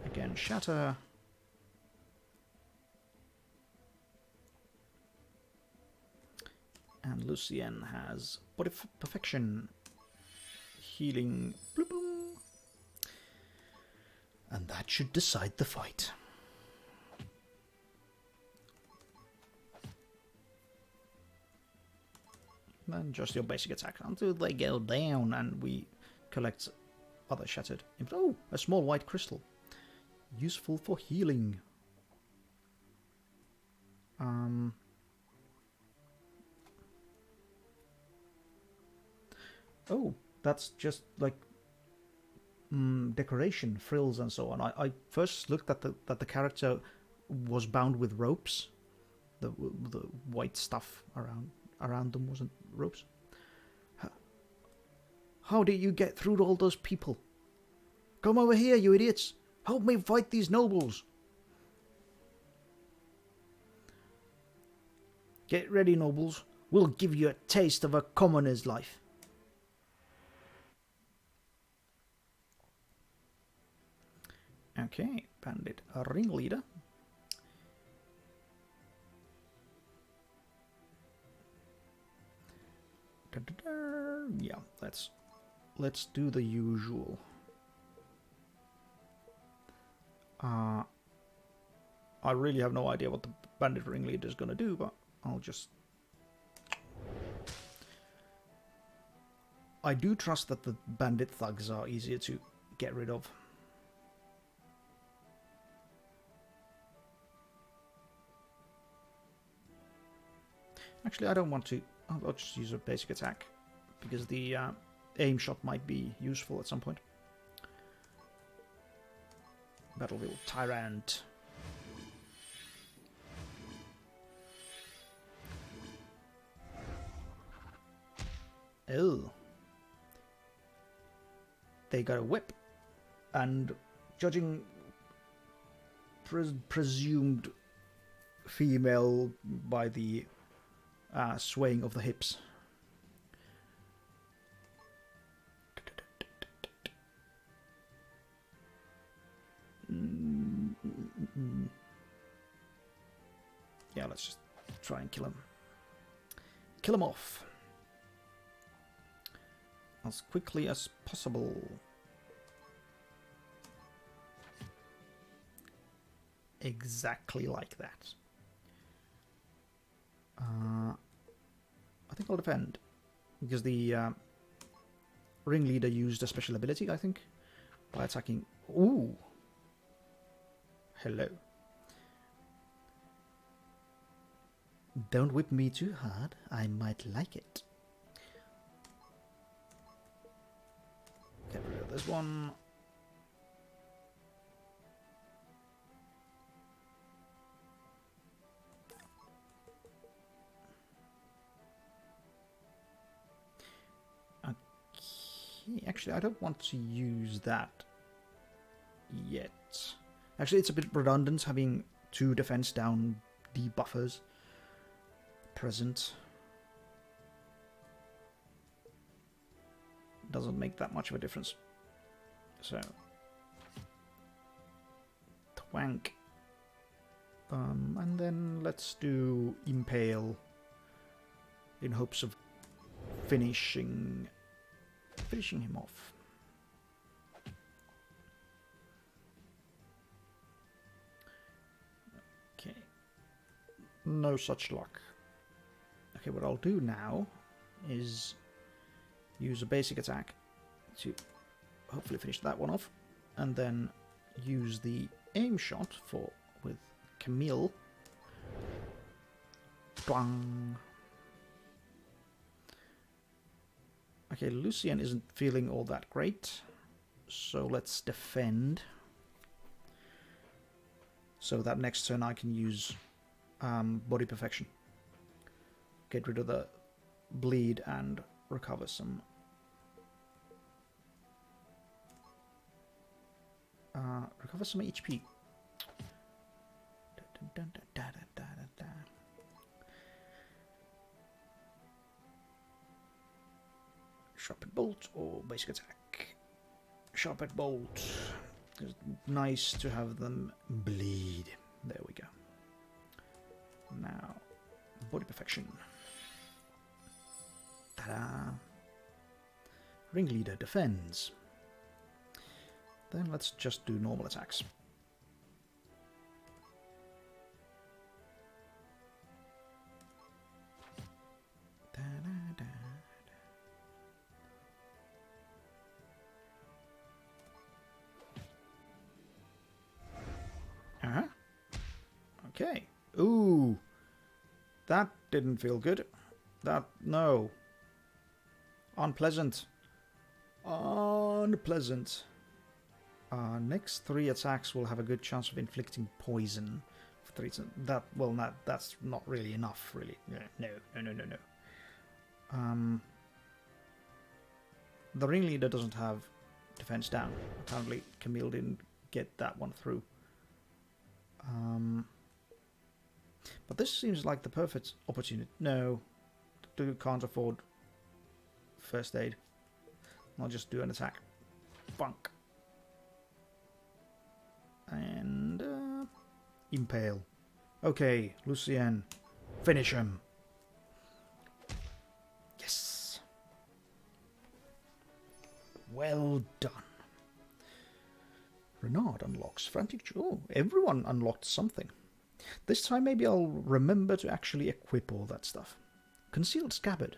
Speaker 1: again, shatter. And Lucian has body perfection, healing, bloop, bloop. And that should decide the fight. Then just your basic attack until they go down and we collect other shattered. Oh, a small white crystal. Useful for healing. Oh, that's just like decoration, frills, and so on. I first looked at that the character was bound with ropes. The white stuff around them wasn't ropes. How did you get through all those people? Come over here, you idiots! Help me fight these nobles! Get ready, nobles. We'll give you a taste of a commoner's life. Okay, bandit ringleader. Yeah, let's do the usual. I really have no idea what the bandit ringleader is gonna do, but I'll just. I do trust that the bandit thugs are easier to get rid of. Actually, I don't want to. I'll just use a basic attack because the aim shot might be useful at some point. Battlefield Tyrant. Oh. They got a whip. And judging presumed female by the swaying of the hips. Yeah, let's just try and kill him. Kill him off. As quickly as possible. Exactly like that. I think I'll defend. Because the ringleader used a special ability, I think. By attacking... Ooh! Hello. Don't whip me too hard. I might like it. Get rid of this one. Okay, actually, I don't want to use that yet. Actually, it's a bit redundant having 2 defense down debuffers present. Doesn't make that much of a difference. So, twank. And then let's do impale in hopes of finishing him off. Okay. No such luck. Okay, what I'll do now is use a basic attack to hopefully finish that one off, and then use the aim shot with Camille. Twang. Okay, Lucian isn't feeling all that great, so let's defend. so that next turn I can use Body Perfection. Get rid of the bleed and recover some. Recover some HP. Sharpened Bolt or Basic Attack? Sharpened Bolt. It's nice to have them bleed. There we go. Now, Body Perfection. Ta-da! Ringleader defends. Then let's just do normal attacks. Uh-huh. Okay. Ooh. That didn't feel good. No. Unpleasant. Unpleasant. Next 3 attacks will have a good chance of inflicting poison. For 3 that's not really enough, really. No. The ringleader doesn't have defense down. Apparently Camille didn't get that one through. But this seems like the perfect opportunity. No, can't afford first aid. I'll just do an attack. Bunk. And impale. Okay, Lucien, finish him. Yes. Well done. Renard unlocks frantic. Oh, everyone unlocked something. This time maybe I'll remember to actually equip all that stuff. Concealed scabbard.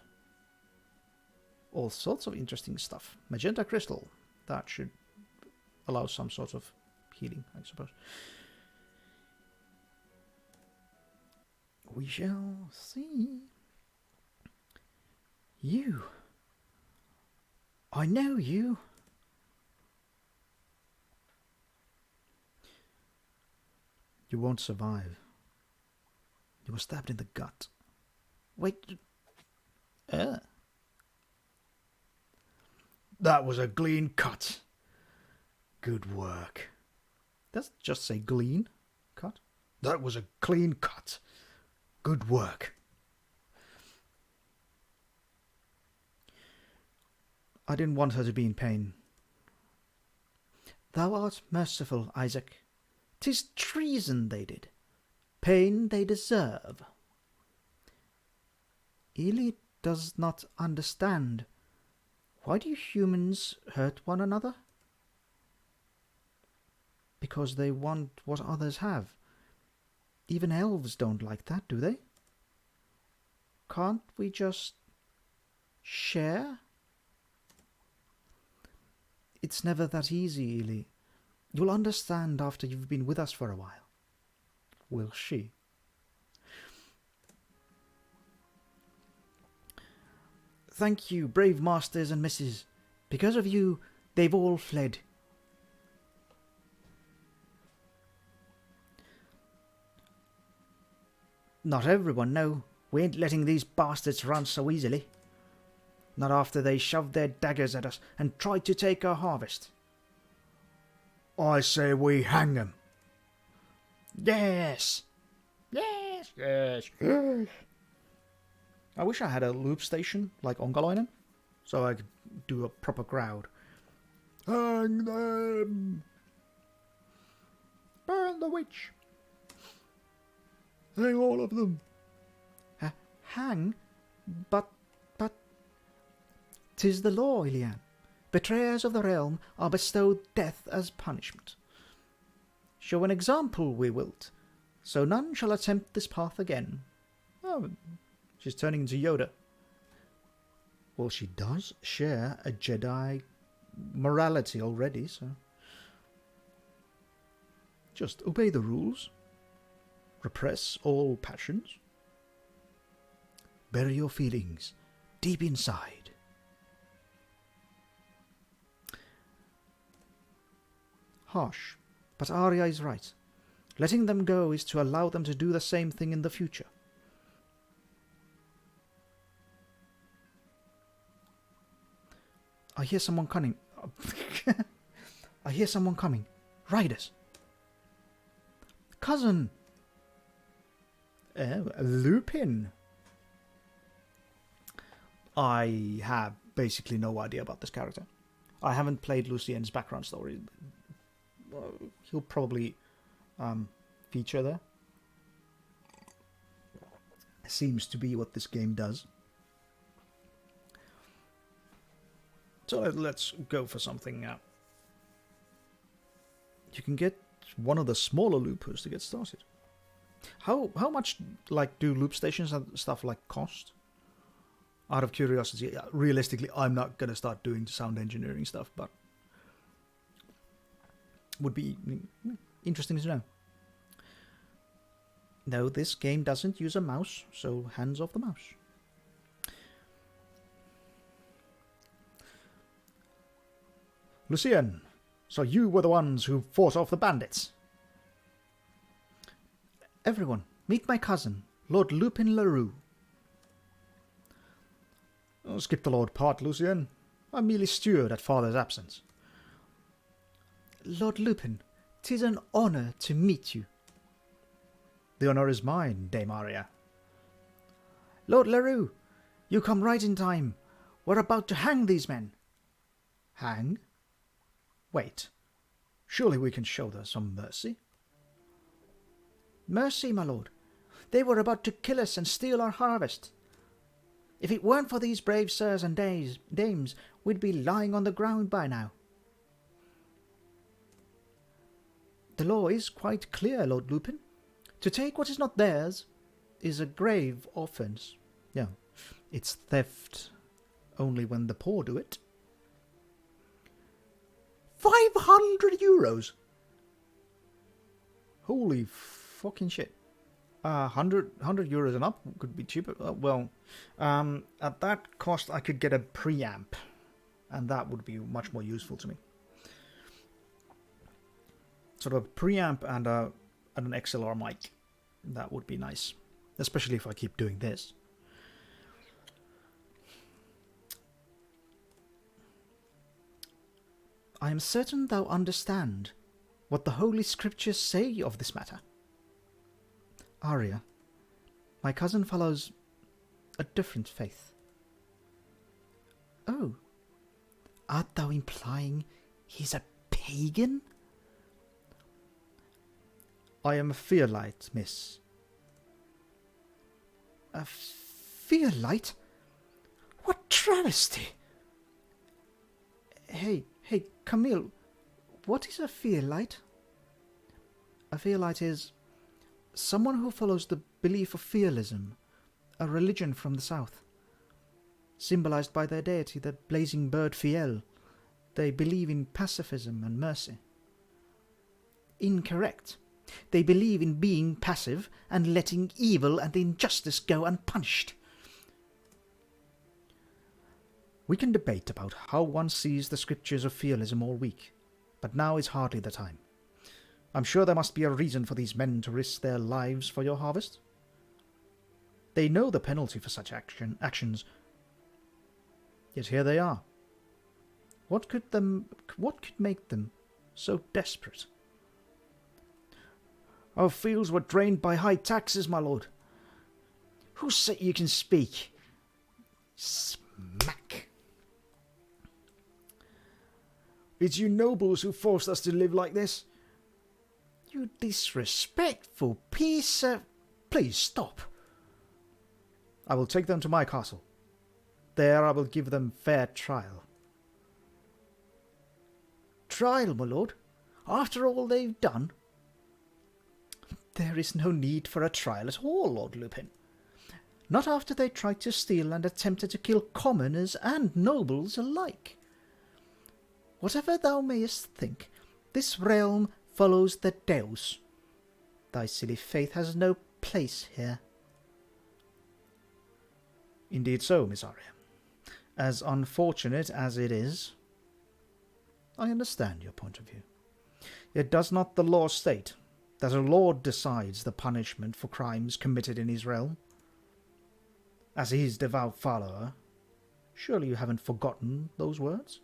Speaker 1: All sorts of interesting stuff. Magenta crystal. That should allow some sort of healing, I suppose. We shall see. You. I know you. You won't survive. You were stabbed in the gut. Wait. That was a clean cut. Good work. Does it just say clean cut? That was a clean cut. Good work. I didn't want her to be in pain. Thou art merciful, Isaac. 'Tis treason they did. Pain they deserve. Ely does not understand. Why do humans hurt one another? Because they want what others have. Even elves don't like that, do they? Can't we just share? It's never that easy, Ely. You'll understand after you've been with us for a while. Will she? Thank you, brave masters and misses. Because of you, they've all fled. Not everyone, no. We ain't letting these bastards run so easily. Not after they shoved their daggers at us and tried to take our harvest. I say we hang them. Yes. Yes. Yes. Yes. I wish I had a loop station like Ongalainen, so I could do a proper crowd. Hang them. Burn the witch. Hang all of them. Hang? But... 'tis the law, Ilian. Betrayers of the realm are bestowed death as punishment. Show an example, we wilt, so none shall attempt this path again. Oh, she's turning into Yoda. Well, she does share a Jedi morality already, so... just obey the rules. Repress all passions. Bury your feelings deep inside. Harsh, but Arya is right. Letting them go is to allow them to do the same thing in the future. I hear someone coming. I hear someone coming. Riders. Cousin. Lupin. I have basically no idea about this character. I haven't played Lucien's background story. He'll probably feature there. Seems to be what this game does. So let's go for something. You can get one of the smaller loopers to get started. How much do loop stations and stuff cost? Out of curiosity, realistically, I'm not gonna start doing sound engineering stuff, but would be interesting to know. No, this game doesn't use a mouse, so hands off the mouse. Lucien, so you were the ones who fought off the bandits. Everyone, meet my cousin, Lord Lupin LaRue. Oh, skip the Lord part, Lucien. I'm merely steward at father's absence. Lord Lupin, 'tis an honour to meet you. The honour is mine, Dame Aria. Lord LaRue, you come right in time. We're about to hang these men. Hang? Wait. Surely we can show them some mercy. Mercy, my lord. They were about to kill us and steal our harvest. If it weren't for these brave sirs and dames, we'd be lying on the ground by now. The law is quite clear, Lord Lupin. To take what is not theirs is a grave offence. Yeah, it's theft only when the poor do it. 500 euros! Holy fucking shit. 100 euros and up could be cheaper. At that cost I could get a preamp, and that would be much more useful to me. Sort of a preamp and an XLR mic. That would be nice, especially if I keep doing this. I am certain thou understand what the Holy Scriptures say of this matter. Aria, my cousin follows a different faith. Oh, art thou implying he's a pagan? I am a Fearlight, miss. A Fearlight? What travesty! Hey, Camille, what is a Fearlight? A Fearlight is someone who follows the belief of fearlism, a religion from the south. Symbolized by their deity, the blazing bird Fiel, they believe in pacifism and mercy. Incorrect. They believe in being passive and letting evil and injustice go unpunished. We can debate about how one sees the scriptures of fearlism all week, but now is hardly the time. I'm sure there must be a reason for these men to risk their lives for your harvest. They know the penalty for such actions, yet here they are. What could make them so desperate? Our fields were drained by high taxes, my lord. Who said you can speak? Smack. It's you nobles who forced us to live like this. You disrespectful piece of... Please stop. I will take them to my castle. There I will give them fair trial. Trial, my lord? After all they've done? There is no need for a trial at all, Lord Lupin. Not after they tried to steal and attempted to kill commoners and nobles alike. Whatever thou mayest think, this realm follows the Deus. Thy silly faith has no place here. Indeed so, Miss Aria. As unfortunate as it is, I understand your point of view. Yet does not the law state that a lord decides the punishment for crimes committed in his realm. As his devout follower, surely you haven't forgotten those words?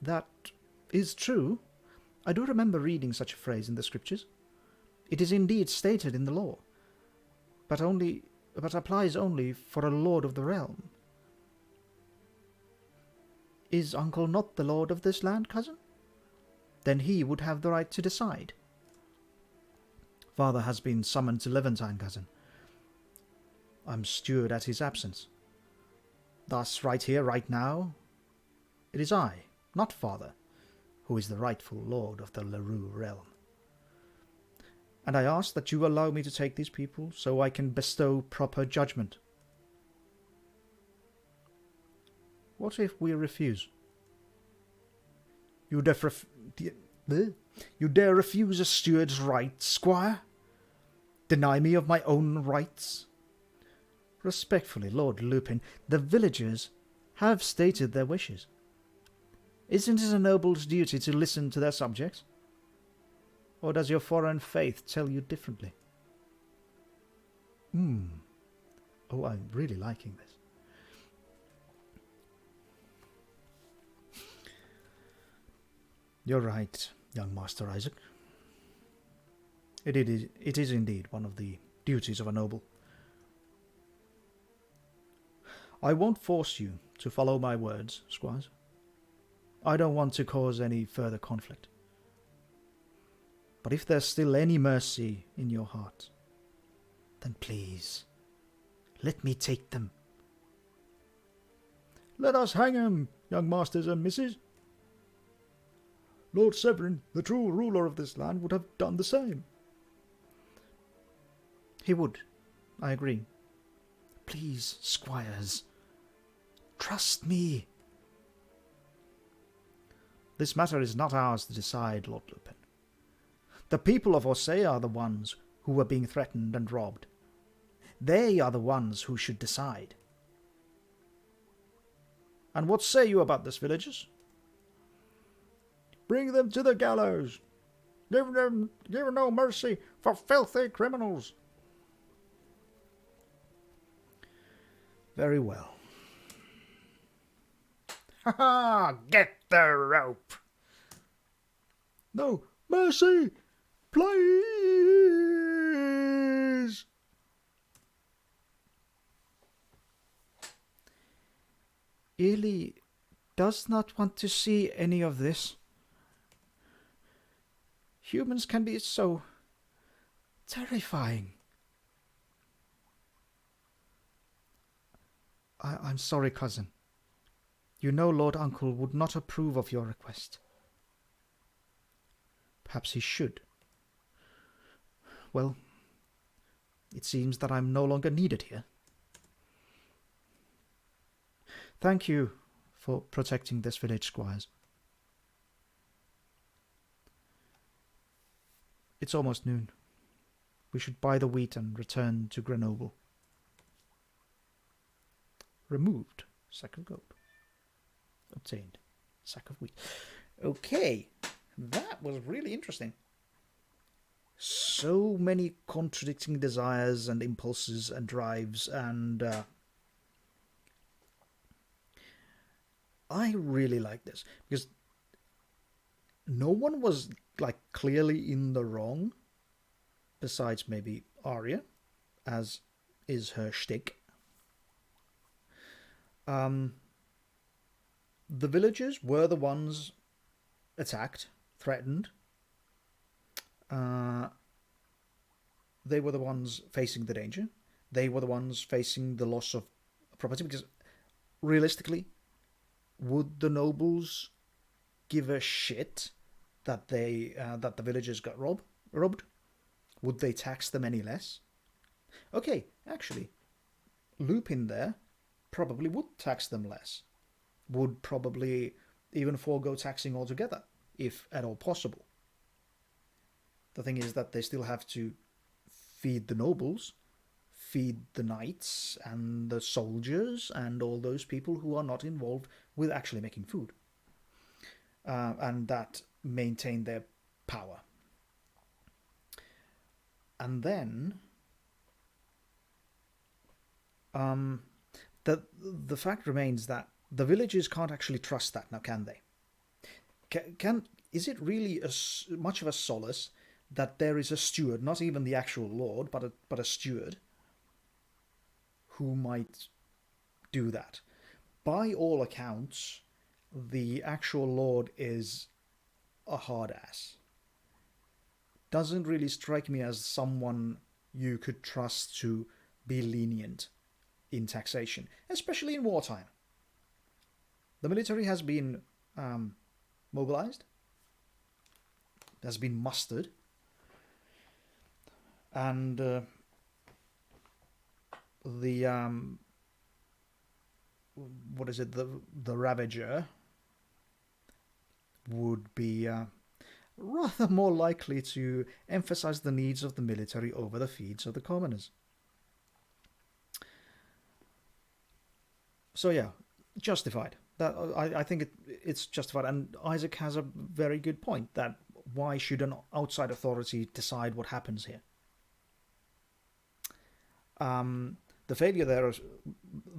Speaker 1: That is true. I do remember reading such a phrase in the scriptures. It is indeed stated in the law, but applies only for a lord of the realm. Is uncle not the lord of this land, cousin? Then he would have the right to decide. Father has been summoned to Levantine, cousin. I'm steward at his absence. Thus, right here, right now, it is I, not father, who is the rightful lord of the LaRue realm. And I ask that you allow me to take these people so I can bestow proper judgment. What if we refuse? You dare refuse a steward's rights, squire? Deny me of my own rights? Respectfully, Lord Lupin, the villagers have stated their wishes. Isn't it a noble's duty to listen to their subjects? Or does your foreign faith tell you differently? Oh, I'm really liking this. You're right, young Master Isaac. It is indeed one of the duties of a noble. I won't force you to follow my words, squires. I don't want to cause any further conflict. But if there's still any mercy in your heart, then please, let me take them.
Speaker 2: Let us hang him, young masters and misses. Lord Severin, the true ruler of this land, would have done the same.
Speaker 1: He would, I agree. Please, squires, trust me. This matter is not ours to decide, Lord Lupin. The people of Orsay are the ones who were being threatened and robbed. They are the ones who should decide. And what say you about this, villagers?
Speaker 2: Bring them to the gallows. Give no mercy for filthy criminals.
Speaker 1: Very well.
Speaker 2: Ha ha! Get the rope. No mercy, please.
Speaker 1: Illy does not want to see any of this. Humans can be so terrifying. I'm sorry, cousin. You know Lord Uncle would not approve of your request. Perhaps he should. Well, it seems that I'm no longer needed here. Thank you for protecting this village, squires. It's almost noon. We should buy the wheat and return to Grenoble. Removed. Sack of gold. Obtained. Sack of wheat. Okay. That was really interesting. So many contradicting desires and impulses and drives, and I really like this because no one was like clearly in the wrong, besides maybe Arya, as is her shtick. The villagers were the ones attacked, threatened. They were the ones facing the danger. They were the ones facing the loss of property, because realistically, would the nobles give a shit that that the villagers got robbed? Would they tax them any less? Okay, actually, Lupin there probably would tax them less. Would probably even forego taxing altogether, if at all possible. The thing is that they still have to feed the nobles, feed the knights and the soldiers and all those people who are not involved with actually making food. And that maintain their power. And then the fact remains that the villagers can't actually trust that now, can they? Can is it really much of a solace that there is a steward, not even the actual lord, but a steward who might do that? By all accounts, the actual lord is a hard ass. Doesn't really strike me as someone you could trust to be lenient in taxation, especially in wartime. The military has been mobilized, has been mustered, and the what is it? The Ravager would be rather more likely to emphasize the needs of the military over the feeds of the commoners. So yeah, justified. That I think it's justified, and Isaac has a very good point that why should an outside authority decide what happens here? The failure there is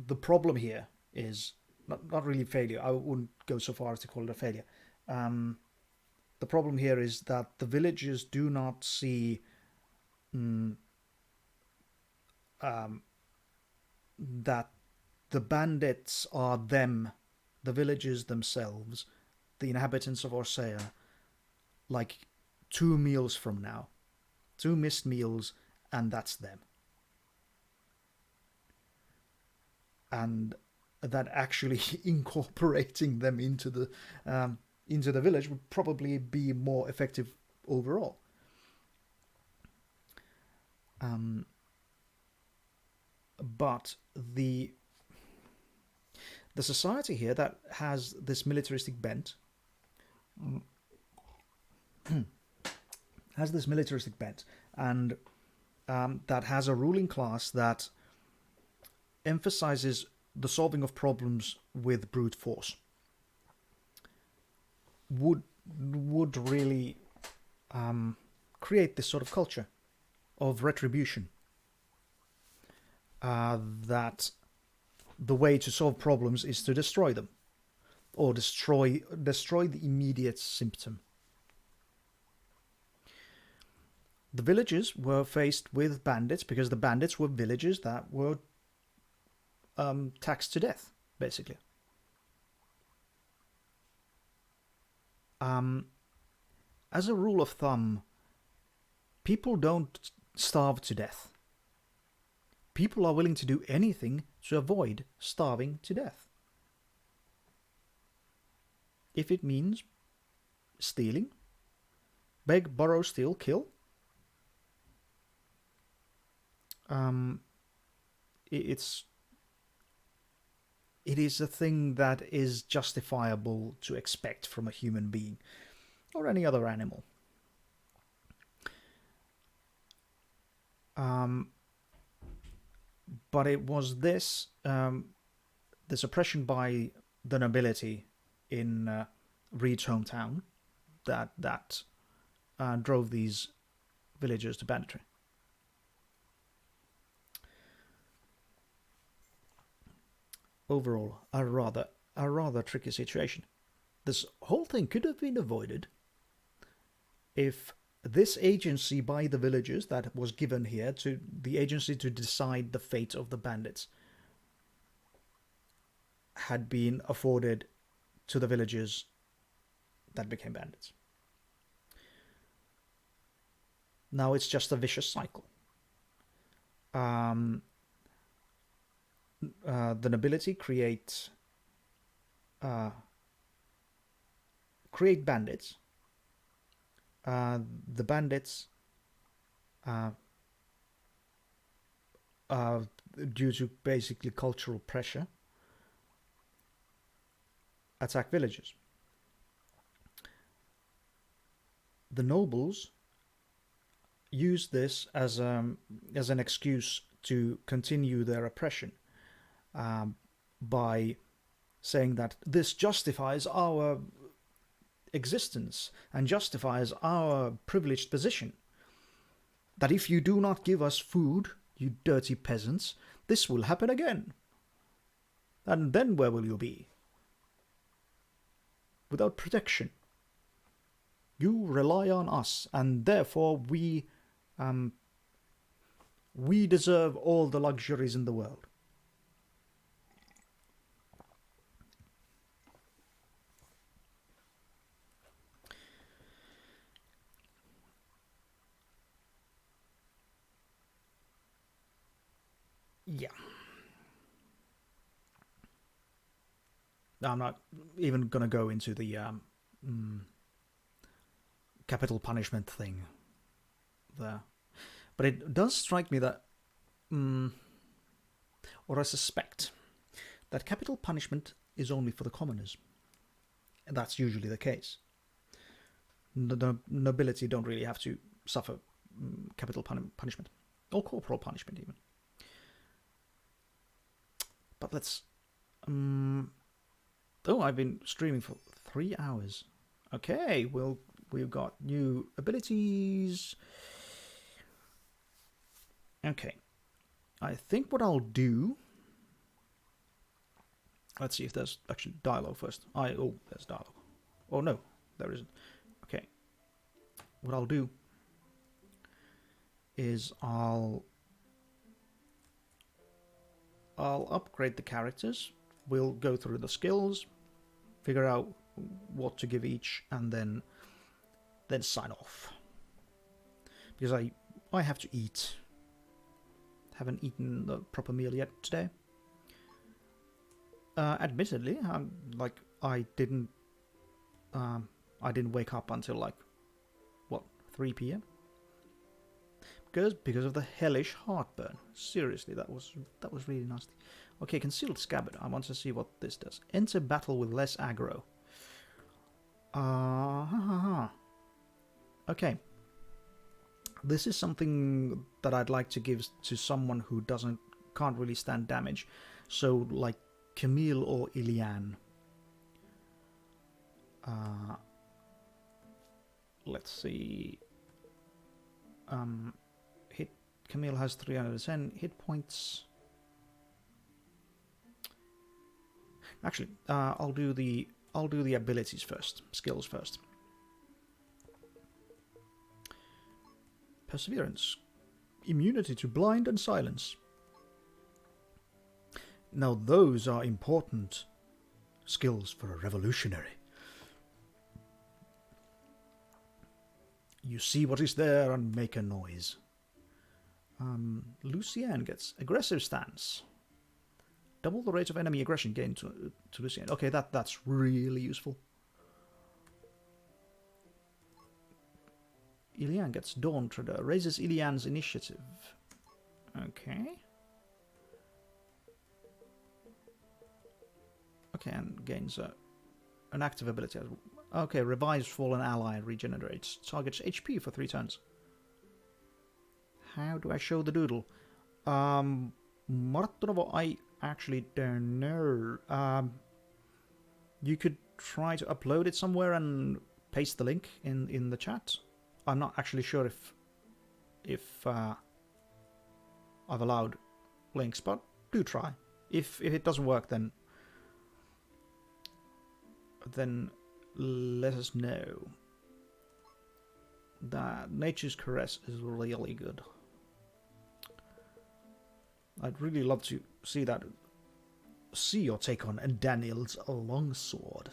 Speaker 1: the problem here is not really failure. I wouldn't go so far as to call it a failure. The problem here is that the villagers do not see that the bandits are them, the villagers themselves, the inhabitants of Orsea, like 2 meals from now. 2 missed meals, and that's them. And that actually incorporating them into the village would probably be more effective overall. But the society here that has this militaristic bent and that has a ruling class that emphasizes the solving of problems with brute force would really create this sort of culture of retribution, that the way to solve problems is to destroy them, or destroy the immediate symptom. The villagers were faced with bandits because the bandits were villagers that were taxed to death, basically. As a rule of thumb, people don't starve to death. People are willing to do anything to avoid starving to death. If it means stealing, beg, borrow, steal, kill, it is a thing that is justifiable to expect from a human being or any other animal. But it was this oppression by the nobility in Reed's hometown that drove these villagers to banditry. Overall, a rather tricky situation. This whole thing could have been avoided if this agency by the villagers that was given here, to the agency to decide the fate of the bandits, had been afforded to the villagers that became bandits. Now it's just a vicious cycle. The nobility create bandits. The bandits, due to basically cultural pressure, attack villages. The nobles use this as an excuse to continue their oppression, by saying that this justifies our existence and justifies our privileged position.
Speaker 2: that if you do not give us food, you dirty peasants, this will happen again. And then where will you be? Without protection. You rely on us, and therefore we deserve all the luxuries in the world. Yeah. I'm not even going to go into the capital punishment thing there. But it does strike me that, or I suspect, that capital punishment is only for the commoners. And that's usually the case. The nobility don't really have to suffer capital punishment, or corporal punishment even. But let's... oh, I've been streaming for 3 hours. Okay, we've got new abilities. Okay, I think what I'll do... Let's see if there's actually dialogue first. Oh, there's dialogue. Oh no, there isn't. Okay, what I'll do is I'll upgrade the characters. We'll go through the skills, figure out what to give each, and then sign off. Because I have to eat. Haven't eaten the proper meal yet today. Admittedly, I didn't wake up until like 3 p.m. because of the hellish heartburn. Seriously, that was really nasty. Okay, concealed scabbard. I want to see what this does. Enter battle with less aggro. Okay. This is something that I'd like to give to someone who can't really stand damage. So like Camille or Ilian. Let's see. Camille has 310 hit points. Actually, I'll do the abilities first, skills first. Perseverance, immunity to blind and silence. Now those are important skills for a revolutionary. You see what is there and make a noise. Lucien gets aggressive stance. Double the rate of enemy aggression gained to Lucien. Okay, that's really useful. Ilian gets Dawn Treader. Raises Ilian's initiative. Okay. Okay, and gains an active ability. Okay, revives fallen ally and regenerates. Targets HP for 3 turns. How do I show the doodle? Martinovo, I actually don't know. You could try to upload it somewhere and paste the link in the chat. I'm not actually sure if I've allowed links, but do try. If it doesn't work, then let us know. That Nature's Caress is really good. I'd really love to see your take on Daniel's longsword.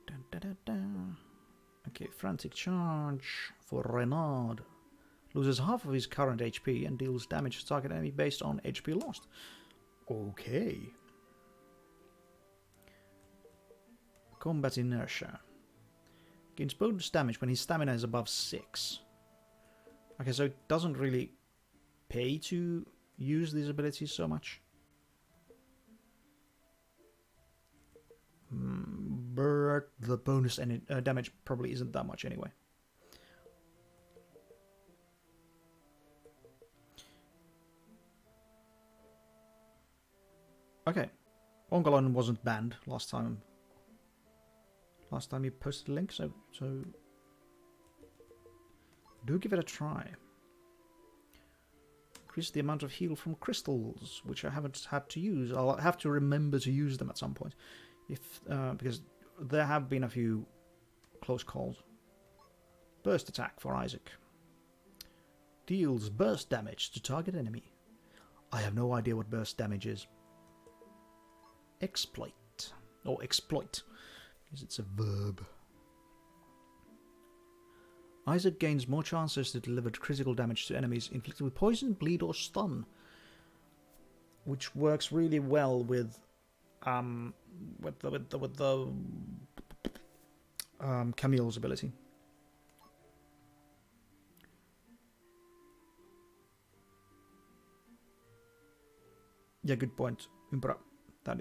Speaker 2: Dun, dun, dun, dun. Okay, frantic charge for Renaud. Loses half of his current HP and deals damage to target enemy based on HP lost. Okay. Combat inertia. Gains bonus damage when his stamina is above 6. Okay, so it doesn't really pay to use these abilities so much. But the bonus damage probably isn't that much anyway. Okay, Ongalon wasn't banned last time. Last time you posted a link, so
Speaker 1: do give it a try. Increase the amount of heal from crystals, which I haven't had to use. I'll have to remember to use them at some point, because there have been a few close calls. Burst attack for Isaac. Deals burst damage to target enemy. I have no idea what burst damage is. Exploit. Or exploit, because it's a verb. Isaac gains more chances to deliver critical damage to enemies inflicted with poison, bleed, or stun, which works really well with Camille's ability. Yeah, good point, Umbra. That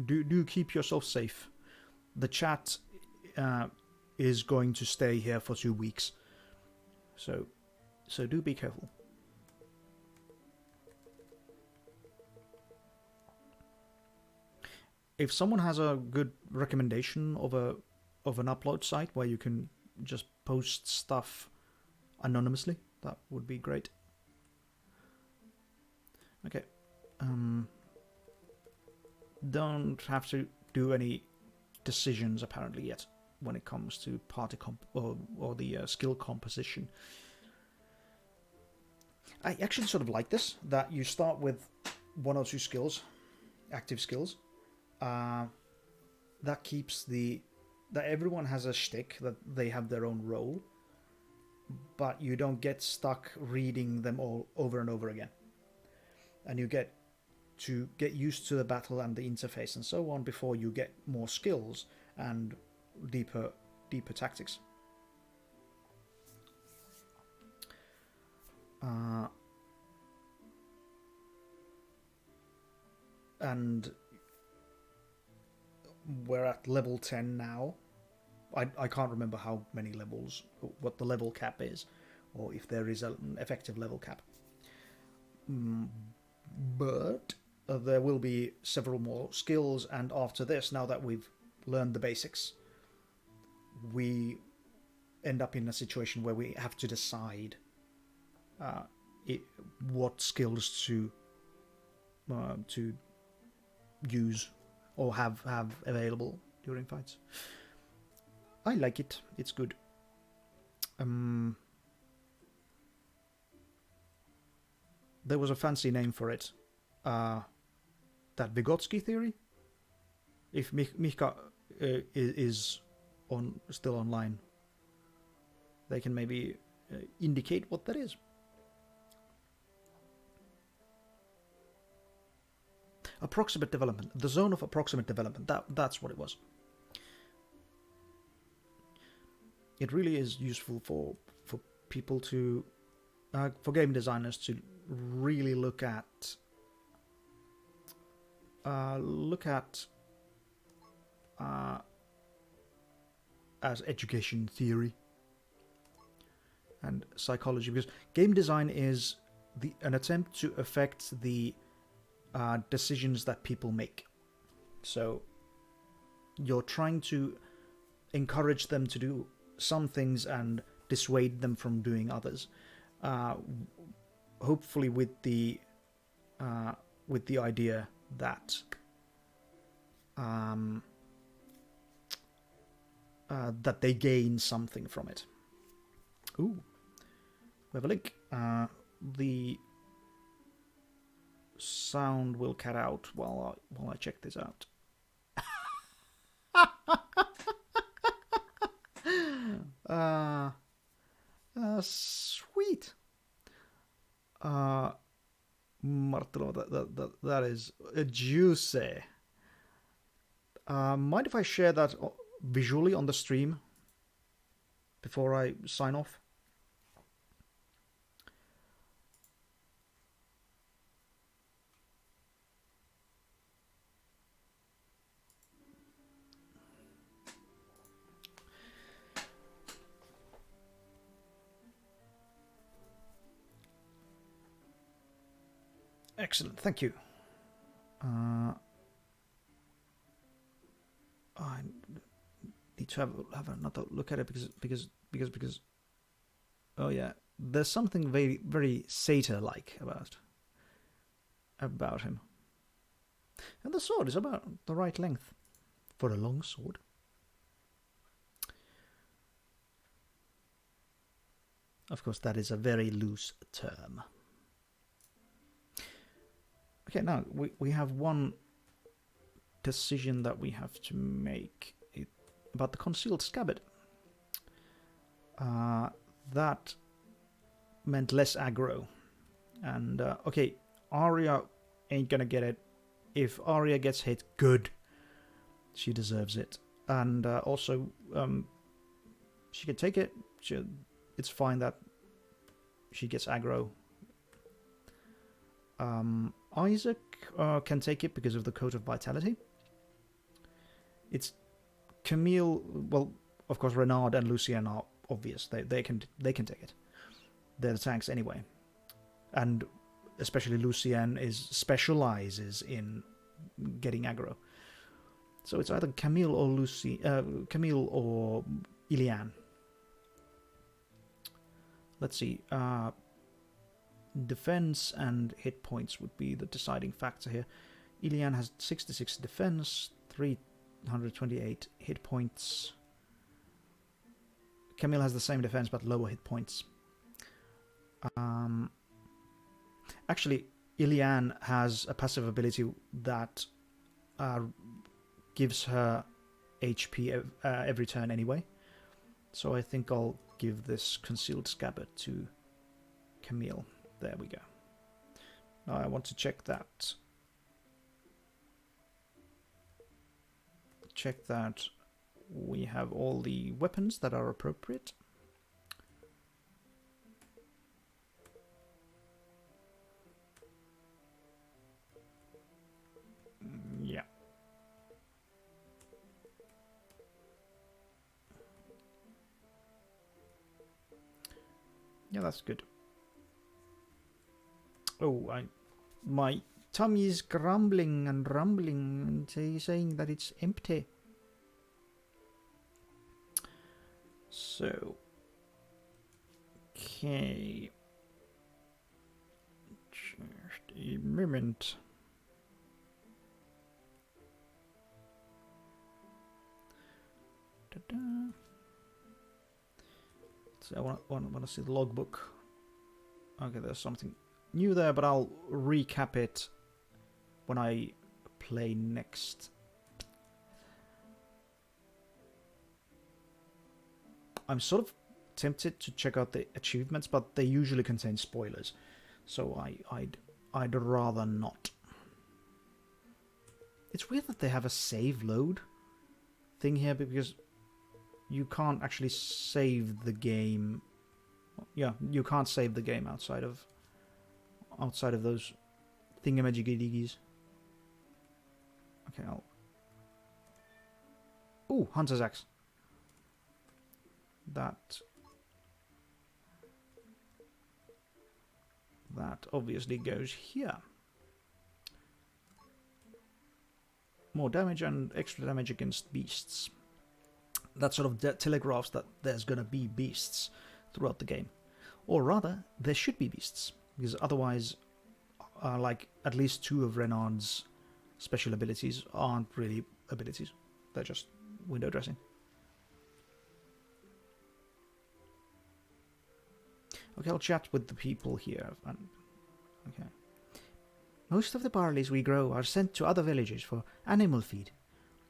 Speaker 1: do keep yourself safe. The chat is going to stay here for 2 weeks, so do be careful. If someone has a good recommendation of an upload site where you can just post stuff anonymously, that would be great. Okay. Don't have to do any decisions apparently yet when it comes to party comp or the skill composition. I actually sort of like this, that you start with 1 or 2 skills, active skills. That keeps that everyone has a shtick, that they have their own role, but you don't get stuck reading them all over and over again. And you get to get used to the battle and the interface and so on before you get more skills and deeper tactics. And we're at level 10 now. I can't remember how many levels, what the level cap is, or if there is an effective level cap. But there will be several more skills, and after this, now that we've learned the basics, we end up in a situation where we have to decide what skills to use or have available during fights. I like it. It's good. There was a fancy name for it. That Vygotsky theory. If Mika is still online, they can maybe indicate what that is. Approximate development. The zone of approximate development. That's what it was. It really is useful for people to, for game designers to really look at as education theory and psychology, because game design is an attempt to affect the decisions that people make. So you're trying to encourage them to do some things and dissuade them from doing others, hopefully with the idea that that they gain something from it. Ooh, we have a link. The sound will cut out while I check this out. Sweet. Martelo, that is juicy. Mind if I share that visually on the stream before I sign off? Excellent, thank you. I need to have another look at it because Oh yeah, there's something very, very satyr-like about him. And the sword is about the right length for a long sword. Of course, that is a very loose term. Okay, now we have one decision that we have to make about the concealed scabbard. That meant less aggro. And, okay, Arya ain't gonna get it. If Arya gets hit, good. She deserves it. And also, she can take it. It's fine that she gets aggro. Isaac can take it because of the Coat of Vitality. It's Camille. Well, of course, Renard and Lucien are obvious. They can take it. They're the tanks anyway, and especially Lucien specializes in getting aggro. So it's either Camille or Camille or Ilian. Let's see. Defense and hit points would be the deciding factor here. Ilian has 66 defense, 328 hit points. Camille has the same defense but lower hit points. Actually, Ilian has a passive ability that gives her HP every turn anyway. So I think I'll give this Concealed Scabbard to Camille. There we go. Now I want to check that. Check that we have all the weapons that are appropriate. Yeah. Yeah, that's good. Oh, my tummy is grumbling and rumbling and saying that it's empty. So, okay. Just a moment. Ta-da. So I want to see the logbook. Okay, there's something new there, but I'll recap it when I play next. I'm sort of tempted to check out the achievements, but they usually contain spoilers, so I'd rather not. It's weird that they have a save load thing here, because you can't actually save the game. Yeah, you can't save the game outside of those thingamajiggies. Okay, Ooh, Hunter's Axe. That obviously goes here. More damage and extra damage against beasts. That sort of telegraphs that there's gonna be beasts throughout the game. Or rather, there should be beasts, because otherwise, like, at least 2 of Renard's special abilities aren't really abilities. They're just window dressing. Okay, I'll chat with the people here. Okay. Most of the barleys we grow are sent to other villages for animal feed.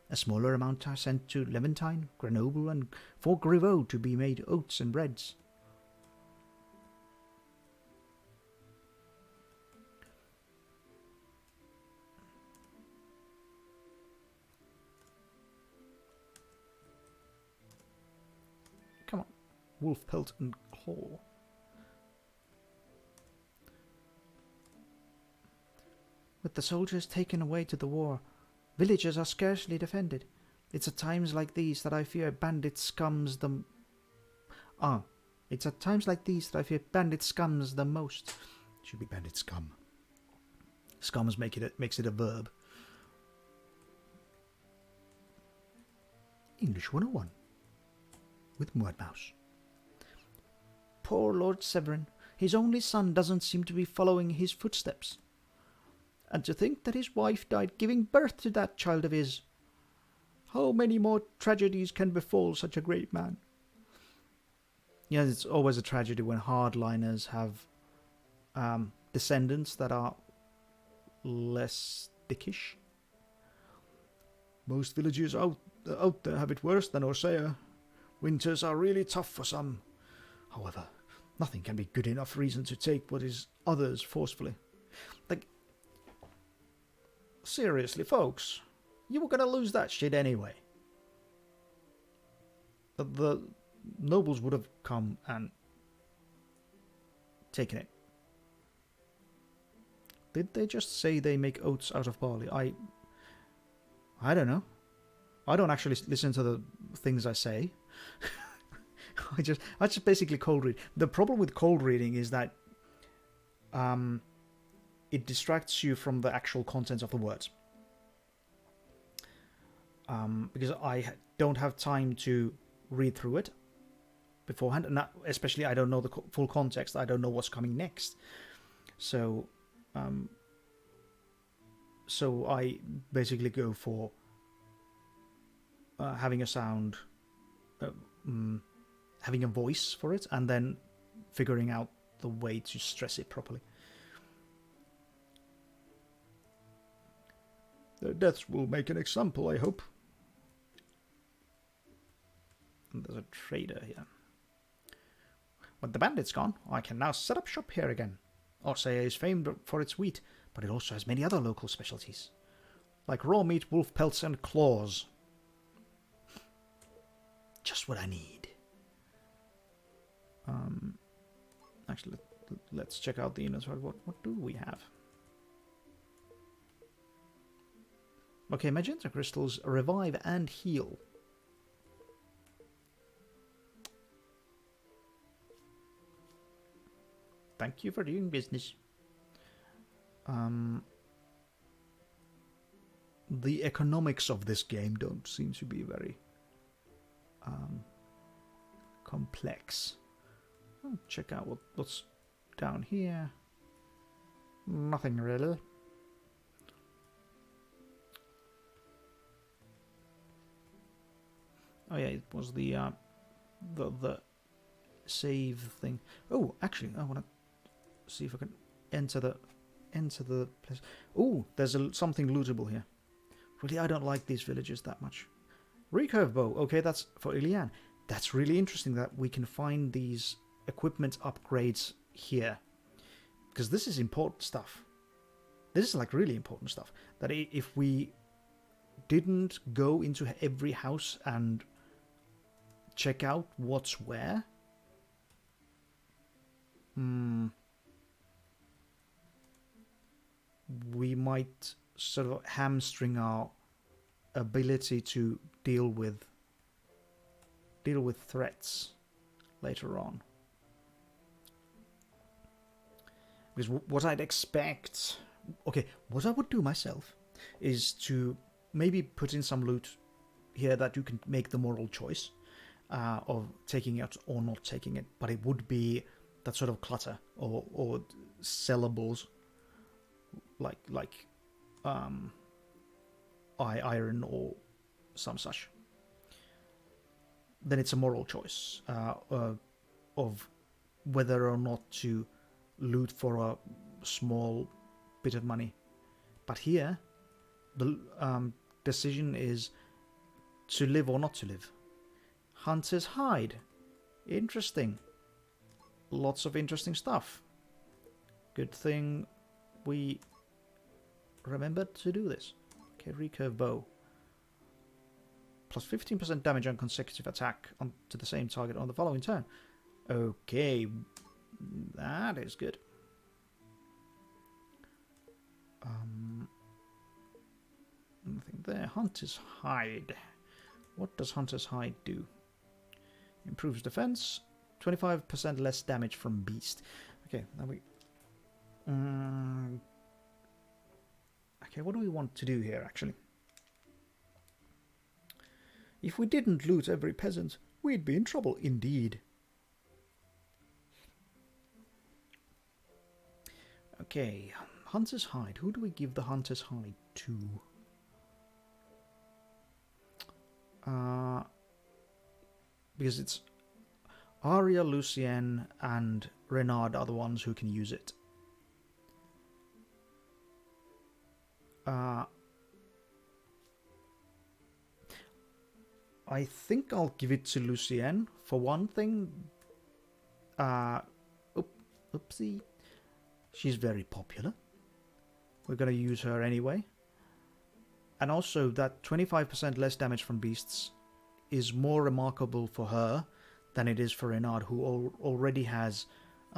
Speaker 1: A smaller amount are sent to Levantine, Grenoble, and Fort Griveau to be made oats and breads. Come on, wolf pelt and claw. With the soldiers taken away to the war, villages are scarcely defended. It's at times like these that I fear bandit scums the... It's at times like these that I fear bandit scums the most. Should be bandit scum. Scums makes it a verb. English 101 with Mouse. Poor Lord Severin. His only son doesn't seem to be following his footsteps. And to think that his wife died giving birth to that child of his. How many more tragedies can befall such a great man? Yeah, it's always a tragedy when hardliners have descendants that are less dickish.
Speaker 2: Most villages out there have it worse than Orsea. Winters are really tough for some. However, nothing can be good enough reason to take what is others forcefully.
Speaker 1: Like, seriously, folks, you were gonna lose that shit anyway. The nobles would have come and taken it. Did they just say they make oats out of barley? I don't know. I don't actually listen to the things I say. I just basically cold read. The problem with cold reading is that it distracts you from the actual contents of the words. Because I don't have time to read through it beforehand, and especially I don't know the full context. I don't know what's coming next. So I basically go for having a sound, having a voice for it, and then figuring out the way to stress it properly.
Speaker 2: Their deaths will make an example, I hope.
Speaker 1: And there's a trader here. With the bandits gone, I can now set up shop here again. Orsea is famed for its wheat, but it also has many other local specialties, like raw meat, wolf pelts, and claws. Just what I need. Actually, let's check out the inventory. What do we have? Okay, magenta crystals revive and heal. Thank you for doing business.
Speaker 2: The economics of this game don't seem to be very
Speaker 1: complex. I'll check out what's down here. Nothing really. Oh yeah, it was the save thing. Oh, actually, I want to see if I can enter the place. Oh, there's something lootable here. Really, I don't like these villages that much. Recurve bow. Okay, that's for Ilian. That's really interesting that we can find these equipment upgrades here, because this is important stuff. This is like really important stuff. That if we didn't go into every house and check out what's where, we might sort of hamstring our ability to deal with threats later on. Because what I'd expect, okay, what I would do myself is to maybe put in some loot here that you can make the moral choice of taking it or not taking it, but it would be that sort of clutter or sellables like iron or some such. Then it's a moral choice of whether or not to loot for a small bit of money. But here, the decision is to live or not to live. Hunter's hide. Interesting. Lots of interesting stuff. Good thing we remembered to do this. Okay, recurve bow. Plus 15% damage on consecutive attack to the same target on the following turn. Okay, that is good. Nothing there. Hunter's hide. What does Hunter's hide do? Improves defense. 25% less damage from beast. Okay, now we... okay, what do we want to do here, actually? If we didn't loot every peasant, we'd be in trouble indeed. Okay, Hunter's Hide. Who do we give the Hunter's Hide to? Because it's Arya, Lucien, and Renard are the ones who can use it. I think I'll give it to Lucien for one thing. Oopsie. She's very popular. We're going to use her anyway. And also that 25% less damage from beasts is more remarkable for her than it is for Renard, who already has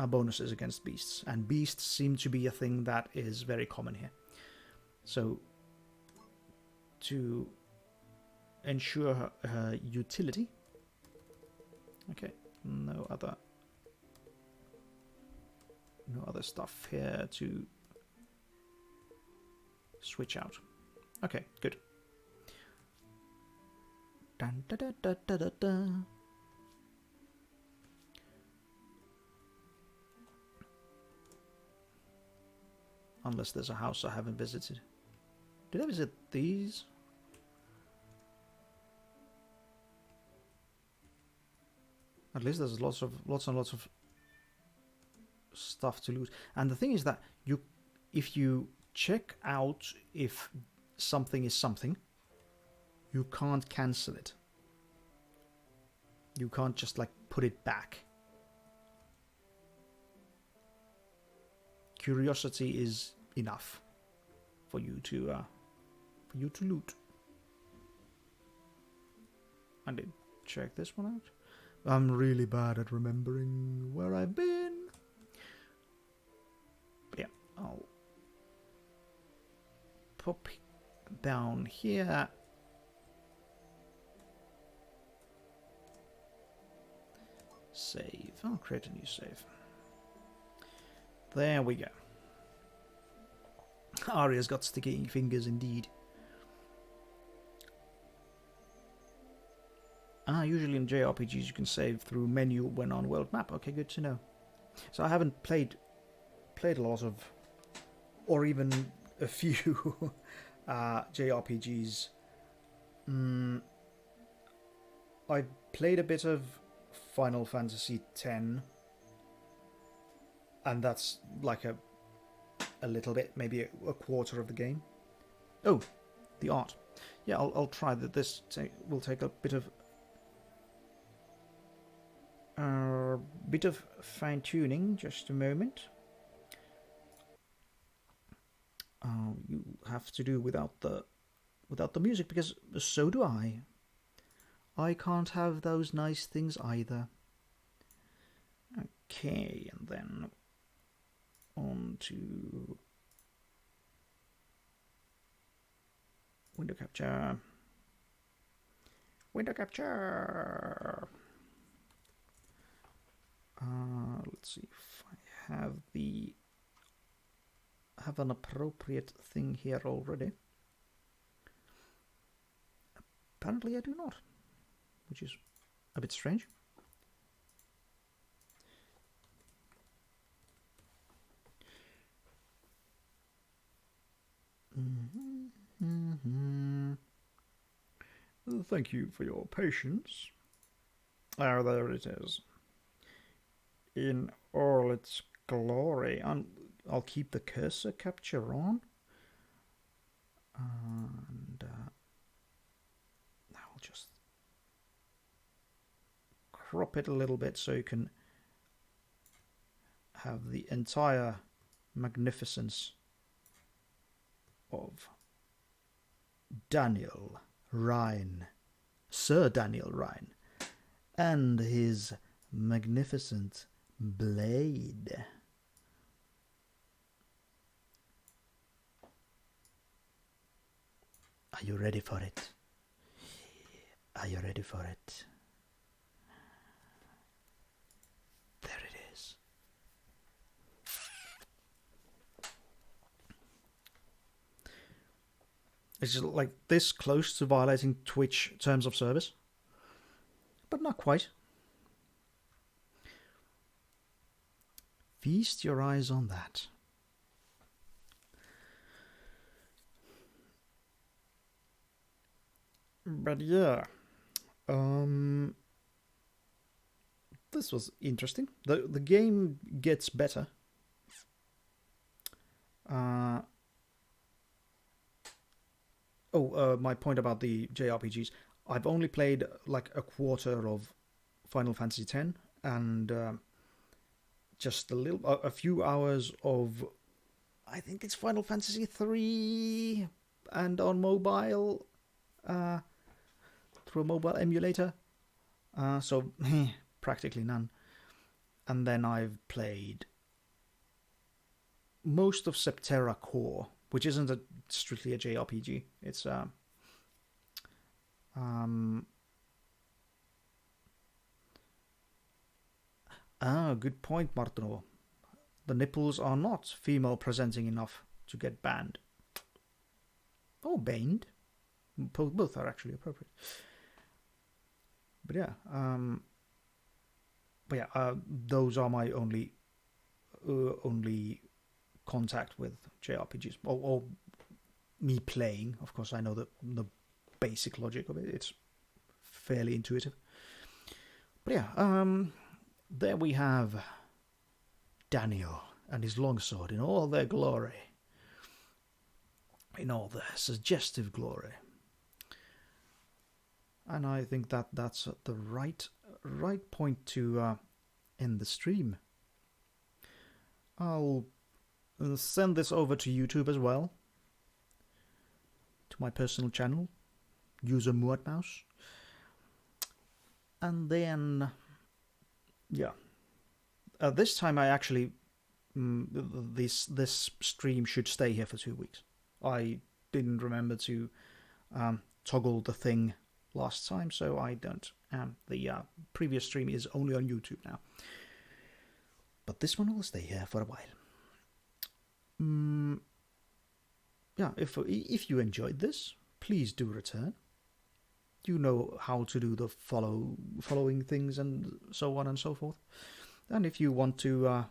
Speaker 1: bonuses against beasts. And beasts seem to be a thing that is very common here. So, to ensure her utility. Okay, no other stuff here to switch out. Okay, good. Dun, da, da, da, da, da, da. Unless there's a house I haven't visited. Did I visit these? At least there's lots and lots of stuff to loot. And the thing is that if you check out if something is something, you can't cancel it. You can't just like put it back. Curiosity is enough for you to loot. I did check this one out. I'm really bad at remembering where I've been. But yeah, I'll pop down here. Save. I'll create a new save. There we go. Arya's got sticky fingers indeed. Usually in JRPGs you can save through menu when on world map. Okay, good to know. So I haven't played a lot of, or even a few JRPGs. I played a bit of Final Fantasy X, and that's like a little bit, maybe a quarter of the game. Oh, the art. Yeah, I'll try that. This will take a bit of fine-tuning. Just a moment. You have to do without the music, because so do I. I can't have those nice things either. Okay, and then on to window capture. Window capture. Let's see if I have an appropriate thing here already. Apparently I do not, which is a bit strange. Thank you for your patience. Oh, there it is. In all its glory. And I'll keep the cursor capture on. And I'll just crop it a little bit so you can have the entire magnificence of Daniel Rhine, Sir Daniel Rhine, and his magnificent blade. Are you ready for it? Are you ready for it? There it is. It's just like this close to violating Twitch terms of service, but not quite. Feast your eyes on that. But yeah, um, this was interesting. The game gets better. Uh, my point about the JRPGs. I've only played like a quarter of Final Fantasy X and just a few hours of, I think it's Final Fantasy 3 and on mobile, uh, through a mobile emulator. So practically none. And then I've played most of Septerra Core, which isn't strictly a JRPG. It's um good point, Martino. The nipples are not female presenting enough to get banned. Or banned. Both are actually appropriate. But yeah, those are my only contact with JRPGs, or me playing. Of course, I know the basic logic of it. It's fairly intuitive. But yeah, there we have Daniel and his longsword in all their glory, in all their suggestive glory. And I think that's the right point to end the stream. I'll send this over to YouTube as well, to my personal channel, user Muadmouse. And then, yeah, this time I actually, this stream should stay here for 2 weeks. I didn't remember to toggle the thing last time, so I don't. The previous stream is only on YouTube now. But this one will stay here for a while. Yeah, if you enjoyed this, please do return. You know how to do the following things and so on and so forth. And if you want to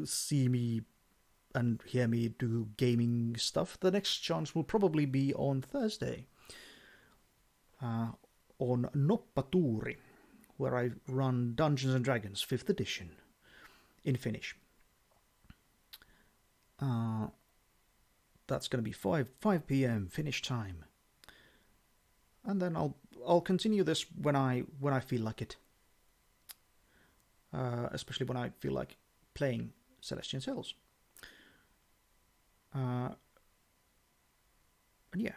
Speaker 1: see me and hear me do gaming stuff, the next chance will probably be on Thursday. On Noppaturi, where I run Dungeons and Dragons 5th edition in Finnish. That's going to be 5 p.m. Finnish time, and then I'll continue this when I feel like it. Especially when I feel like playing Celestian Cells. And yeah.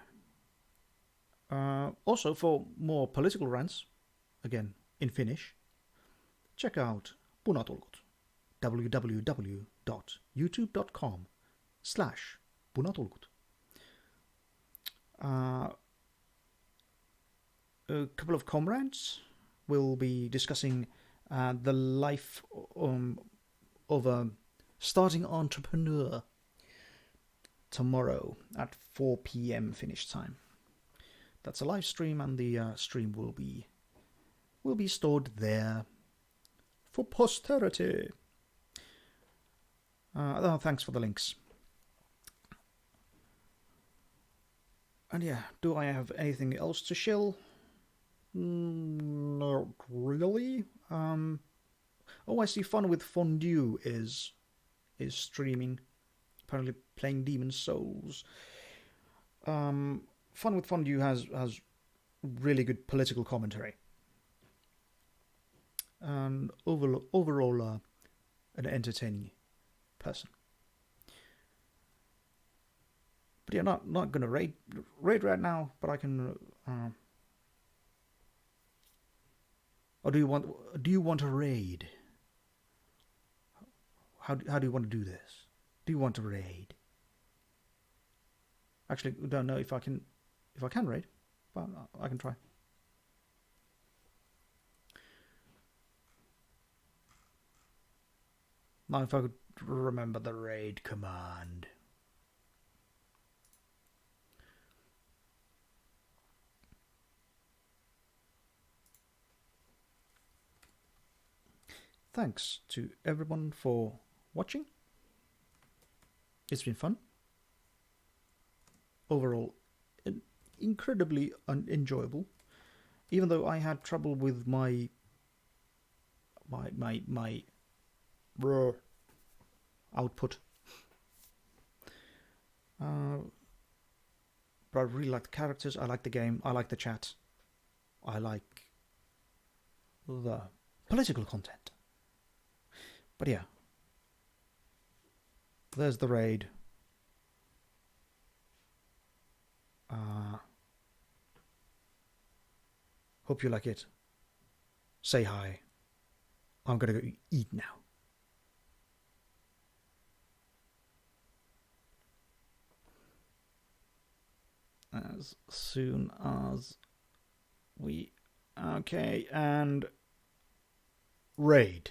Speaker 1: Also, for more political rants, again in Finnish, check out Punatulkut. www.youtube.com/punatulkut. A couple of comrades will be discussing the life of a starting entrepreneur tomorrow at 4 p.m. Finnish time. That's a live stream, and the stream will be stored there for posterity. Thanks for the links. And yeah, do I have anything else to shill? Not really. I see Fun with Fondue is streaming, apparently playing Demon's Souls. Fun with Fondue has really good political commentary, and overall an entertaining person. But yeah, not gonna raid right now, but I can. Or do you want a raid? How do you want to do this? Do you want a raid? Actually, I don't know if I can raid, but I can try. Now, if I could remember the raid command. Thanks to everyone for watching. It's been fun. Overall,
Speaker 2: incredibly enjoyable. Even though I had trouble with my raw output. But I really like the characters, I like the game, I like the chat, I like the political content. But yeah, there's the raid. Hope you like it. Say hi. I'm gonna go eat now. As soon as we... Okay, and... Raid.